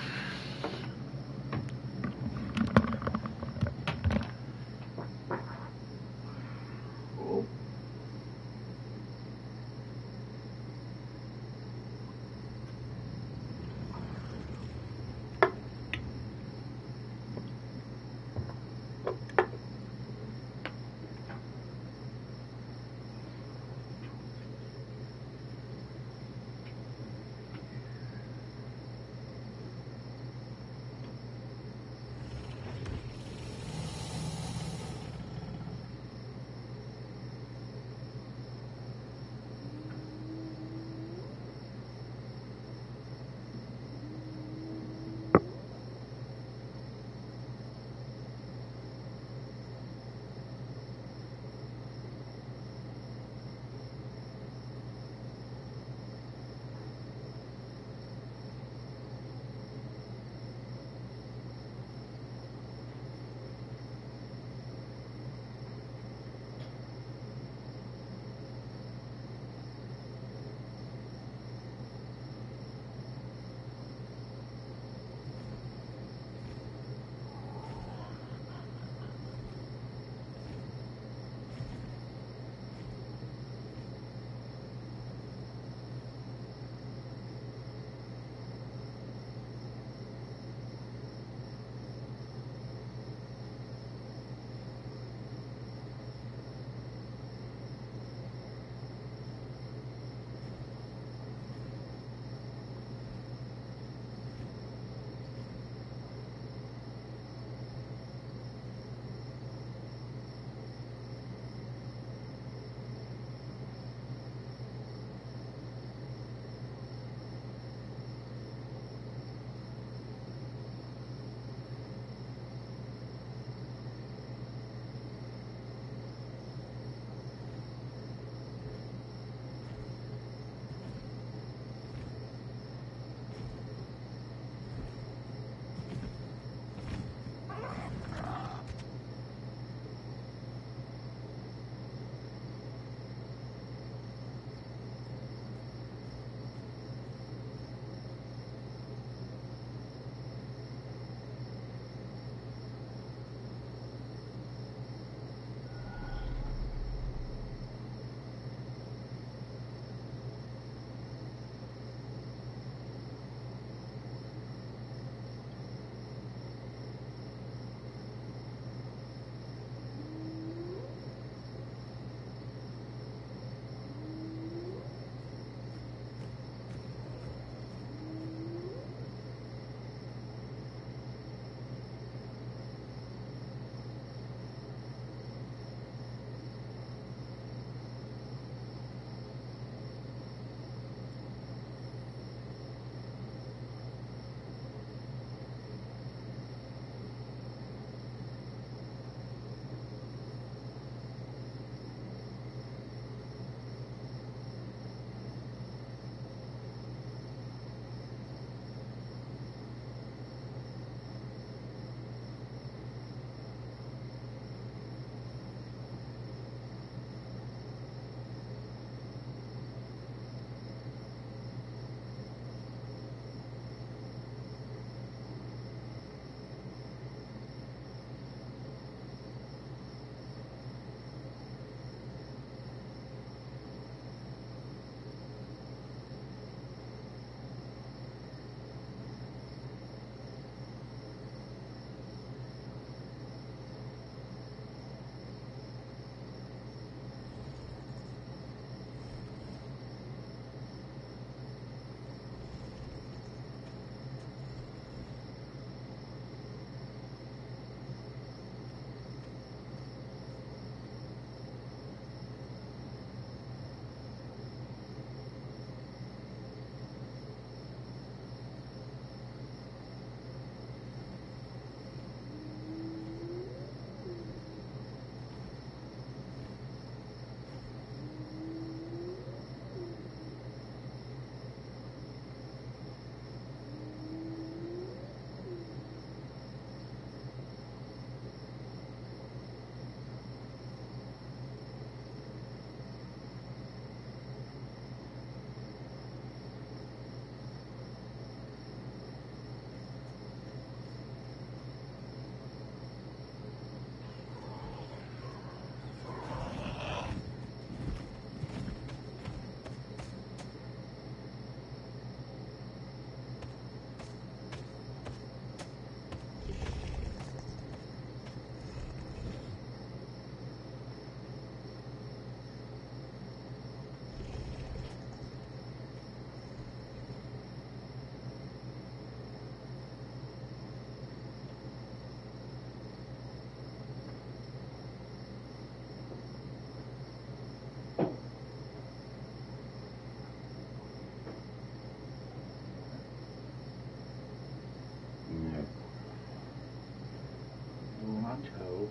Bronto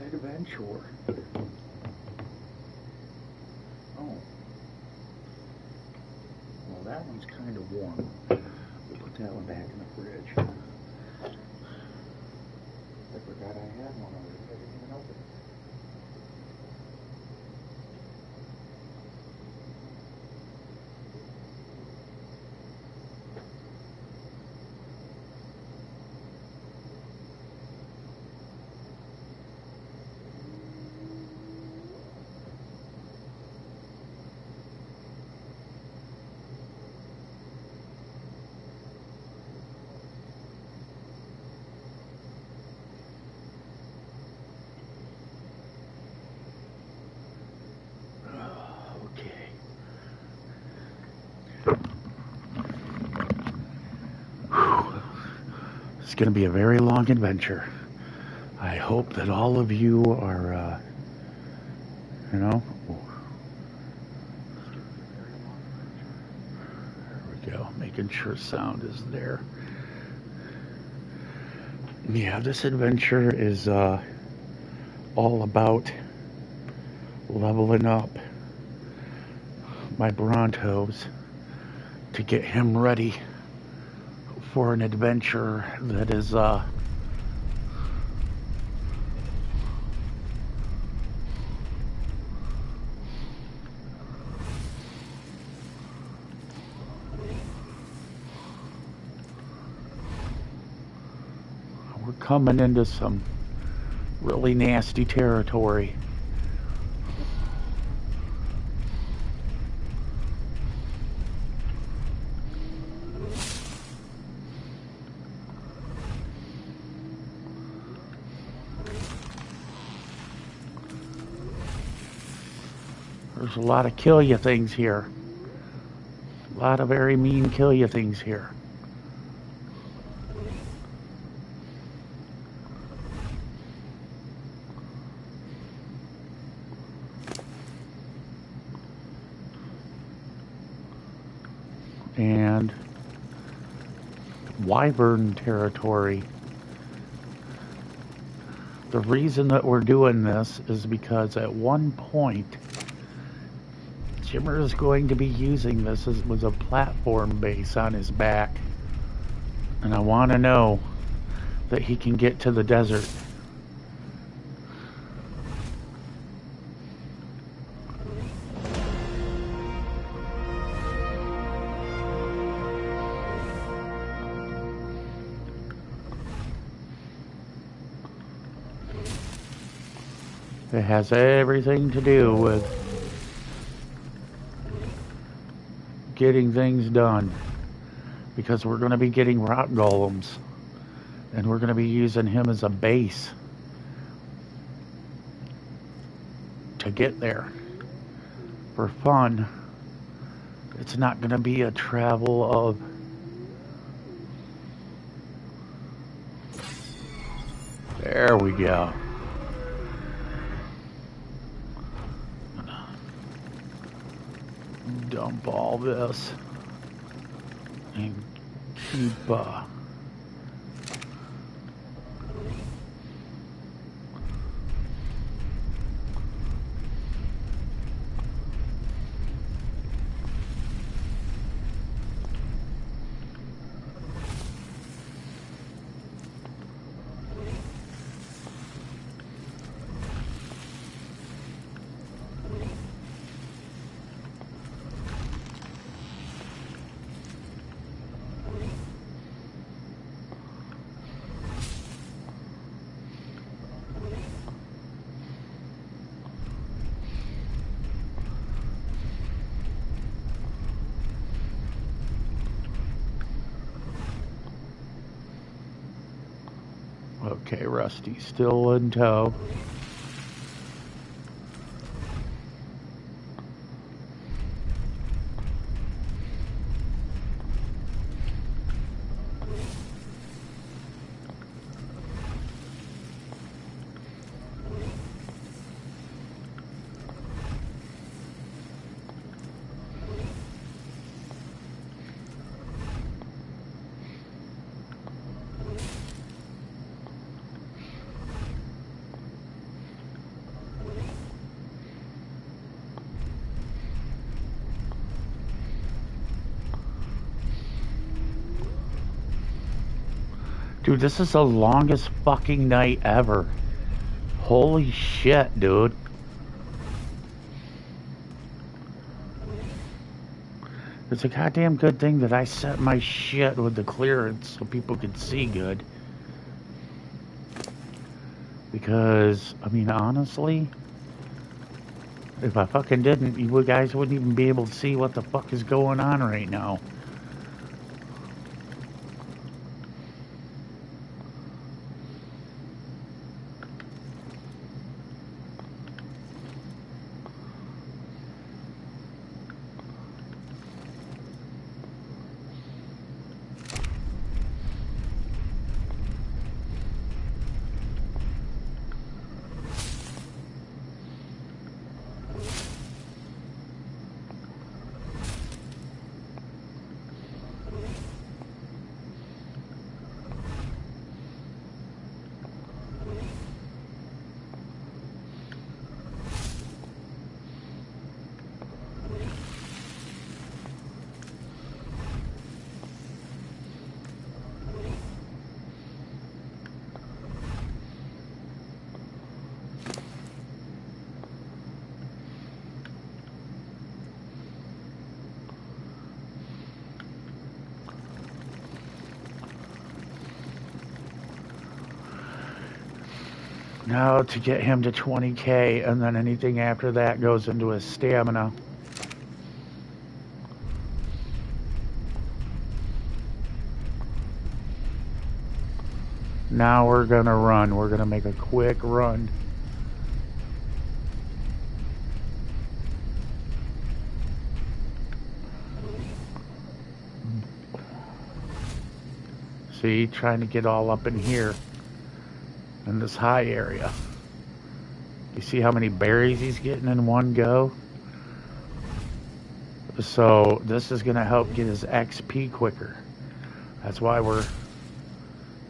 adventure. Oh. Well, that one's kind of warm. We'll put that one back in the fridge. I forgot I had one already. I didn't even open it. It's going to be a very long adventure. I hope that all of you are, there we go, making sure sound is there. Yeah, this adventure is all about leveling up my Brontos to get him ready for an adventure that is we're coming into some really nasty territory. There's a lot of kill you things here. A lot of very mean kill you things here. And wyvern territory. The reason that we're doing this is because at one point Jimmer is going to be using this as a platform base on his back, and I want to know that he can get to the desert. It has everything to do with getting things done, because we're going to be getting rock golems and we're going to be using him as a base to get there for fun. It's not going to be a travel of there we go. Dump all this and keep okay, Rusty's still in tow. Dude, this is the longest fucking night ever. Holy shit, dude. It's a goddamn good thing that I set my shit with the clearance so people could see good. Because, I mean, honestly, if I fucking didn't, you guys wouldn't even be able to see what the fuck is going on right now. Now to get him to 20k, and then anything after that goes into his stamina. Now we're gonna run. We're gonna make a quick run. See, trying to get all up in here. In this high area. You see how many berries he's getting in one go? So this is going to help get his XP quicker. That's why we're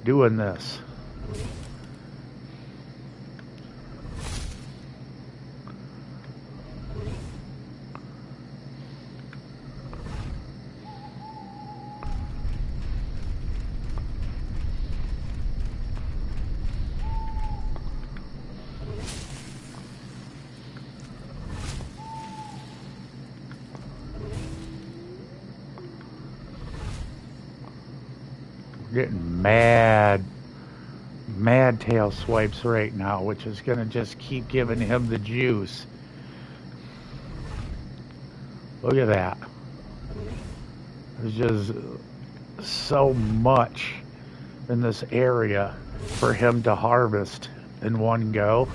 doing this. Getting mad tail swipes right now, which is going to just keep giving him the juice. Look at that. There's just so much in this area for him to harvest in one go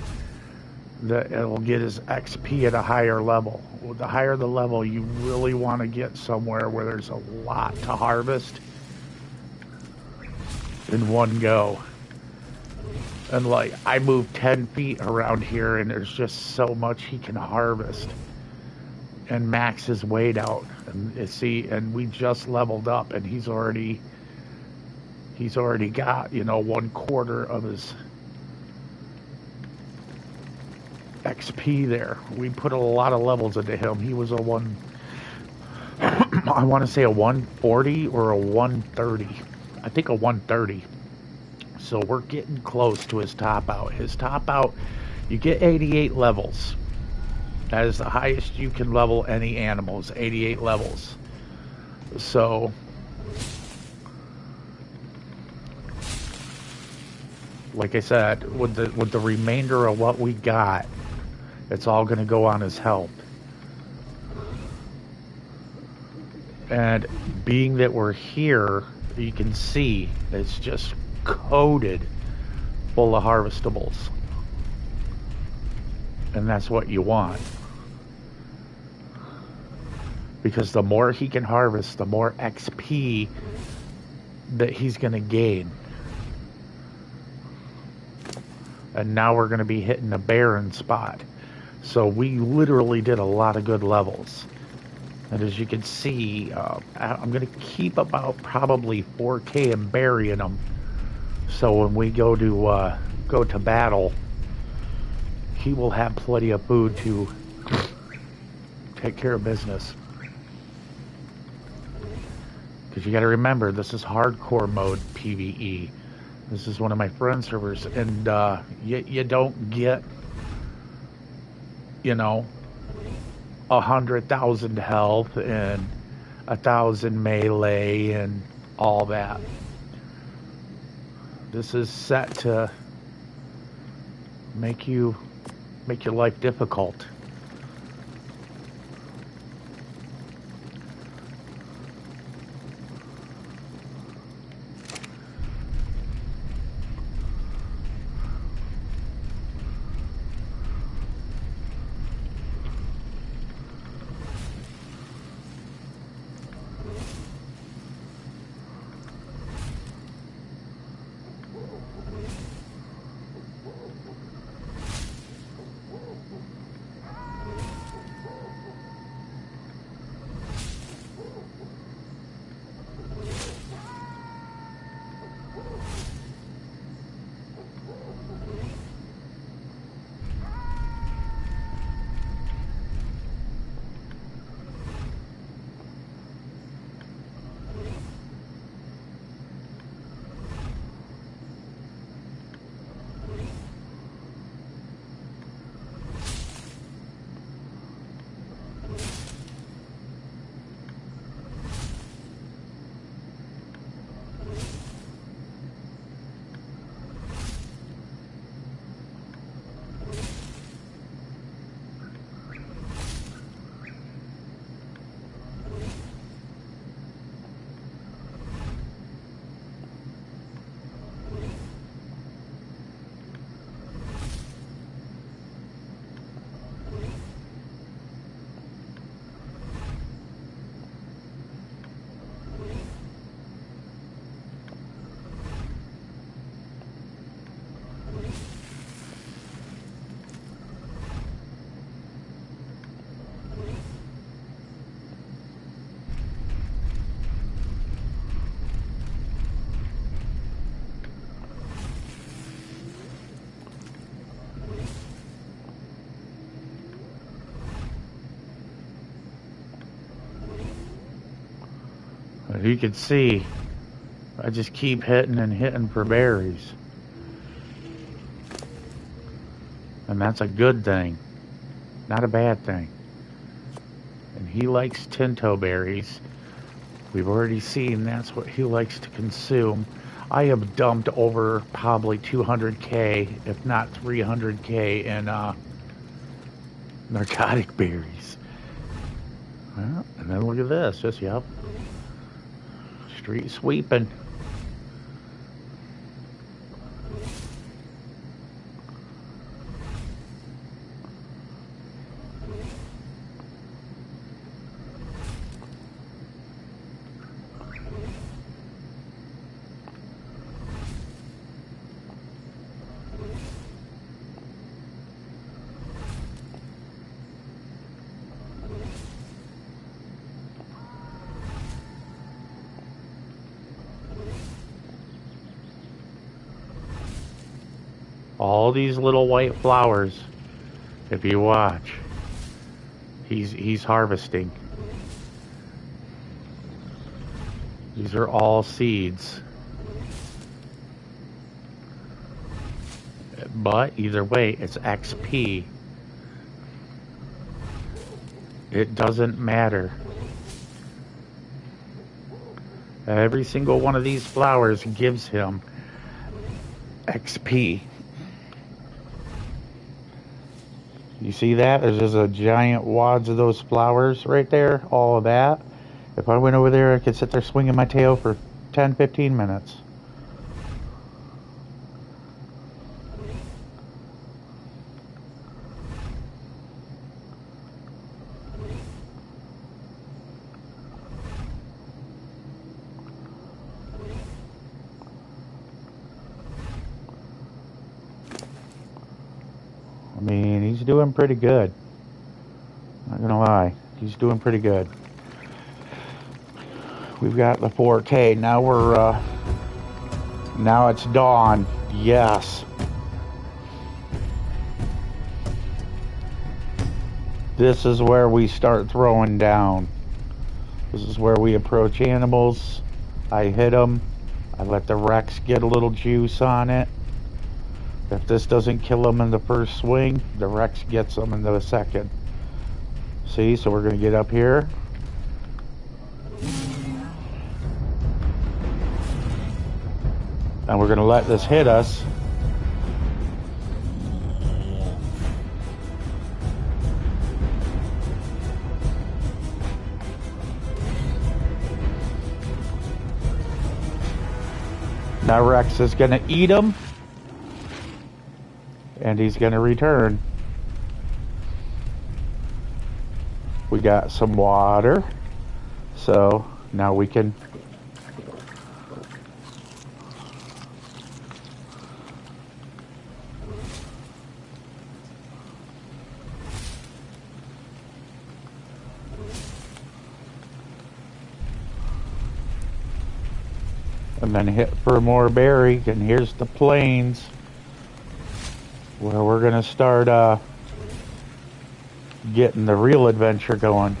that it'll get his XP at a higher level. The higher the level, you really want to get somewhere where there's a lot to harvest in one go. And like, I moved 10 feet around here and there's just so much he can harvest and max his weight out. And see, and we just leveled up and he's already got, you know, 1/4 of his XP there. We put a lot of levels into him. He was a I want to say a 140 or a 130. I think a 130. So we're getting close to his top out. His top out, you get 88 levels. That is the highest you can level any animals, 88 levels. So like I said, with the remainder of what we got, it's all going to go on his health. And being that we're here, you can see it's just coated full of harvestables. And that's what you want. Because the more he can harvest, the more XP that he's going to gain. And now we're going to be hitting a barren spot. So we literally did a lot of good levels. And as you can see, I'm going to keep about probably 4K and burying them. So when we go to battle, he will have plenty of food to take care of business. Because you got to remember, this is hardcore mode PvE. This is one of my friend servers, and you don't get, you know, 100,000 health and 1,000 melee and all that. This is set to make your life difficult. As you can see, I just keep hitting and hitting for berries. And that's a good thing, not a bad thing. And he likes tinto berries. We've already seen that's what he likes to consume. I have dumped over probably 200k, if not 300k in narcotic berries. Well, and then look at this, just, yep. Street sweeping. All these little white flowers, if you watch, he's harvesting. These are all seeds. But either way, it's XP. It doesn't matter. Every single one of these flowers gives him XP. You see that? There's just a giant wads of those flowers right there. All of that. If I went over there, I could sit there swinging my tail for 10-15 minutes. I mean, he's doing pretty good. Not gonna lie, he's doing pretty good. We've got the 4K. Now we're, now it's dawn. Yes. This is where we start throwing down. This is where we approach animals. I hit them. I let the Rex get a little juice on it. If this doesn't kill him in the first swing, the Rex gets him in the second. See, so we're going to get up here. And we're going to let this hit us. Now Rex is going to eat him. And he's going to return. We got some water. So now we can and then hit for more berry. And here's the plains where we're gonna start getting the real adventure going.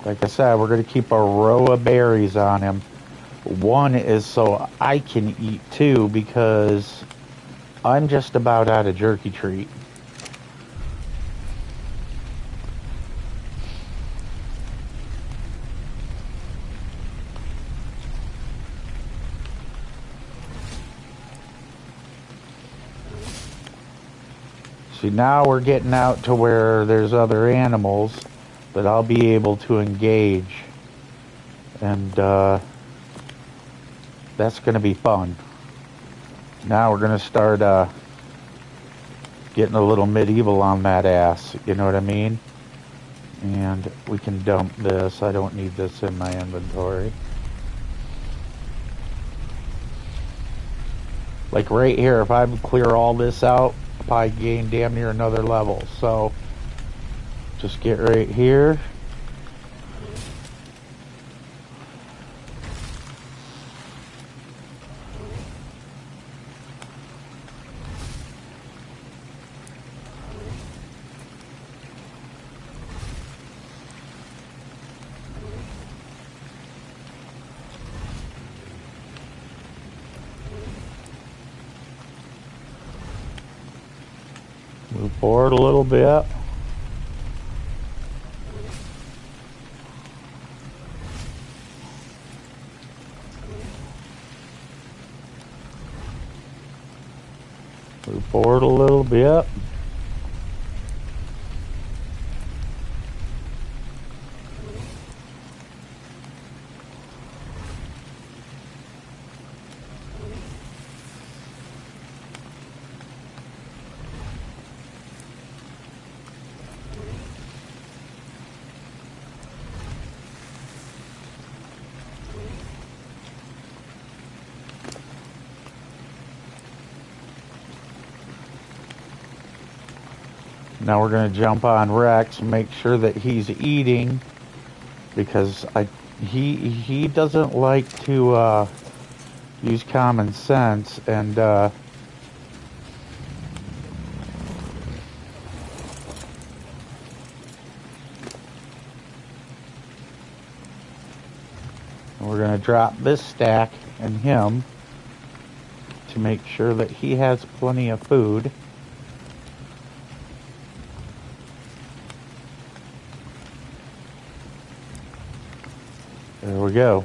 Like I said, we're going to keep a row of berries on him. One is so I can eat two because I'm just about out of jerky treat. See, now we're getting out to where there's other animals that I'll be able to engage, and that's going to be fun. Now we're going to start getting a little medieval on that ass, you know what I mean? And we can dump this. I don't need this in my inventory. Like right here, if I clear all this out, I'll probably gain damn near another level. So just get right here. Move forward a little bit. Move forward a little bit. Now we're going to jump on Rex and make sure that he's eating, because he doesn't like to use common sense, and we're going to drop this stack and him to make sure that he has plenty of food. There we go.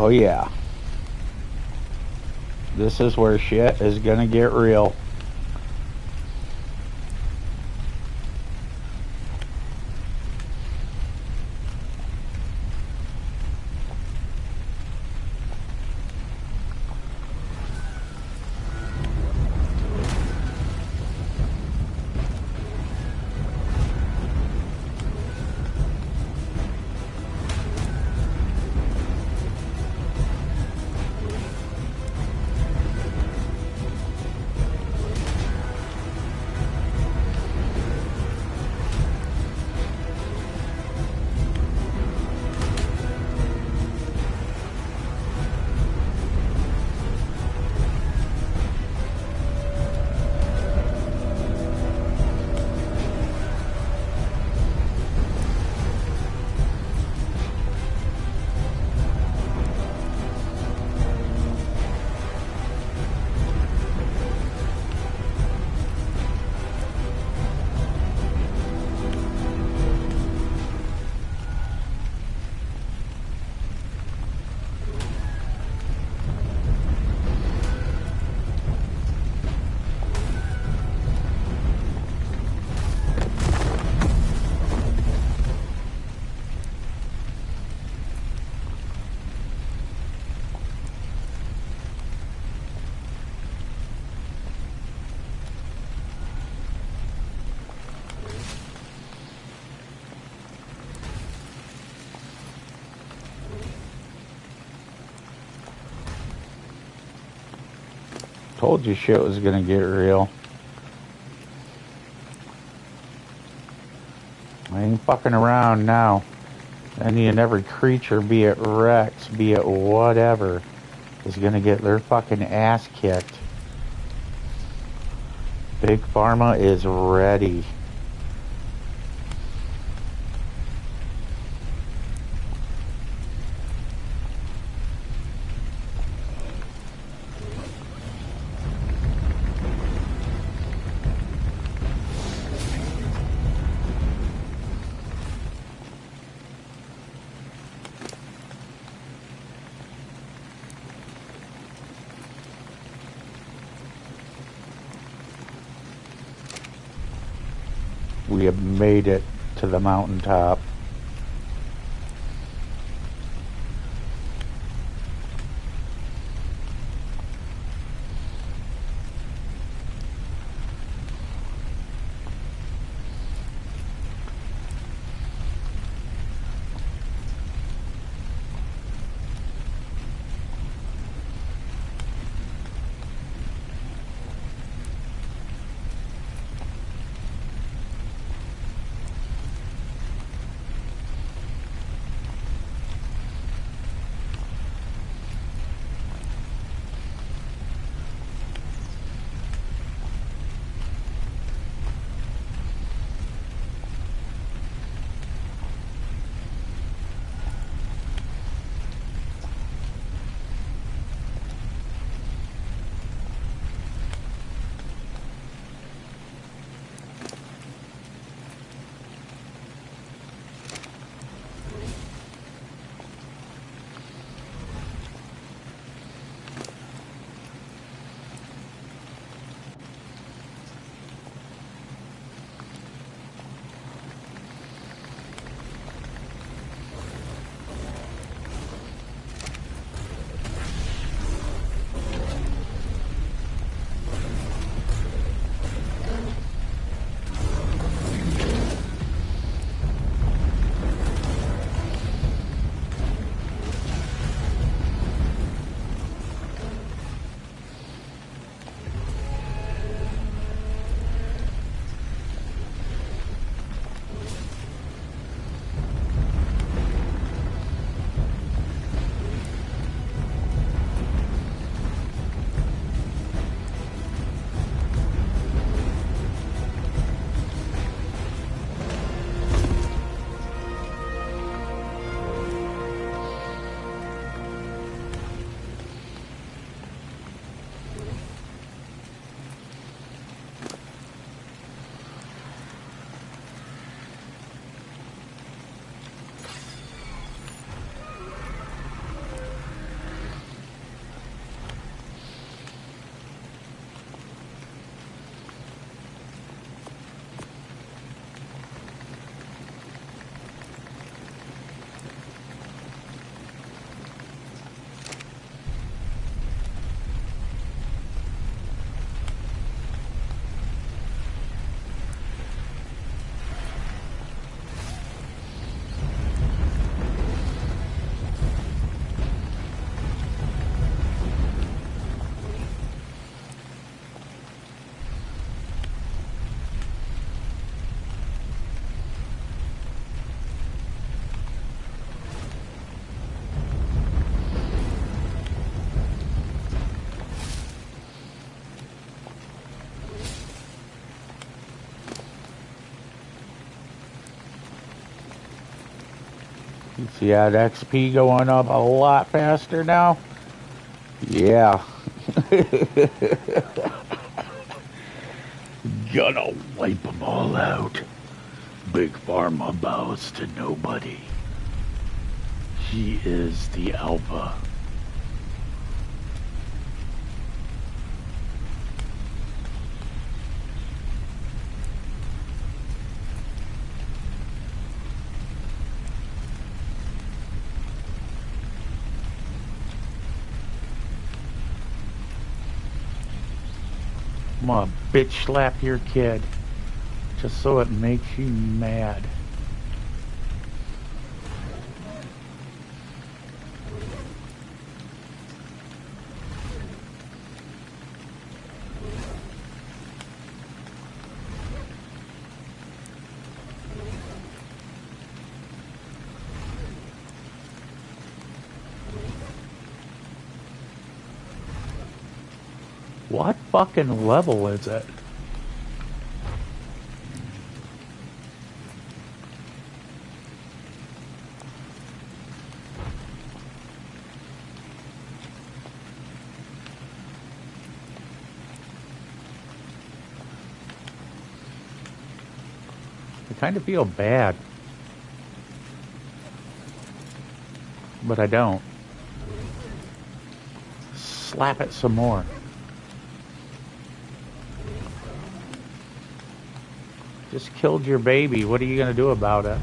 Oh yeah. This is where shit is gonna get real. Told you shit was gonna get real. I ain't fucking around now. Any and every creature, be it Rex, be it whatever, is gonna get their fucking ass kicked. Big Pharma is ready. We have made it to the mountaintop. You see that XP going up a lot faster now? Yeah. Gonna wipe them all out. Big Pharma bows to nobody. He is the alpha. I'm gonna bitch slap your kid just so it makes you mad. What fucking level is it? I kind of feel bad, but I don't. Slap it some more. Just killed your baby. What are you going to do about it?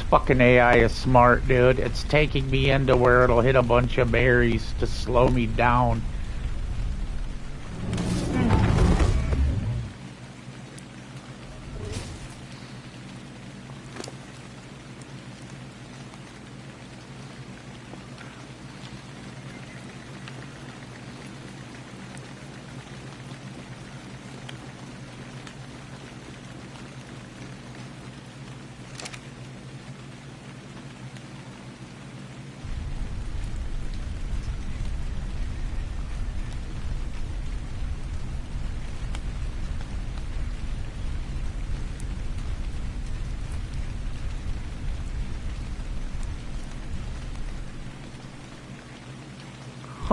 Fucking AI is smart, dude. It's taking me into where it'll hit a bunch of berries to slow me down.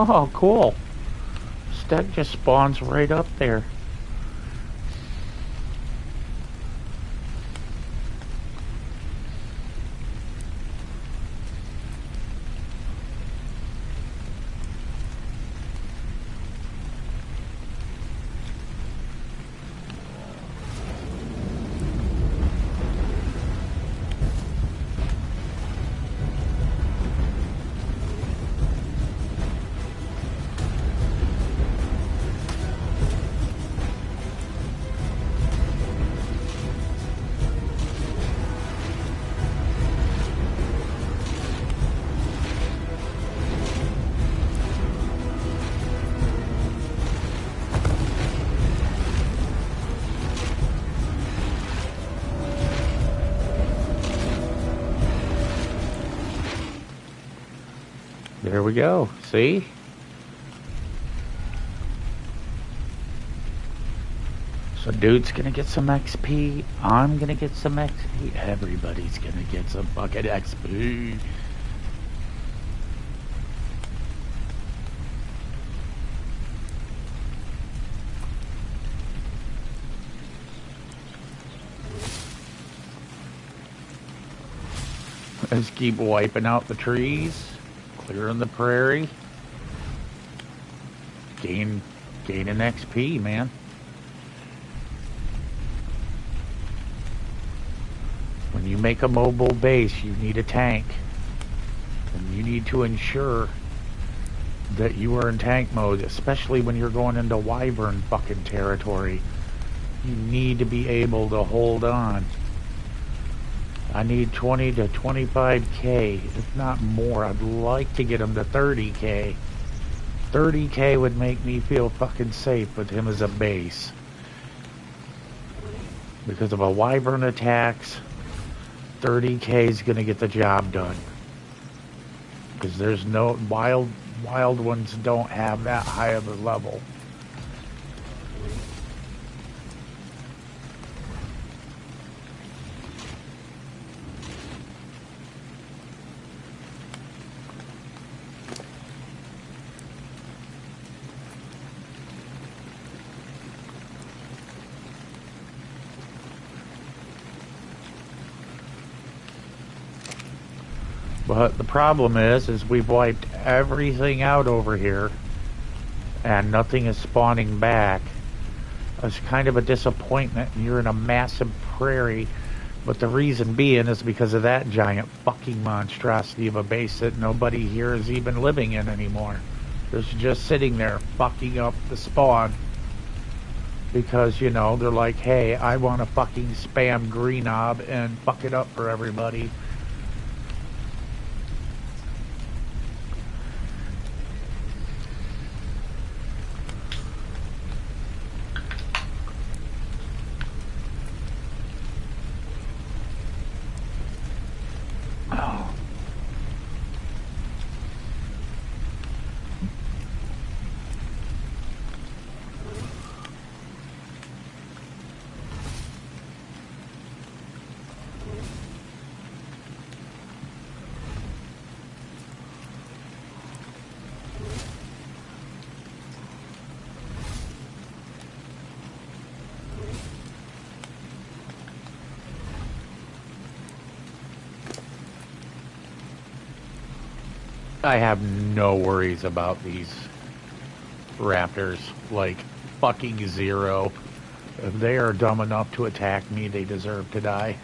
Oh, cool. Steg just spawns right up there. There we go. See? So dude's gonna get some XP. I'm gonna get some XP. Everybody's gonna get some fucking XP. Let's keep wiping out the trees, clearing the prairie, gaining XP, man. When you make a mobile base, you need a tank, and you need to ensure that you are in tank mode, especially when you're going into wyvern fucking territory. You need to be able to hold on. I need 20 to 25k, if not more. I'd like to get him to 30k. 30k would make me feel fucking safe with him as a base. Because of a wyvern attacks, 30k is gonna get the job done. Because there's no wild ones don't have that high of a level. But the problem is we've wiped everything out over here, and nothing is spawning back. It's kind of a disappointment, and you're in a massive prairie. But the reason being is because of that giant fucking monstrosity of a base that nobody here is even living in anymore. It's just sitting there fucking up the spawn. Because, you know, they're like, hey, I want to fucking spam green knob and fuck it up for everybody. I have no worries about these raptors, like fucking zero. If they are dumb enough to attack me, they deserve to die.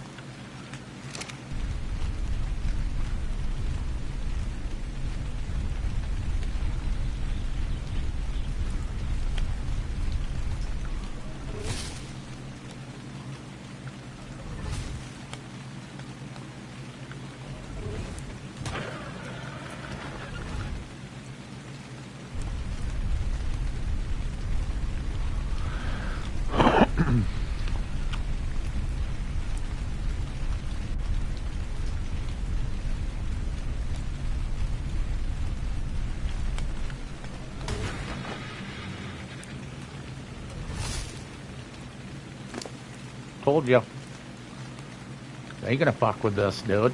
Told you. They ain't gonna fuck with this, dude.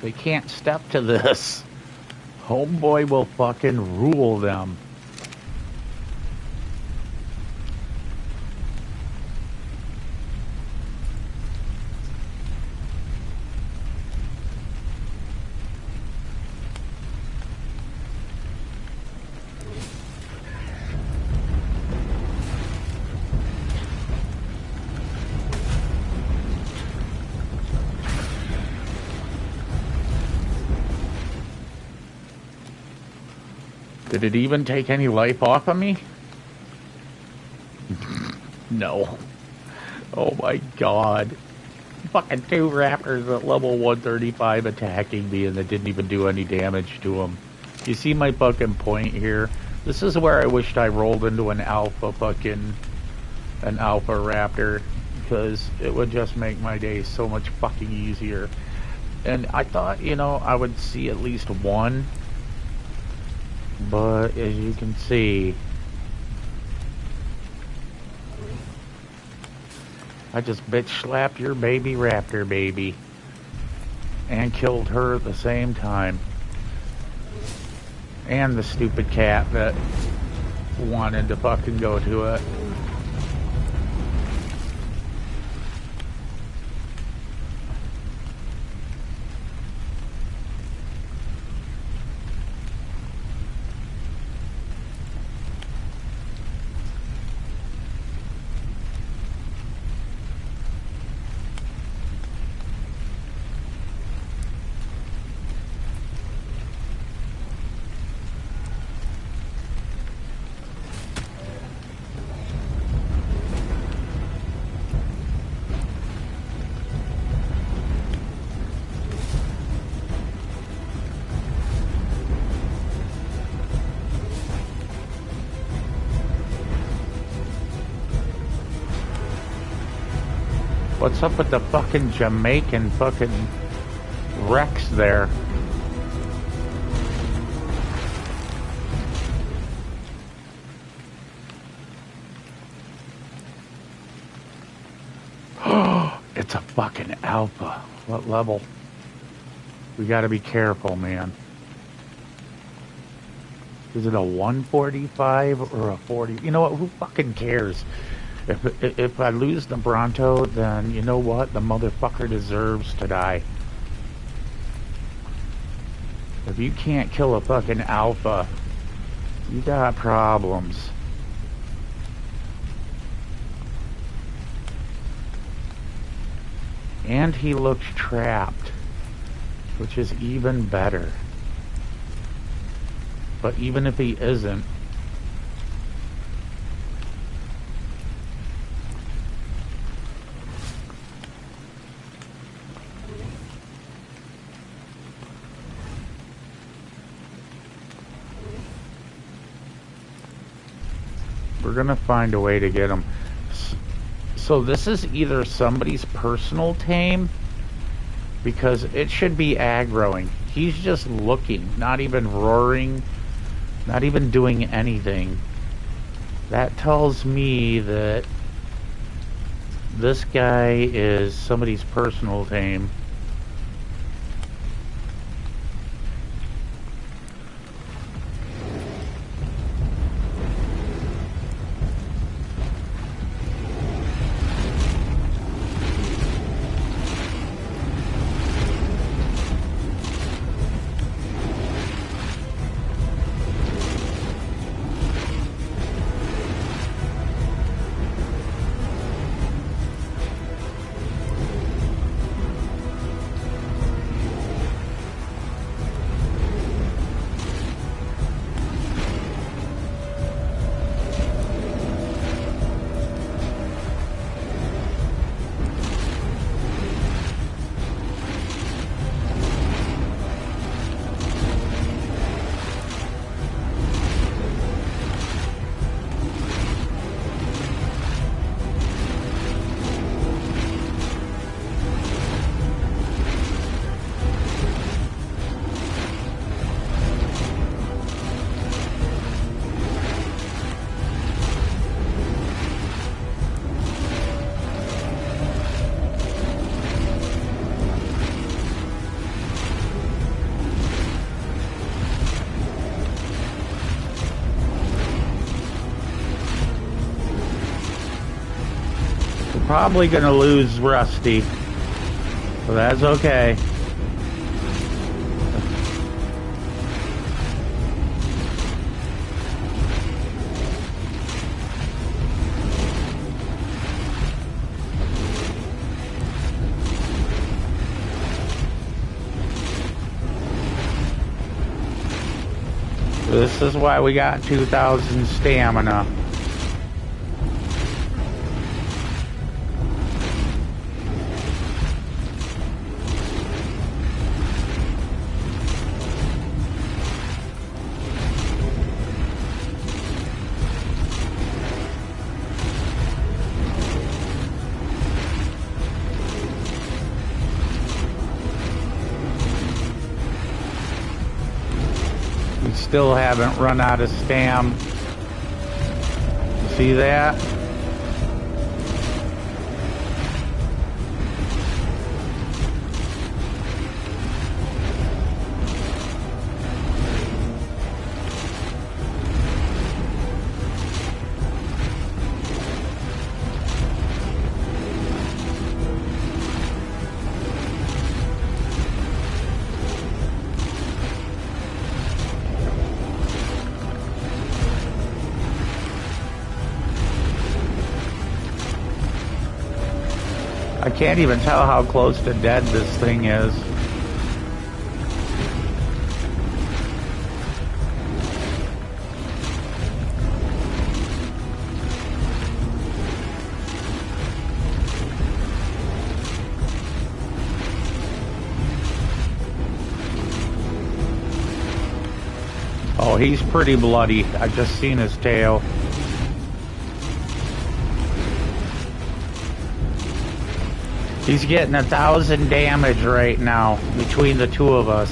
They can't step to this. Homeboy will fucking rule them. Did it even take any life off of me? No. Oh my god. Fucking 2 raptors at level 135 attacking me, and it didn't even do any damage to them. You see my fucking point here? This is where I wished I rolled into an alpha raptor, because it would just make my day so much fucking easier. And I thought, I would see at least one, but as you can see, I just bitch slapped your baby raptor baby and killed her at the same time. And the stupid cat that wanted to fucking go to it. What's up with the fucking Jamaican fucking Rex there? It's a fucking alpha. What level? We gotta be careful, man. Is it a 145 or a 40? You know what? Who fucking cares? If I lose the Bronto, then you know what? The motherfucker deserves to die. If you can't kill a fucking alpha, you got problems. And he looks trapped, which is even better. But even if he isn't, we're gonna find a way to get him. So this is either somebody's personal tame, because it should be aggroing. He's just looking, not even roaring, not even doing anything. That tells me that this guy is somebody's personal tame. Probably gonna lose Rusty, so that's okay. This is why we got 2,000 stamina. still haven't run out of stam. See that? I can't even tell how close to dead this thing is. Oh, he's pretty bloody. I just seen his tail. He's getting 1,000 damage right now between the two of us.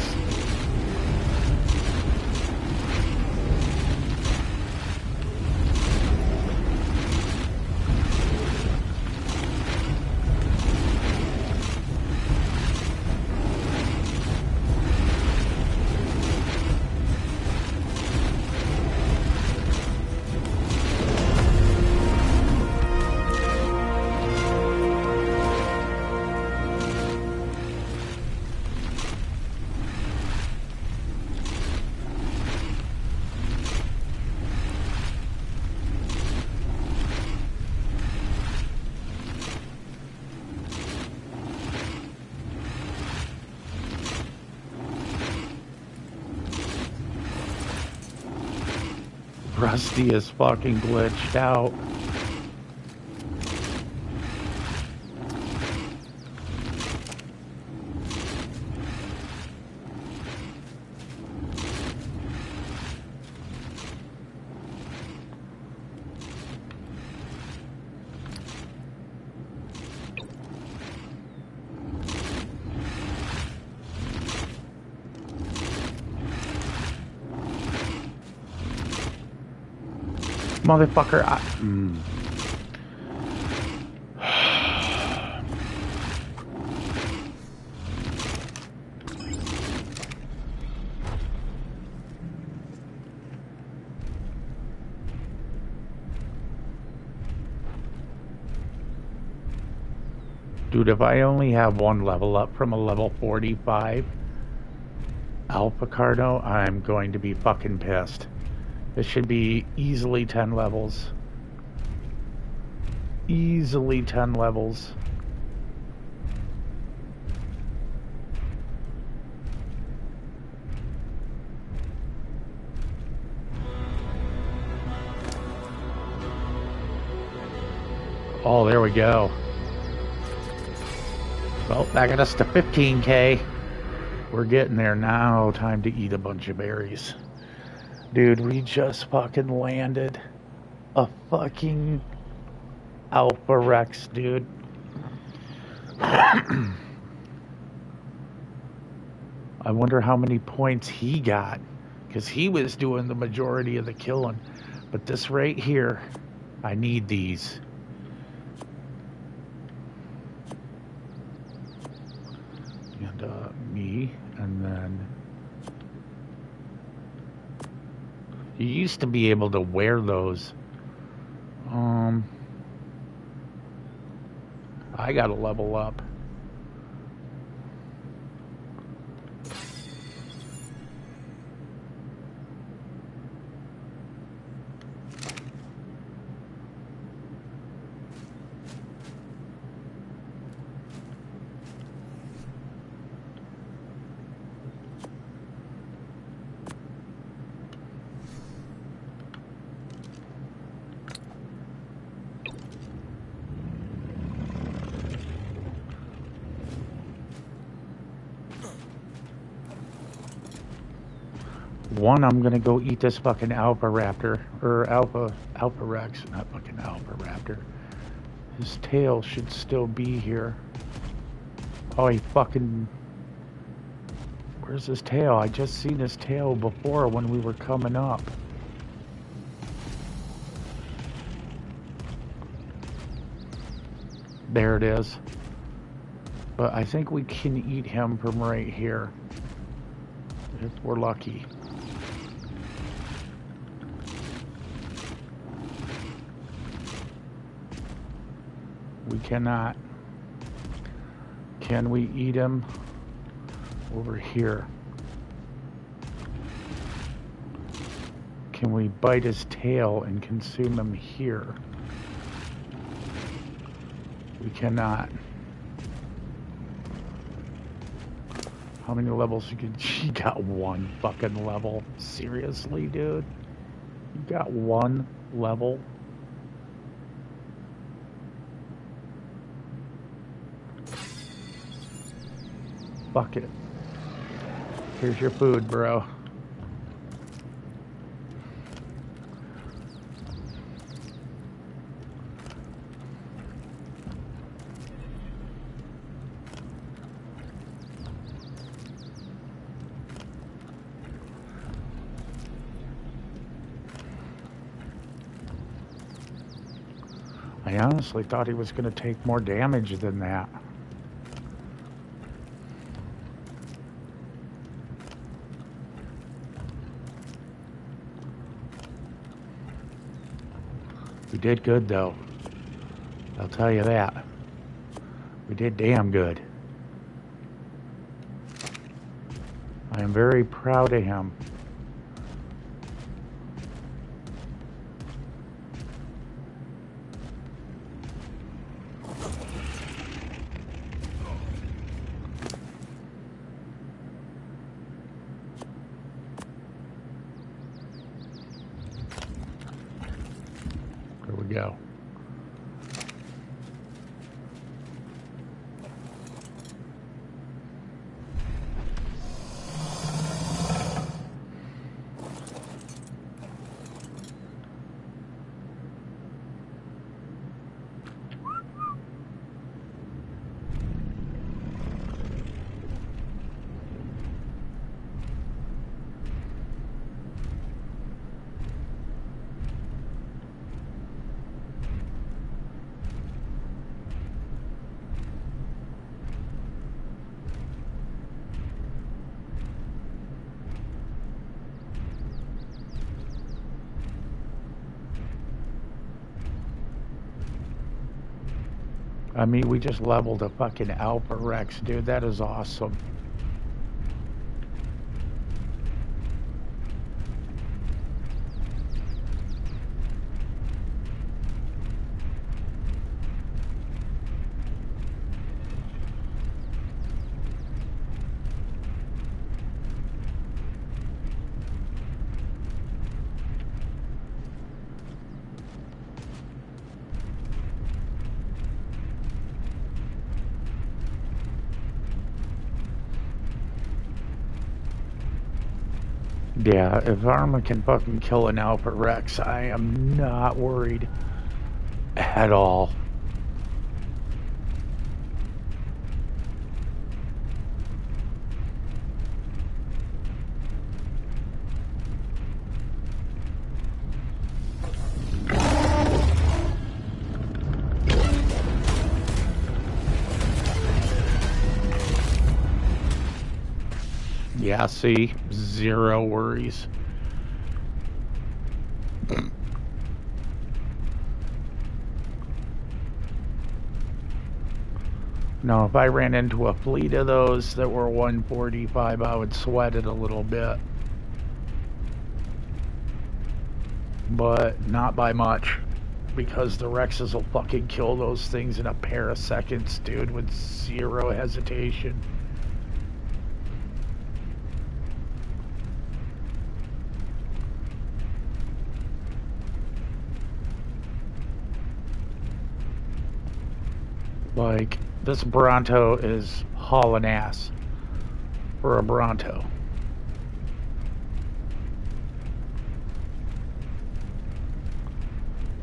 Rusty is fucking glitched out. Motherfucker, Dude, if I only have one level up from a level 45 Alpha Cardo, I'm going to be fucking pissed. This should be easily 10 levels. Easily 10 levels. Oh, there we go. Well, that got us to 15K. We're getting there now. Time to eat a bunch of berries. Dude, we just fucking landed a fucking Alpha Rex, dude. I wonder how many points he got, because he was doing the majority of the killing. But this right here, I need these. And me, and then you used to be able to wear those. I gotta level up. One, I'm gonna go eat this fucking Alpha Raptor, or Alpha Rex, not fucking Alpha Raptor. His tail should still be here. Oh, he fucking... Where's his tail? I just seen his tail before when we were coming up. There it is. But I think we can eat him from right here, if we're lucky. We cannot. Can we eat him over here? Can we bite his tail and consume him here? We cannot. How many levels you could? You got one fucking level. Seriously, dude? You got one level? Fuck it. Here's your food, bro. I honestly thought he was going to take more damage than that. We did good, though. I'll tell you that. We did damn good. I am very proud of him. There we go. I mean, we just leveled a fucking Alpha Rex, dude. That is awesome. Yeah, if Pharma can fucking kill an Alpha Rex, I am not worried at all. Yeah, see? Zero worries. No, if I ran into a fleet of those that were 145, I would sweat it a little bit. But not by much. Because the Rexes will fucking kill those things in a pair of seconds, dude, with zero hesitation. Like, this Bronto is hauling ass for a Bronto.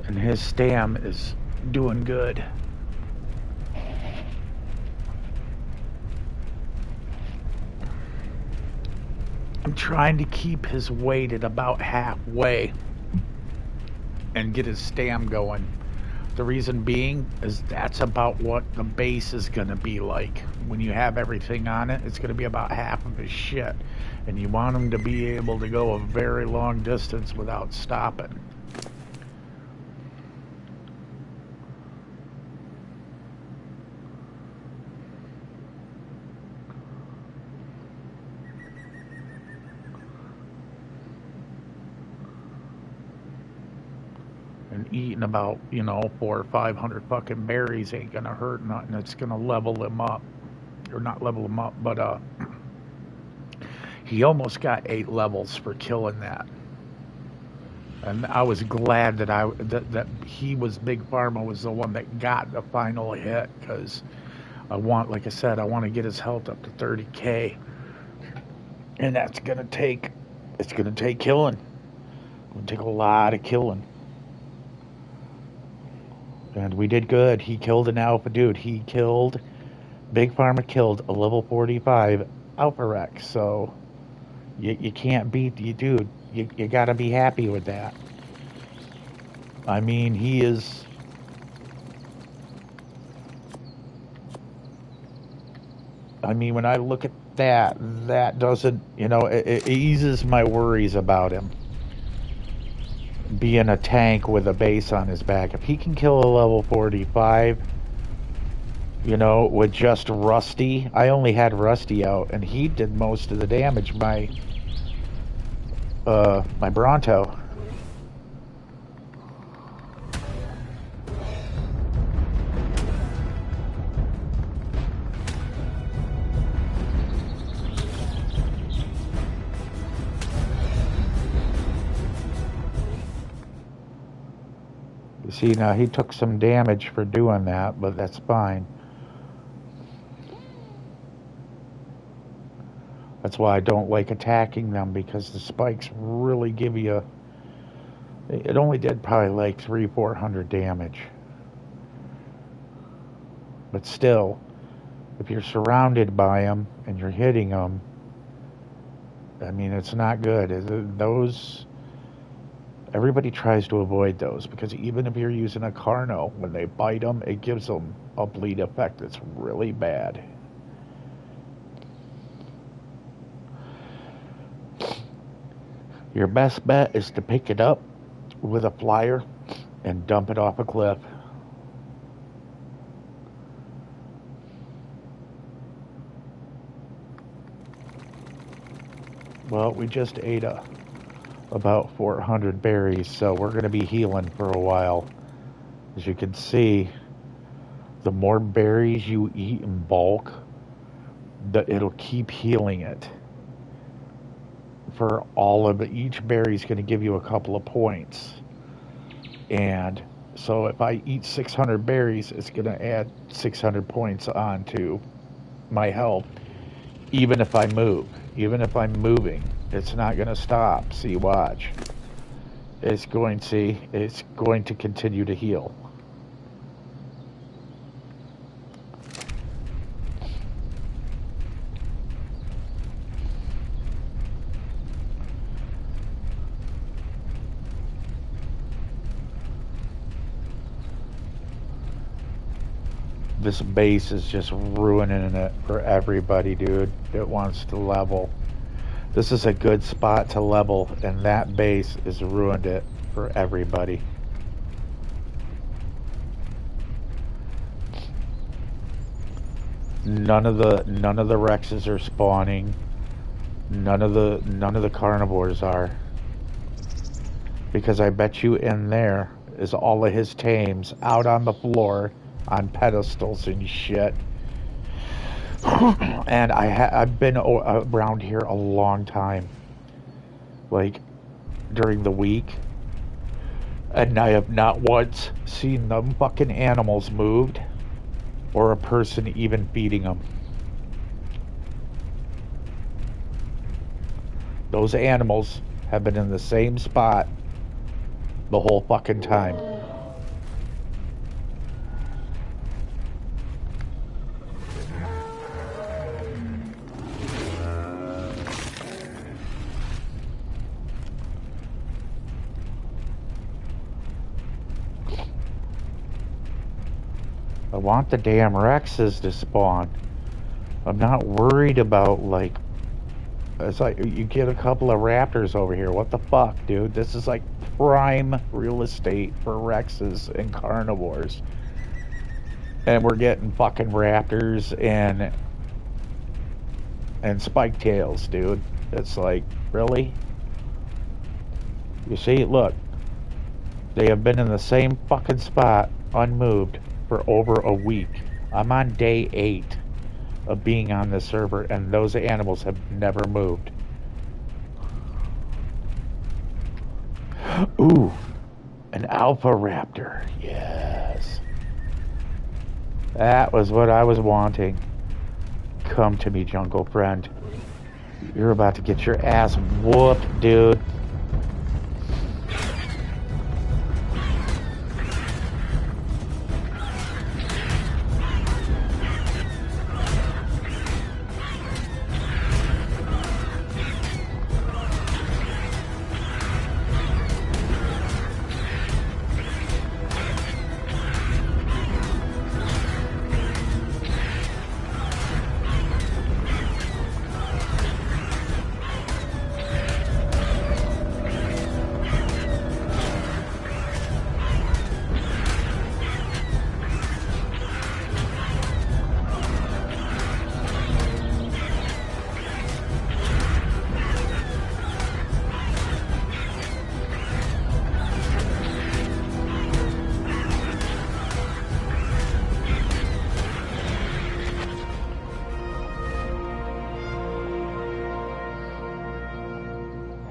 And his stam is doing good. trying to keep his weight at about halfway and get his stam going. The reason being is that's about what the base is going to be like. When you have everything on it, it's going to be about half of his shit. And you want him to be able to go a very long distance without stopping. And eating about, 400 or 500 fucking berries ain't gonna hurt nothing. It's gonna level him up. Or not level him up, but he almost got 8 levels for killing that. And I was glad that he was Big Pharma was the one that got the final hit, because like I said, I want to get his health up to 30k. And it's gonna take killing. It's gonna take a lot of killing. And we did good. He killed an alpha dude. Big Pharma killed a level 45 Alpha Rex. So you can't beat you, dude. You gotta be happy with that. I mean, he is. I mean, when I look at that doesn't, it eases my worries about him being a tank with a base on his back. If he can kill a level 45, with just Rusty. I only had Rusty out, and he did most of the damage. My Bronto. You see, now he took some damage for doing that, but that's fine. That's why I don't like attacking them, because the spikes really give you. It only did probably like 300-400 damage. But still, if you're surrounded by them and you're hitting them, I mean, it's not good. Everybody tries to avoid those, because even if you're using a Carno, when they bite them, it gives them a bleed effect that's really bad. Your best bet is to pick it up with a flyer and dump it off a cliff. Well, we just ate about 400 berries, so we're going to be healing for a while. As you can see, the more berries you eat in bulk, it'll keep healing it. For all of it, each berry is going to give you a couple of points. And so if I eat 600 berries, it's going to add 600 points onto my health. Even if I move, even if I'm moving, it's not going to stop. See, watch. It's going to continue to heal. This base is just ruining it for everybody, dude, that wants to level. This is a good spot to level, and that base has ruined it for everybody. None of the Rexes are spawning. None of the carnivores are. Because I bet you in there is all of his tames out on the floor on pedestals and shit. And I've been around here a long time, like during the week, and I have not once seen them fucking animals moved or a person even feeding them. Those animals have been in the same spot the whole fucking time. I want the damn Rexes to spawn. I'm not worried about, like, it's like you get a couple of raptors over here. What the fuck, dude? This is like prime real estate for Rexes and carnivores. And we're getting fucking raptors and spike tails, dude. It's like, really? You see, look. They have been in the same fucking spot, unmoved, for over a week. I'm on day 8 of being on the server, and those animals have never moved. Ooh, an alpha raptor. Yes. That was what I was wanting. Come to me, jungle friend. You're about to get your ass whooped, dude.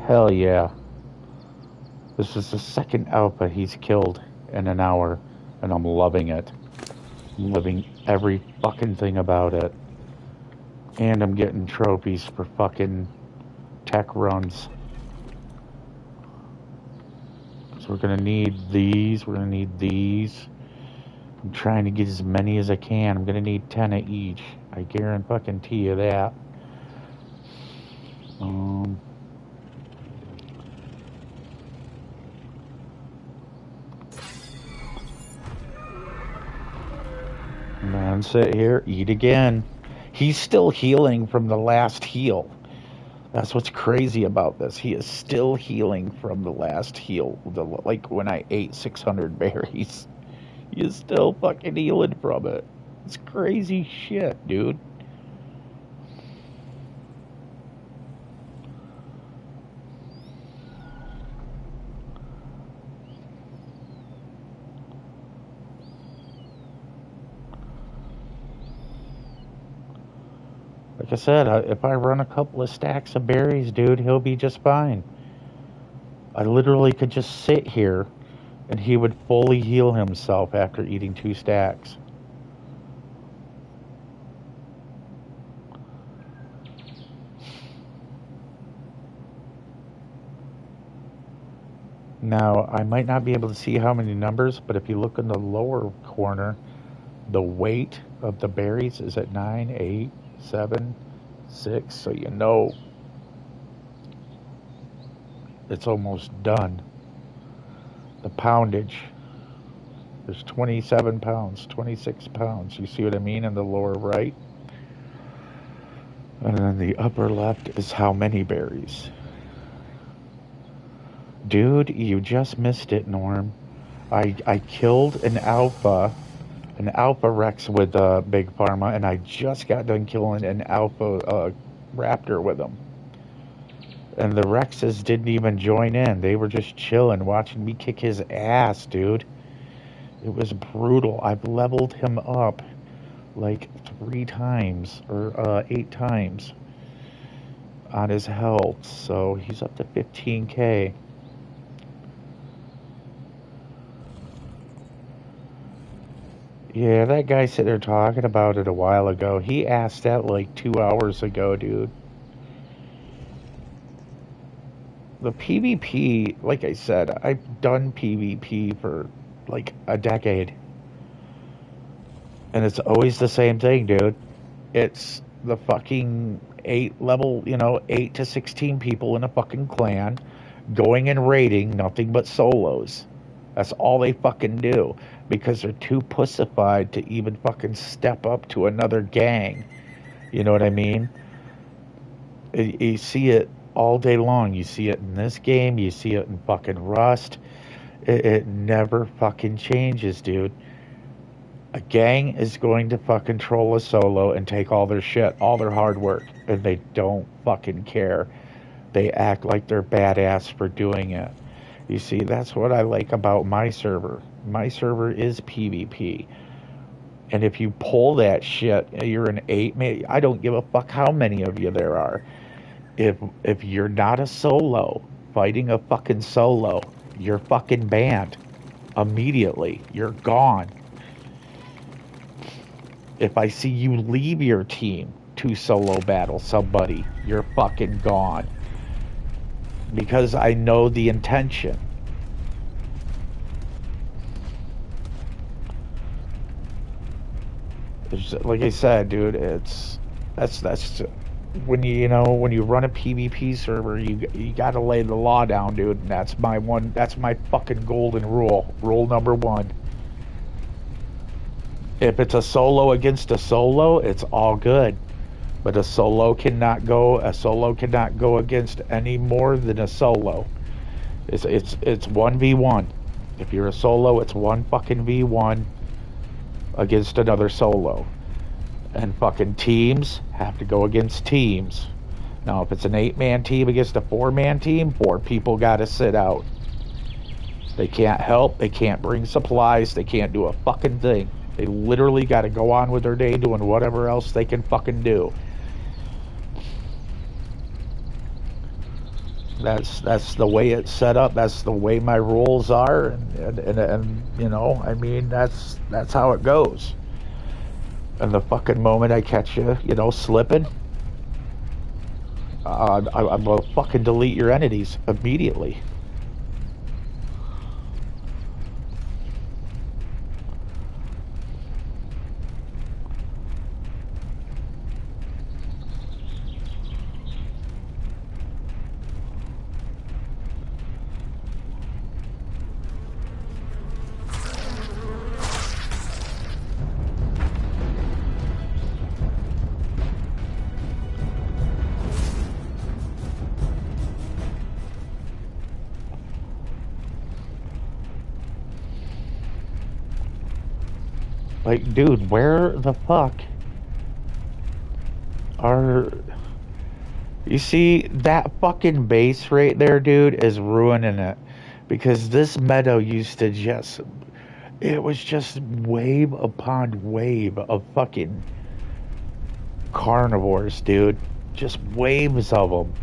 Hell yeah. This is the second alpha he's killed in an hour, and I'm loving it. I'm loving every fucking thing about it. And I'm getting trophies for fucking tech runs. So we're gonna need these, we're gonna need these. I'm trying to get as many as I can. I'm gonna need 10 of each. I guarantee you that. Man, sit here, eat again. He's still healing from the last heal. That's what's crazy about this. He is still healing from the last heal. Like when I ate 600 berries. He is still fucking healing from it. It's crazy shit, dude. Like I said, if I run a couple of stacks of berries, dude, he'll be just fine. I literally could just sit here and he would fully heal himself after eating 2 stacks. Now, I might not be able to see how many numbers, but if you look in the lower corner, the weight of the berries is at 9, 8, 7, 6, so you know it's almost done. The poundage, there's 27 pounds, 26 pounds. You see what I mean in the lower right? And then the upper left is how many berries. Dude, you just missed it, Norm. I killed an alpha Rex with Big Pharma, and I just got done killing an alpha raptor with him. And the Rexes didn't even join in. They were just chilling, watching me kick his ass, dude. It was brutal. I've leveled him up like 3 times, or 8 times on his health. So he's up to 15k. Yeah, that guy sitting there talking about it a while ago. He asked that like 2 hours ago, dude. The PvP, like I said, I've done PvP for like a decade. And it's always the same thing, dude. It's the fucking 8 to 16 people in a fucking clan going and raiding nothing but solos. That's all they fucking do because they're too pussified to even fucking step up to another gang. You know what I mean? You see it all day long. You see it in this game. You see it in fucking Rust. It never fucking changes, dude. A gang is going to fucking troll a solo and take all their shit, all their hard work, and they don't fucking care. They act like they're badass for doing it. You see, that's what I like about my server. My server is PvP. And if you pull that shit, you're an 8-man. I don't give a fuck how many of you there are. If you're not a solo fighting a fucking solo, you're fucking banned immediately. You're gone. If I see you leave your team to solo battle somebody, you're fucking gone. Because I know the intention. It's, like I said, dude, that's when when you run a PvP server, you got to lay the law down, dude. And that's my fucking golden rule. Rule number 1. If it's a solo against a solo, it's all good. But a solo cannot go against any more than a solo. It's 1v1. If you're a solo, it's one fucking v1 against another solo. And fucking teams have to go against teams. Now, if it's an 8-man team against a 4-man team, 4 people gotta sit out. They can't help, they can't bring supplies, they can't do a fucking thing. They literally gotta go on with their day doing whatever else they can fucking do. That's the way it's set up. That's the way my rules are, and I mean that's how it goes. And the fucking moment I catch you, slipping, I will fucking delete your entities immediately. Like, dude, where the fuck are... You see, that fucking base right there, dude, is ruining it. Because this meadow used to just... It was just wave upon wave of fucking carnivores, dude. Just waves of them.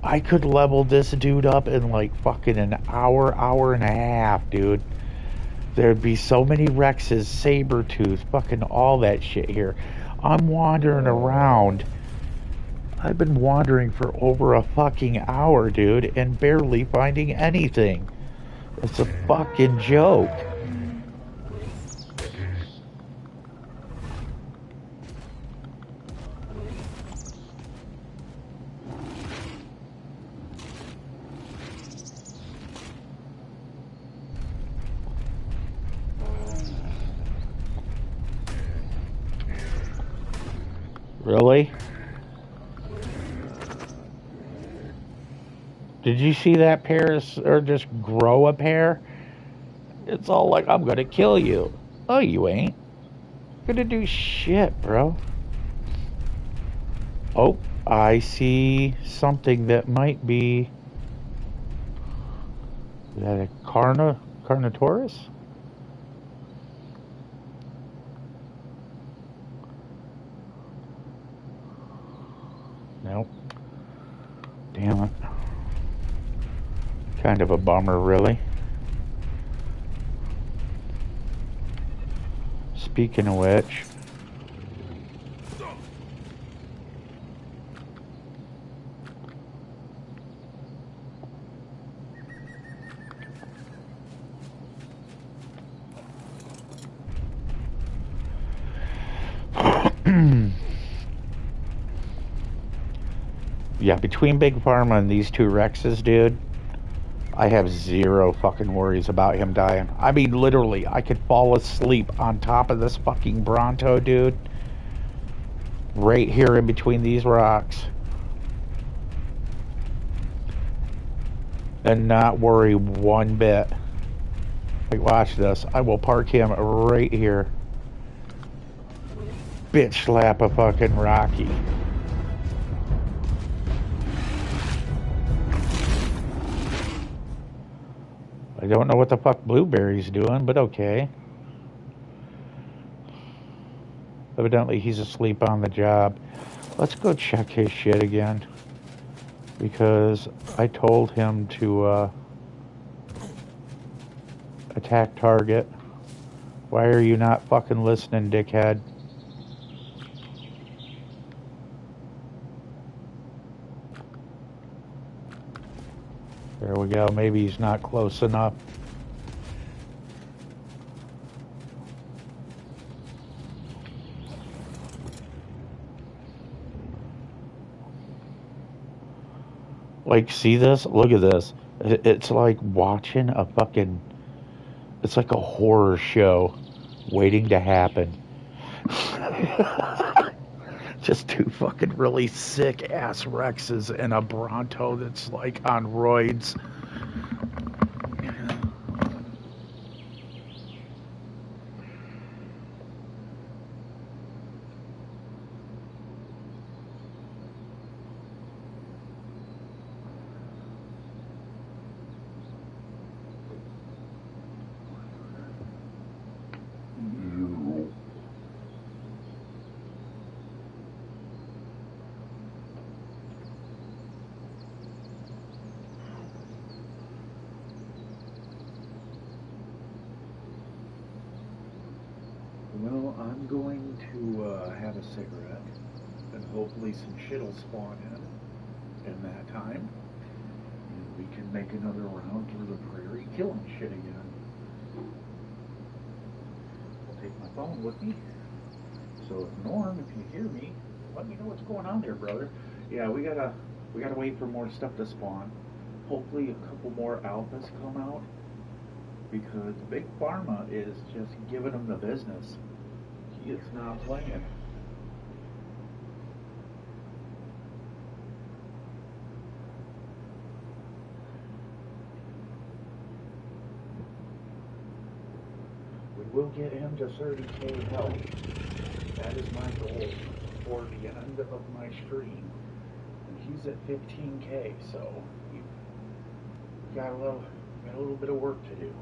I could level this dude up in like fucking an hour and a half, dude. There'd be so many Rexes, Sabertooth, fucking all that shit here. I'm wandering around. I've been wandering for over a fucking hour, dude, and barely finding anything. It's a fucking joke. Really? Did you see that pair or just grow a pair? It's all like, I'm gonna kill you. Oh, you ain't. Gonna do shit, bro. Oh, I see something that might be... Is that a Carnotaurus? Nope. Damn it. Kind of a bummer, really. Speaking of which... Yeah, between Big Pharma and these two Rexes, dude, I have zero fucking worries about him dying. I mean, literally, I could fall asleep on top of this fucking Bronto, dude. Right here in between these rocks. And not worry one bit. Like, watch this. I will park him right here. Bitch slap a fucking Rocky. I don't know what the fuck Blueberry's doing, but okay. Evidently he's asleep on the job. Let's go check his shit again. Because I told him to attack target. Why are you not fucking listening, dickhead? There we go. Maybe he's not close enough. Like, see this? Look at this. It's like watching a fucking... It's like a horror show waiting to happen. Just two fucking really sick ass Rexes and a Bronto that's like on roids. Well, I'm going to have a cigarette, and hopefully some shit will spawn in that time, and we can make another round through the prairie killing shit again. I'll take my phone with me. So Norm, if you hear me, let me know what's going on there, brother. Yeah, we gotta wait for more stuff to spawn. Hopefully a couple more alphas come out, because Big Pharma is just giving them the business. He is not playing. We will get him to 30k health. That is my goal for the end of my stream. And he's at 15k, so we've got a little bit of work to do.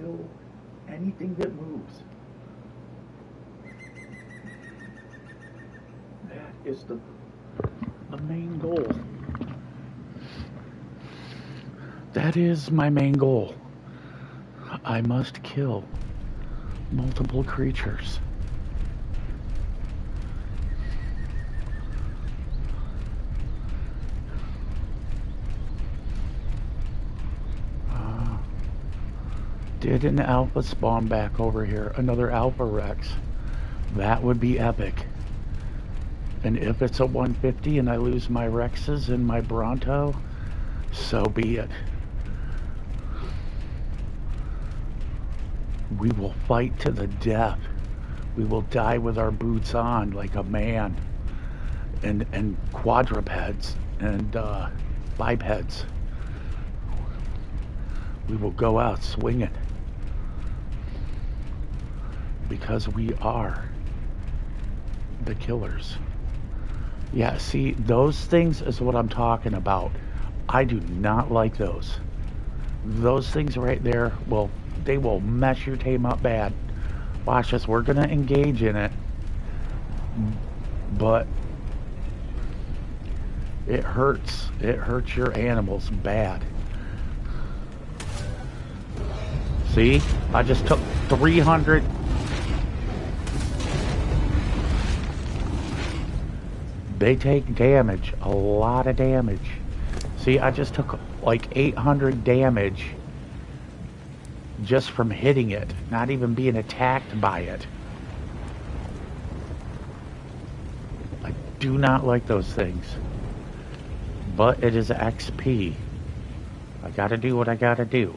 kill anything that moves. That is the main goal. That is my main goal. I must kill multiple creatures. Did an alpha spawn back over here? Another alpha Rex. That would be epic. And if it's a 150 and I lose my Rexes and my Bronto, so be it. We will fight to the death. We will die with our boots on like a man. And quadrupeds and bipeds. We will go out swinging. Because we are the killers. Yeah, see, those things is what I'm talking about. I do not like those. Those things right there, well, they will mess your team up bad. Watch this, we're gonna engage in it. But it hurts. It hurts your animals bad. See? I just took 300. They take damage, a lot of damage. See, I just took like 800 damage just from hitting it, not even being attacked by it. I do not like those things. But it is XP. I gotta do what I gotta do.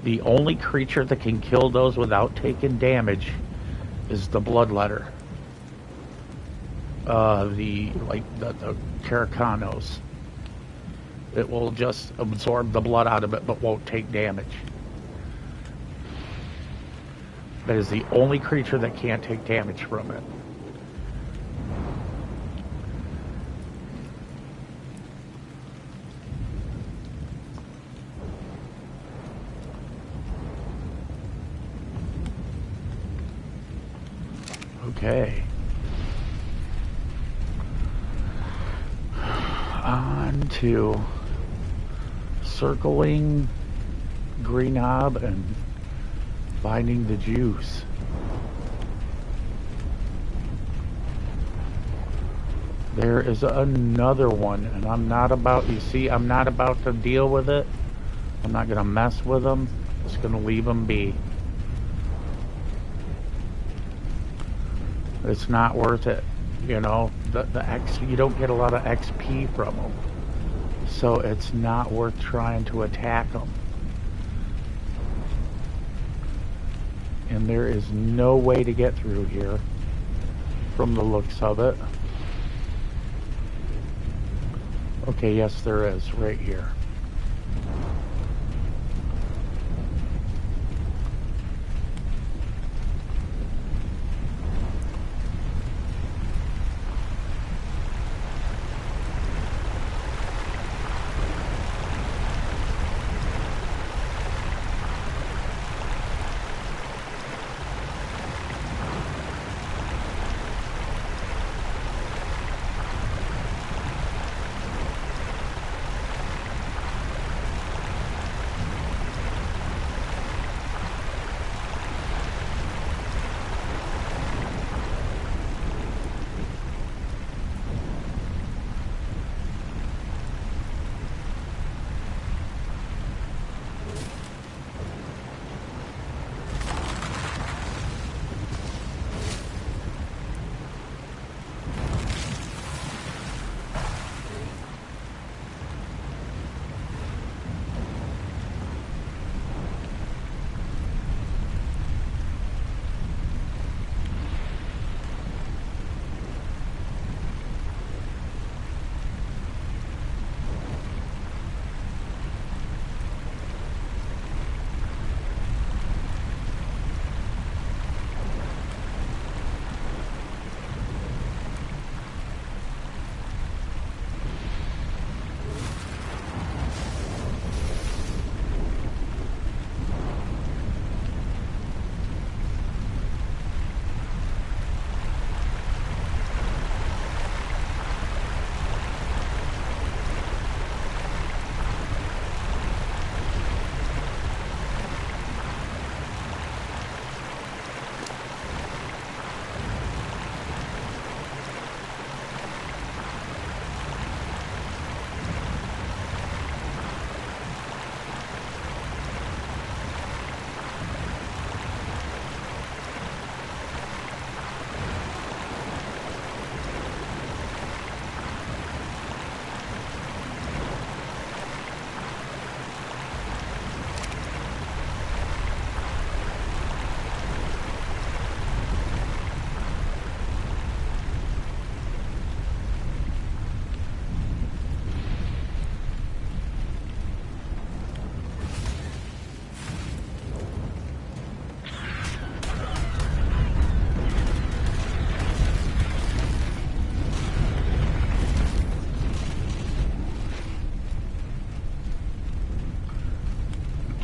The only creature that can kill those without taking damage is the bloodletter. The Caracanos. It will just absorb the blood out of it but won't take damage. That is the only creature that can't take damage from it. Okay. On to circling Green Knob and finding the juice. There is another one, and I'm not about, you see, I'm not about to deal with it. I'm not going to mess with them. I'm just going to leave them be. It's not worth it, you know. You don't get a lot of XP from them, so it's not worth trying to attack them. And there is no way to get through here from the looks of it. Okay, yes there is, right here.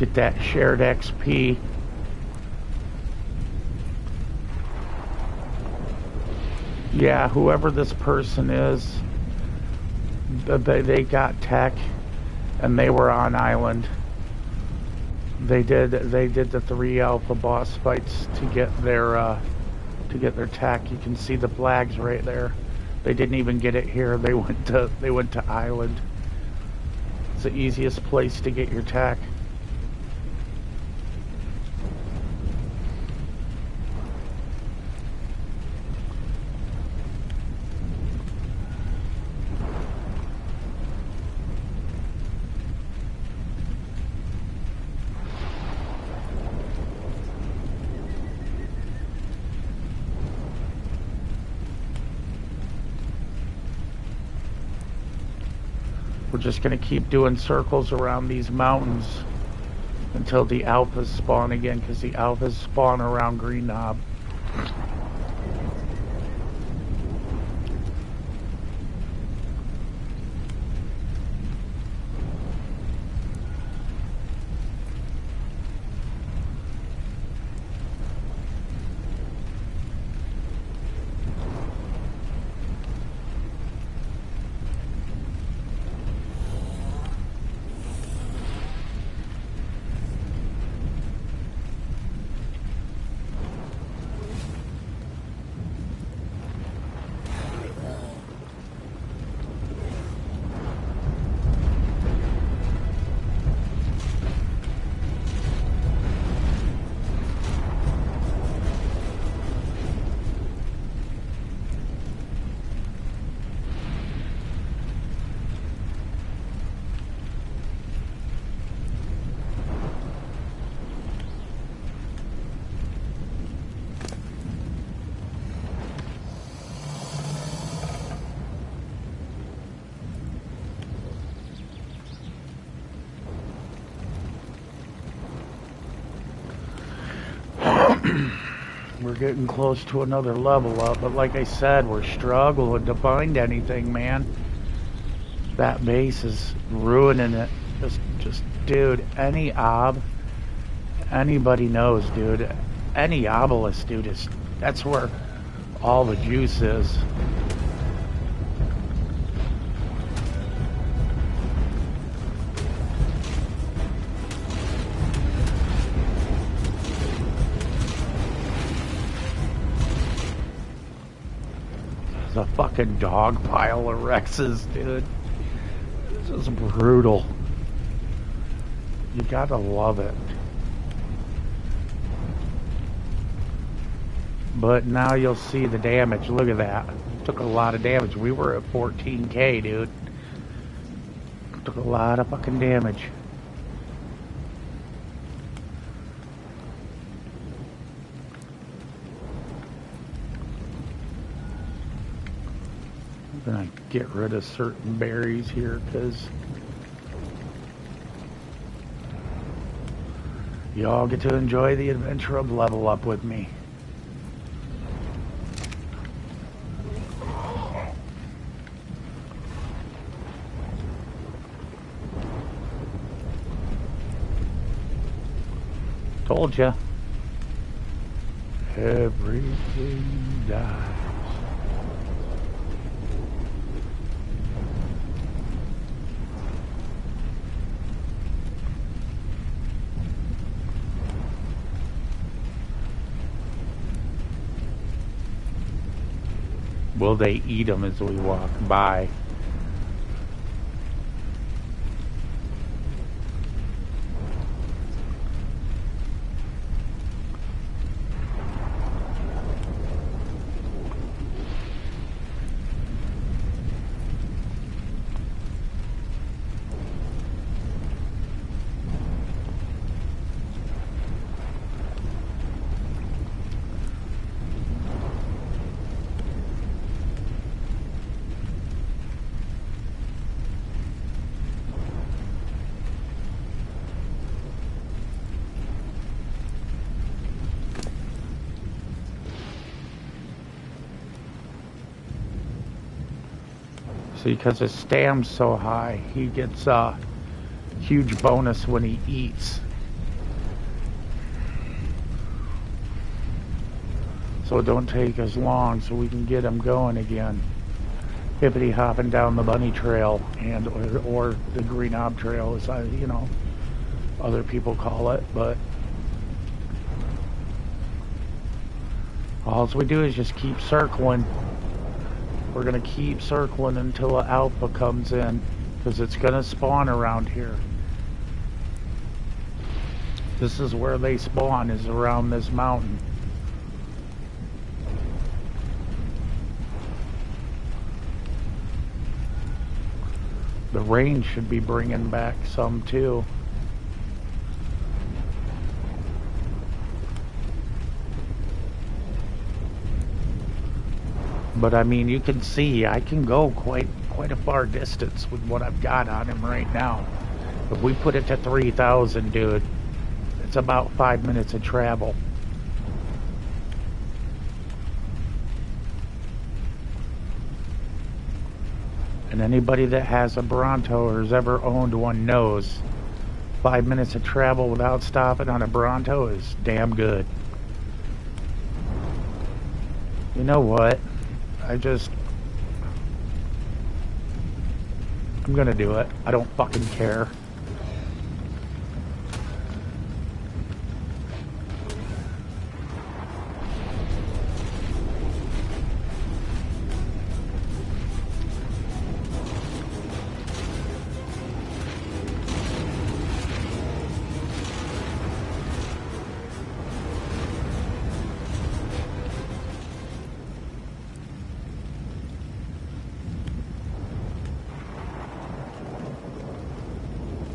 Get that shared XP. Yeah, whoever this person is, they got tech, and they were on island. They did the 3 alpha boss fights to get their tech. You can see the flags right there. They didn't even get it here. They went to island. It's the easiest place to get your tech. We're just going to keep doing circles around these mountains until the alphas spawn again, because the alphas spawn around Green Knob. We're getting close to another level up, but like I said, we're struggling to find anything, man. That base is ruining it. Just, dude, any anybody knows, dude. Any obelisk, dude, that's where all the juice is. A fucking dog pile of Rexes, dude. This is brutal. You gotta love it. But now you'll see the damage. Look at that. Took a lot of damage. We were at 14k, dude. Took a lot of fucking damage. I'm gonna get rid of certain berries here because y'all get to enjoy the adventure of level up with me. Told ya. Everything dies. Will they eat them as we walk by? See, because his stam's so high, he gets a huge bonus when he eats. so it don't take as long, so we can get them going again. Hippity hopping down the bunny trail and or the green knob trail, as other people call it. But all we do is just keep circling. We're gonna keep circling until an alpha comes in, because it's gonna spawn around here. This is where they spawn, is around this mountain. The rain should be bringing back some too. But I mean, you can see I can go quite a far distance with what I've got on him right now. If we put it to 3,000, dude, it's about 5 minutes of travel. And anybody that has a Bronto or has ever owned one knows 5 minutes of travel without stopping on a Bronto is damn good. You know what? I'm gonna do it. I don't fucking care.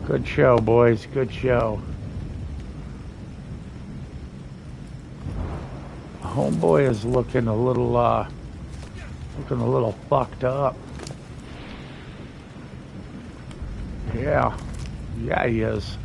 Good show, boys. Good show. Homeboy is looking a little fucked up. Yeah, he is.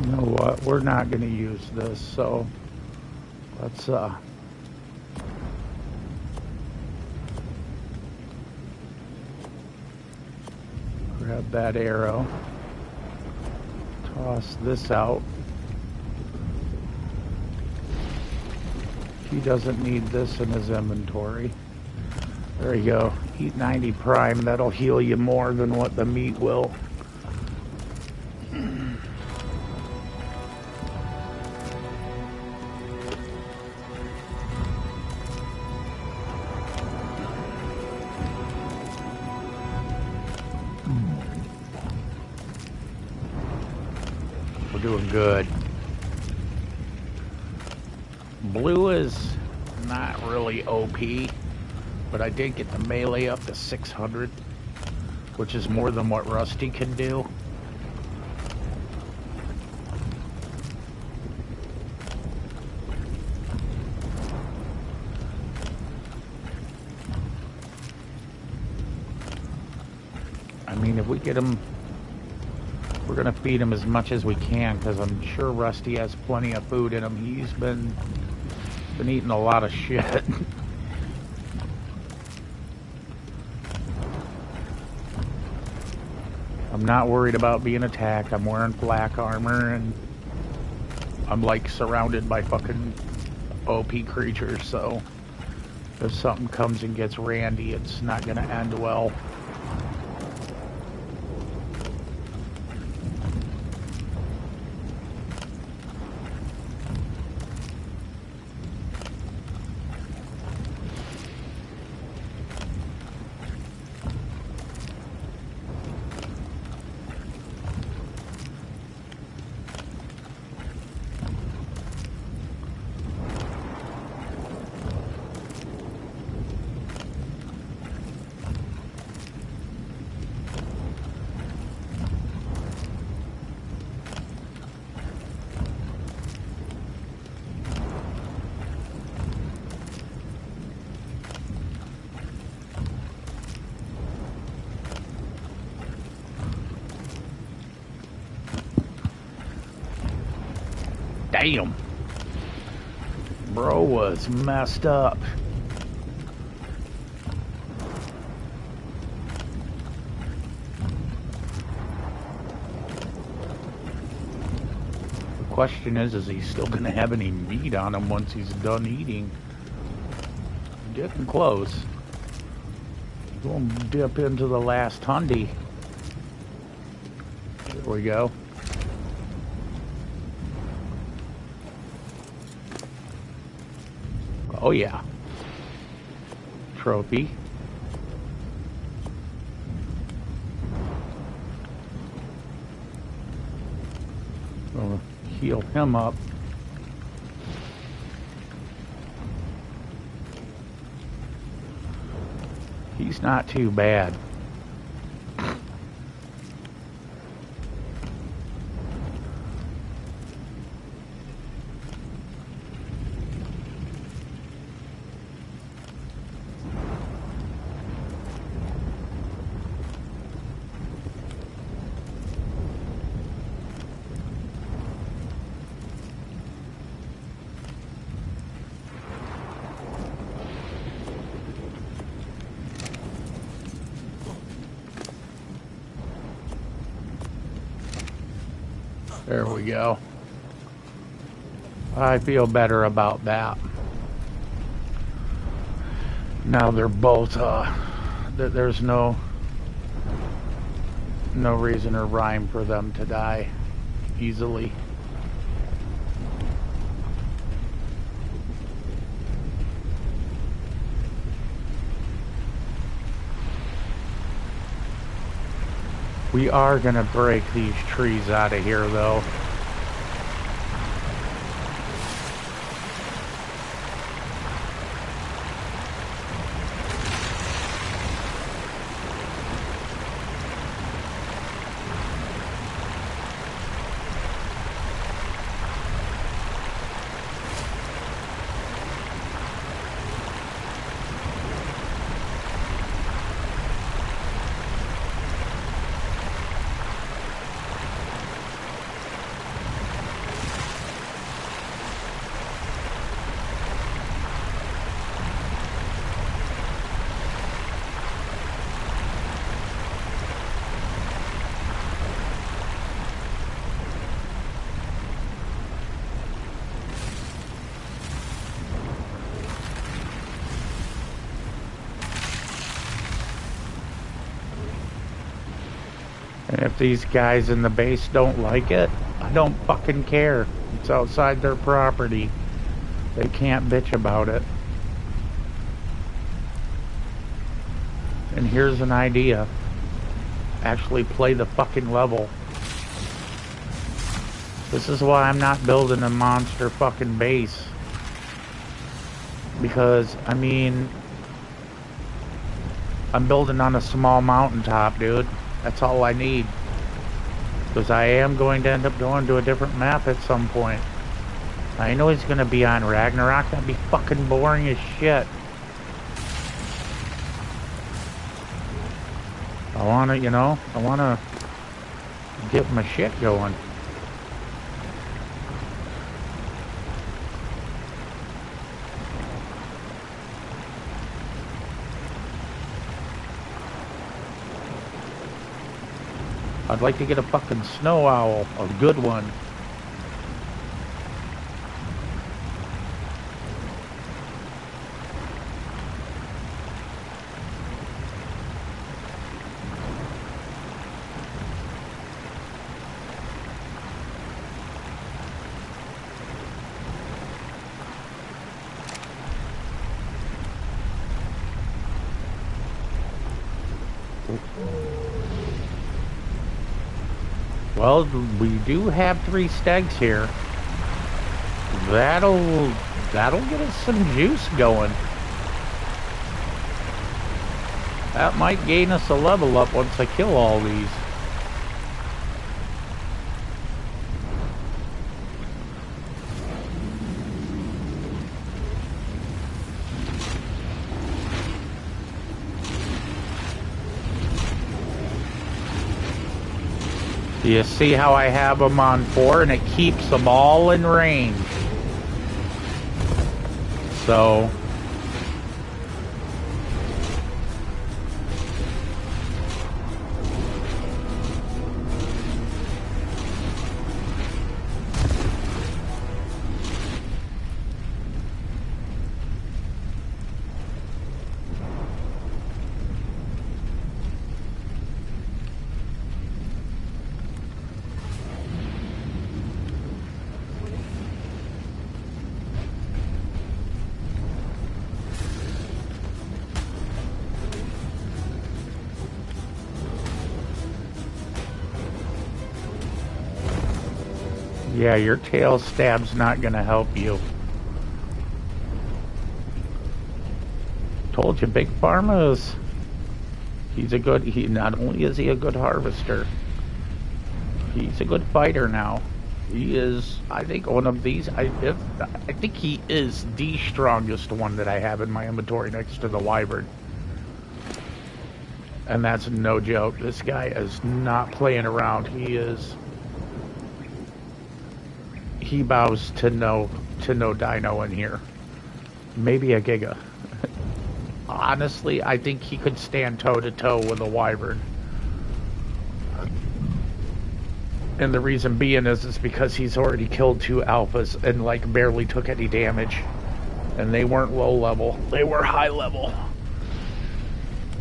You know what? We're not going to use this, so let's grab that arrow, toss this out. He doesn't need this in his inventory. There you go. Eat 90 prime. That'll heal you more than what the meat will. We're doing good. Blue is not really OP, but I did get the melee up to 600, which is more than what Rusty can do. I mean, if we get him, we're gonna feed him as much as we can, because I'm sure Rusty has plenty of food in him. He's been eating a lot of shit. I'm not worried about being attacked. I'm wearing black armor, and I'm like surrounded by fucking OP creatures, so if something comes and gets Randy, it's not gonna end well. Damn. Bro was messed up. The question is he still gonna have any meat on him once he's done eating? Getting close. Gonna dip into the last hundy. There we go. Oh yeah. Trophy. Gonna heal him up. He's not too bad. There we go. I feel better about that. Now they're both, there's no reason or rhyme for them to die easily. We are gonna break these trees out of here though. And if these guys in the base don't like it, I don't fucking care. It's outside their property. They can't bitch about it. And here's an idea. Actually play the fucking level. This is why I'm not building a monster fucking base. Because, I mean, I'm building on a small mountaintop, dude. That's all I need. Because I am going to end up going to a different map at some point. I know he's going to be on Ragnarok. That'd be fucking boring as shit. I want to, you know, I want to get my shit going. I'd like to get a fucking snow owl, a good one. Well, we do have 3 stags here. That'll get us some juice going. That might gain us a level up once I kill all these. You see how I have them on 4 and it keeps them all in range. So yeah, your tail stab's not gonna help you. Told you, Big Pharma is, he not only is he a good harvester, he's a good fighter now. He is, I think, one of these, I think he is the strongest one that I have in my inventory next to the Wyvern. And that's no joke. This guy is not playing around. He bows to no dino in here. Maybe a Giga. Honestly, I think he could stand toe-to-toe with a Wyvern. And the reason being is because he's already killed 2 alphas and like barely took any damage. And they weren't low level, they were high level.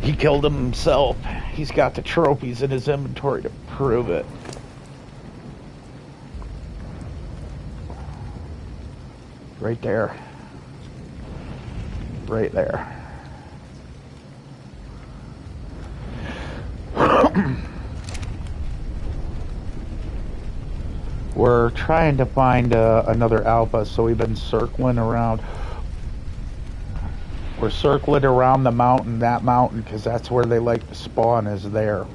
He killed them himself. He's got the trophies in his inventory to prove it. Right there. Right there. We're trying to find another alpha, so we've been circling around. We're circling around the mountain, that mountain, because that's where they like to spawn, is there.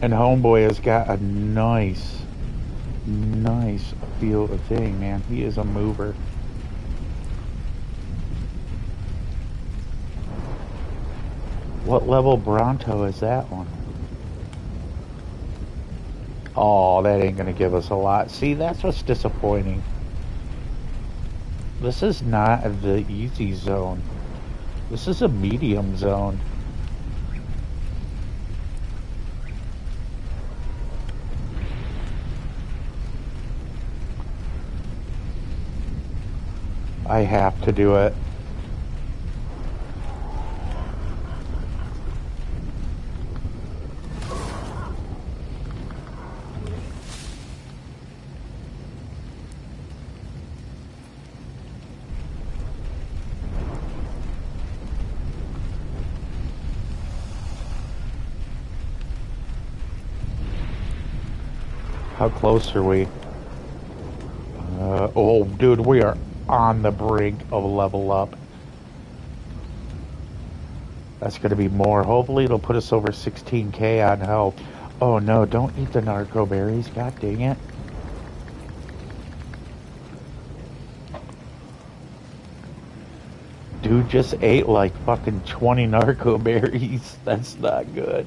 And Homeboy has got a nice field of thing, man. He is a mover. What level Bronto is that one? Oh, that ain't gonna give us a lot. See, that's what's disappointing. This is not the easy zone. This is a medium zone. I have to do it. How close are we? Oh, dude, we are on the brink of level up. That's going to be more. Hopefully it'll put us over 16k on health. Oh no, don't eat the narco berries. God dang it. Dude just ate like fucking 20 narco berries. That's not good.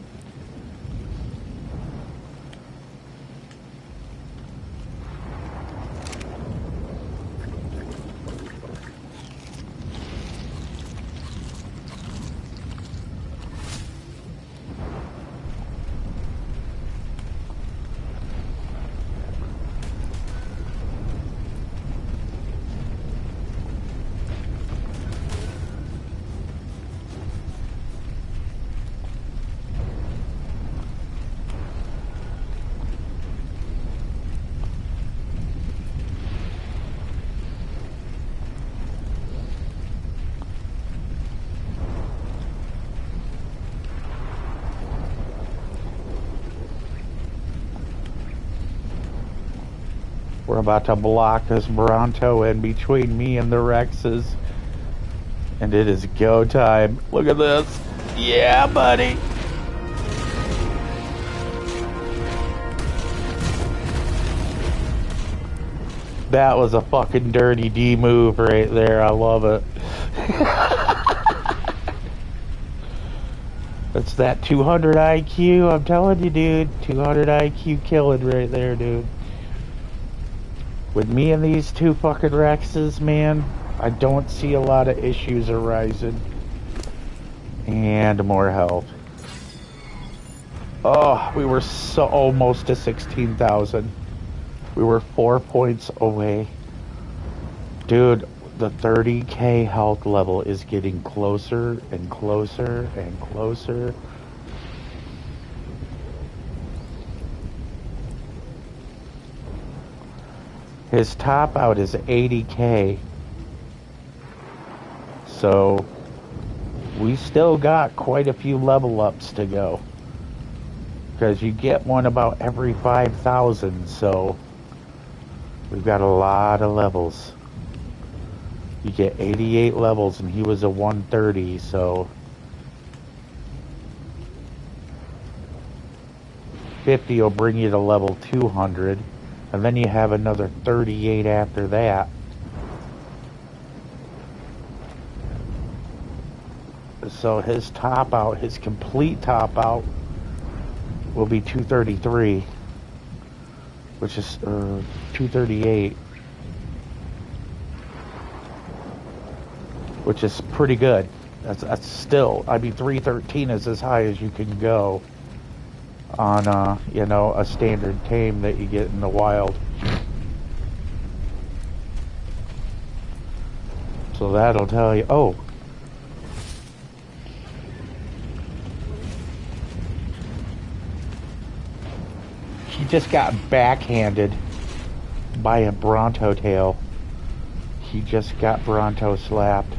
We're about to block this Bronto in between me and the Rexes. And it is go time. Look at this. Yeah, buddy. That was a fucking dirty D move right there. I love it. That's that 200 IQ. I'm telling you, dude. 200 IQ killing right there, dude. With me and these two fucking Rexes, man, I don't see a lot of issues arising. And more health. Oh, we were so almost to 16,000. We were 4 points away. Dude, the 30k health level is getting closer and closer and closer. His top out is 80k. So we still got quite a few level ups to go. Because you get one about every 5,000, so we've got a lot of levels. You get 88 levels, and he was a 130, so 50 will bring you to level 200, and then you have another 38 after that. So his top out, his complete top out, will be 233, which is 238, which is pretty good. That's still, I mean, 313 is as high as you can go on you know, a standard tame that you get in the wild. So that'll tell you. Oh, he just got backhanded by a Bronto tail. He just got Bronto slapped.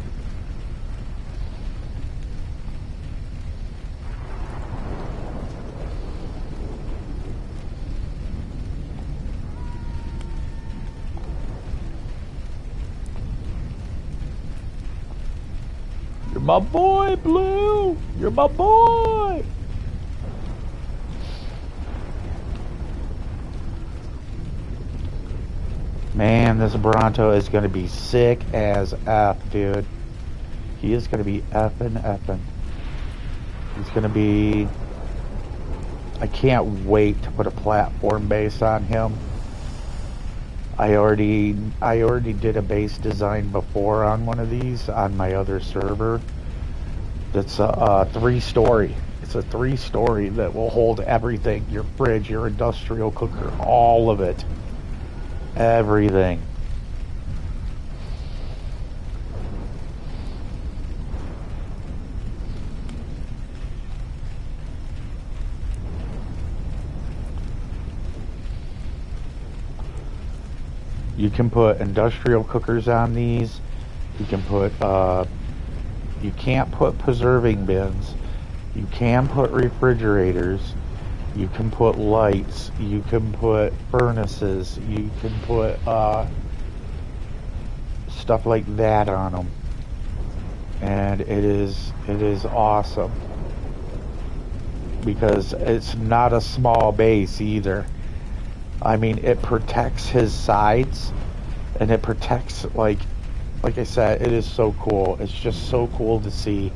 You're my boy, Blue! You're my boy! Man, this Bronto is going to be sick as F, dude. He is going to be effing. He's going to be... I can't wait to put a platform base on him. I already did a base design before on one of these on my other server. That's a 3-story. It's a 3-story that will hold everything. Your fridge, your industrial cooker, all of it. Everything. You can put industrial cookers on these. You can put, you can't put preserving bins. You can put refrigerators. You can put lights. You can put furnaces. You can put, stuff like that on them. And it is awesome. Because it's not a small base either. I mean, it protects his sides, and it protects, like I said, it is so cool. It's just so cool to see.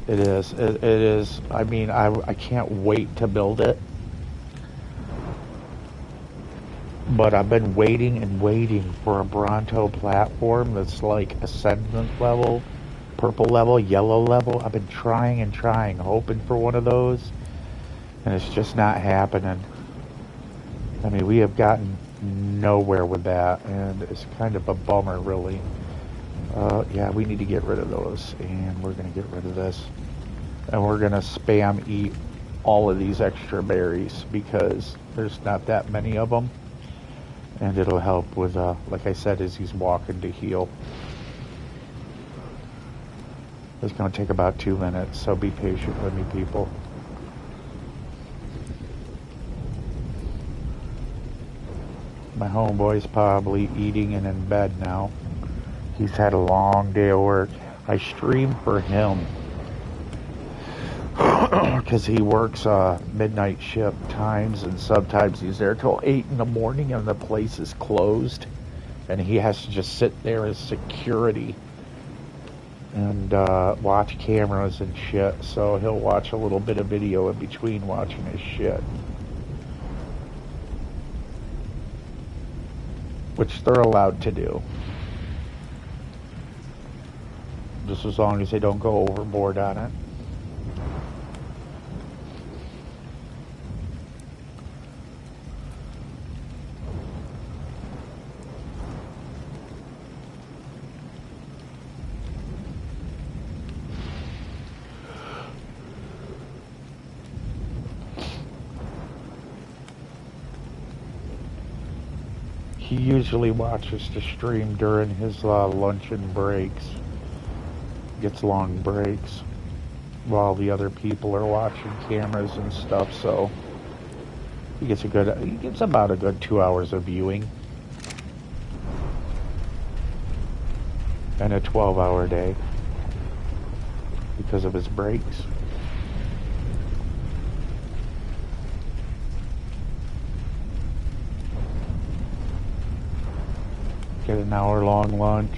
It is. It is. I mean, I can't wait to build it. But I've been waiting and waiting for a Bronto platform that's like Ascendant level, purple level, yellow level. I've been trying and trying, hoping for one of those, and it's just not happening. I mean, we have gotten nowhere with that, and it's kind of a bummer, really. Yeah, we need to get rid of those, and we're going to get rid of this. And we're going to spam eat all of these extra berries, because there's not that many of them. And it'll help with, like I said, as he's walking to heal. It's going to take about 2 minutes, so be patient with me, people. My homeboy's probably eating and in bed now. He's had a long day of work. I stream for him because he works midnight shift times, and sometimes he's there till 8 in the morning and the place is closed, and he has to just sit there as security and watch cameras and shit. So he'll watch a little bit of video in between watching his shit, which they're allowed to do, just as long as they don't go overboard on it. He usually watches the stream during his lunch and breaks. Gets long breaks while the other people are watching cameras and stuff, so he gets about a good 2 hours of viewing and a 12-hour day because of his breaks. Get an hour-long lunch.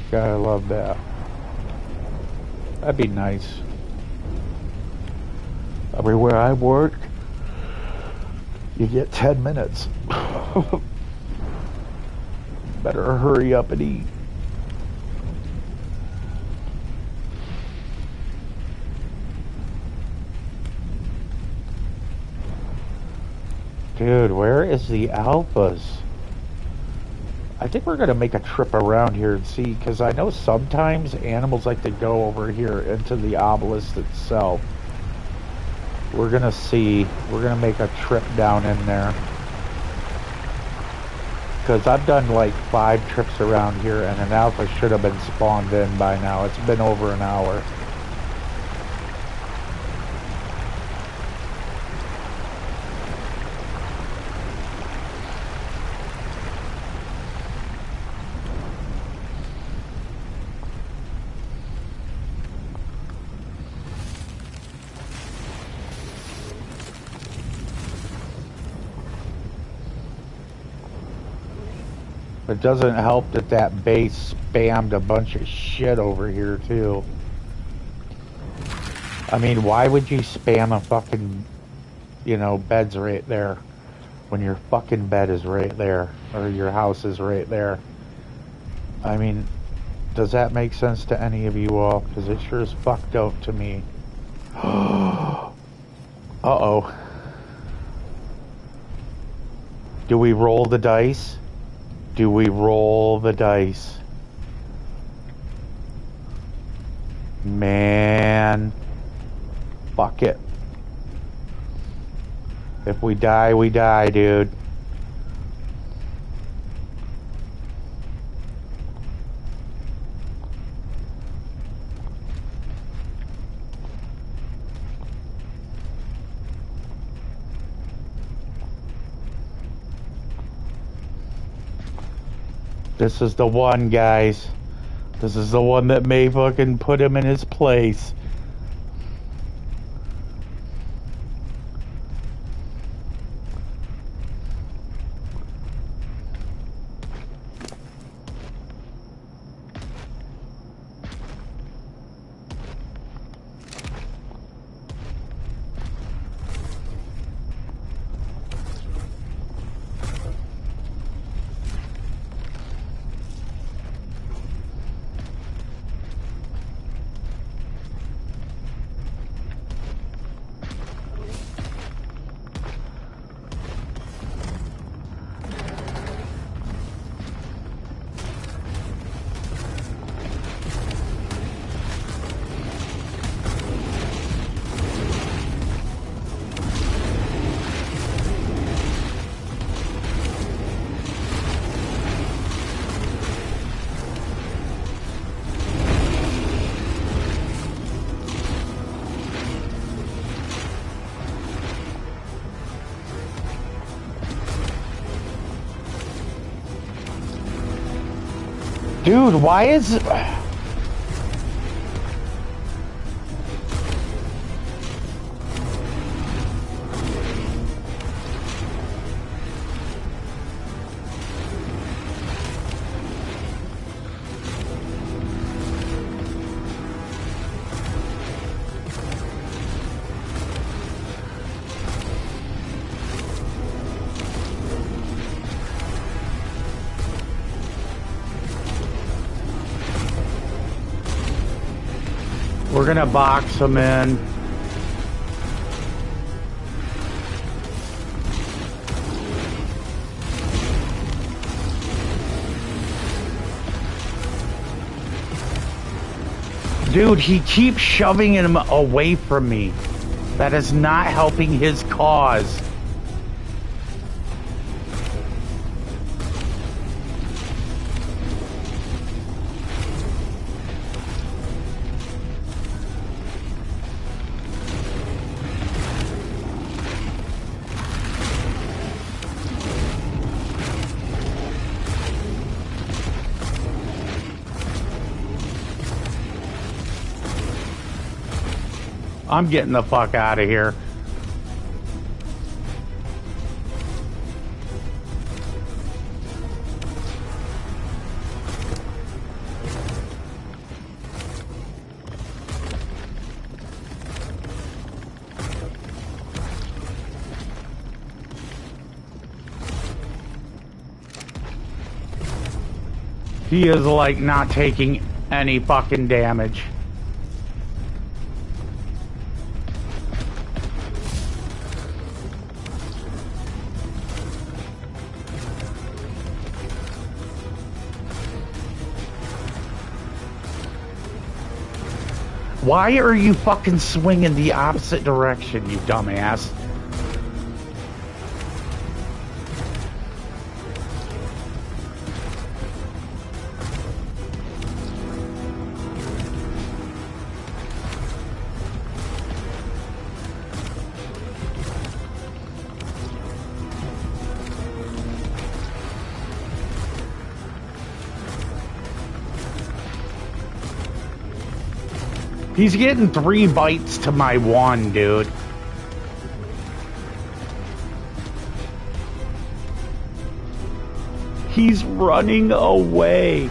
God, I love that. That'd be nice. Everywhere I work, you get 10 minutes. Better hurry up and eat. Dude, where is the alphas? I think we're going to make a trip around here and see, because I know sometimes animals like to go over here into the obelisk itself. We're going to see. We're going to make a trip down in there. Because I've done like 5 trips around here, and an alpha should have been spawned in by now. It's been over an hour. It doesn't help that that base spammed a bunch of shit over here too. I mean, why would you spam a fucking, beds right there when your fucking bed is right there or your house is right there? I mean, does that make sense to any of you all? Because it sure as fuck don't to me. Uh-oh. Do we roll the dice? Do we roll the dice? Man. Fuck it. If we die, we die, dude. This is the one, guys. This is the one that may fucking put him in his place. Dude, why is... We're gonna box him in. Dude, he keeps shoving him away from me. That is not helping his cause. I'm getting the fuck out of here. He is like not taking any fucking damage. Why are you fucking swinging the opposite direction, you dumbass? He's getting 3 bites to my 1, dude. He's running away.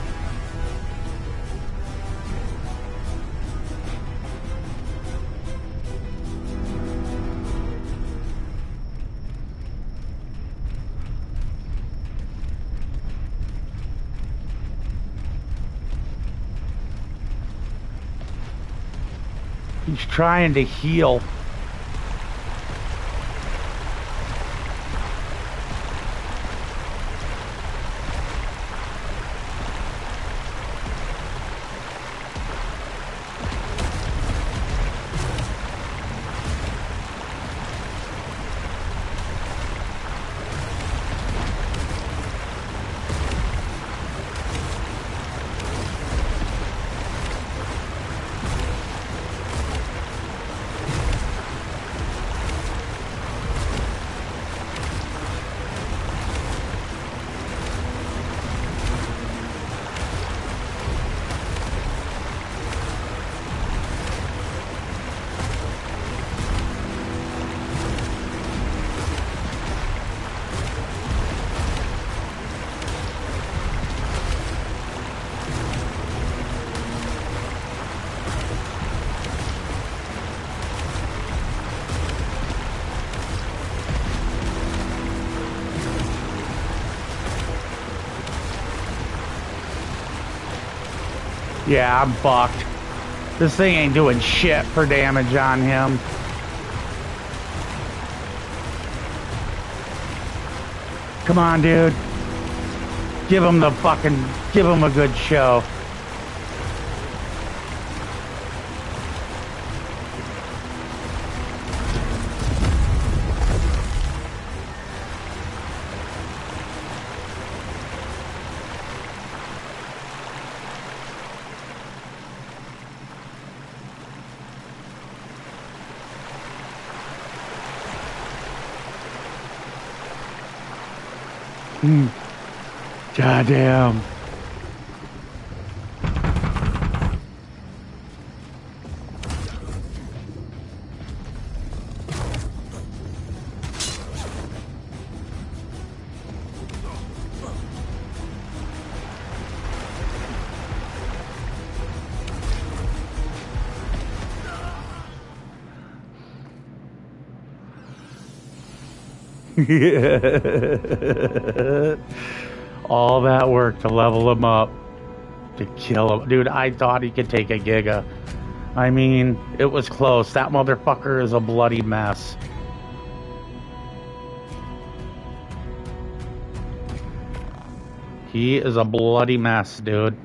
He's trying to heal. Yeah, I'm fucked. This thing ain't doing shit for damage on him. Come on, dude. Give him a good show. Goddamn. All that work to level him up, to kill him. Dude, I thought he could take a Giga. I mean, it was close. That motherfucker is a bloody mess. He is a bloody mess, dude.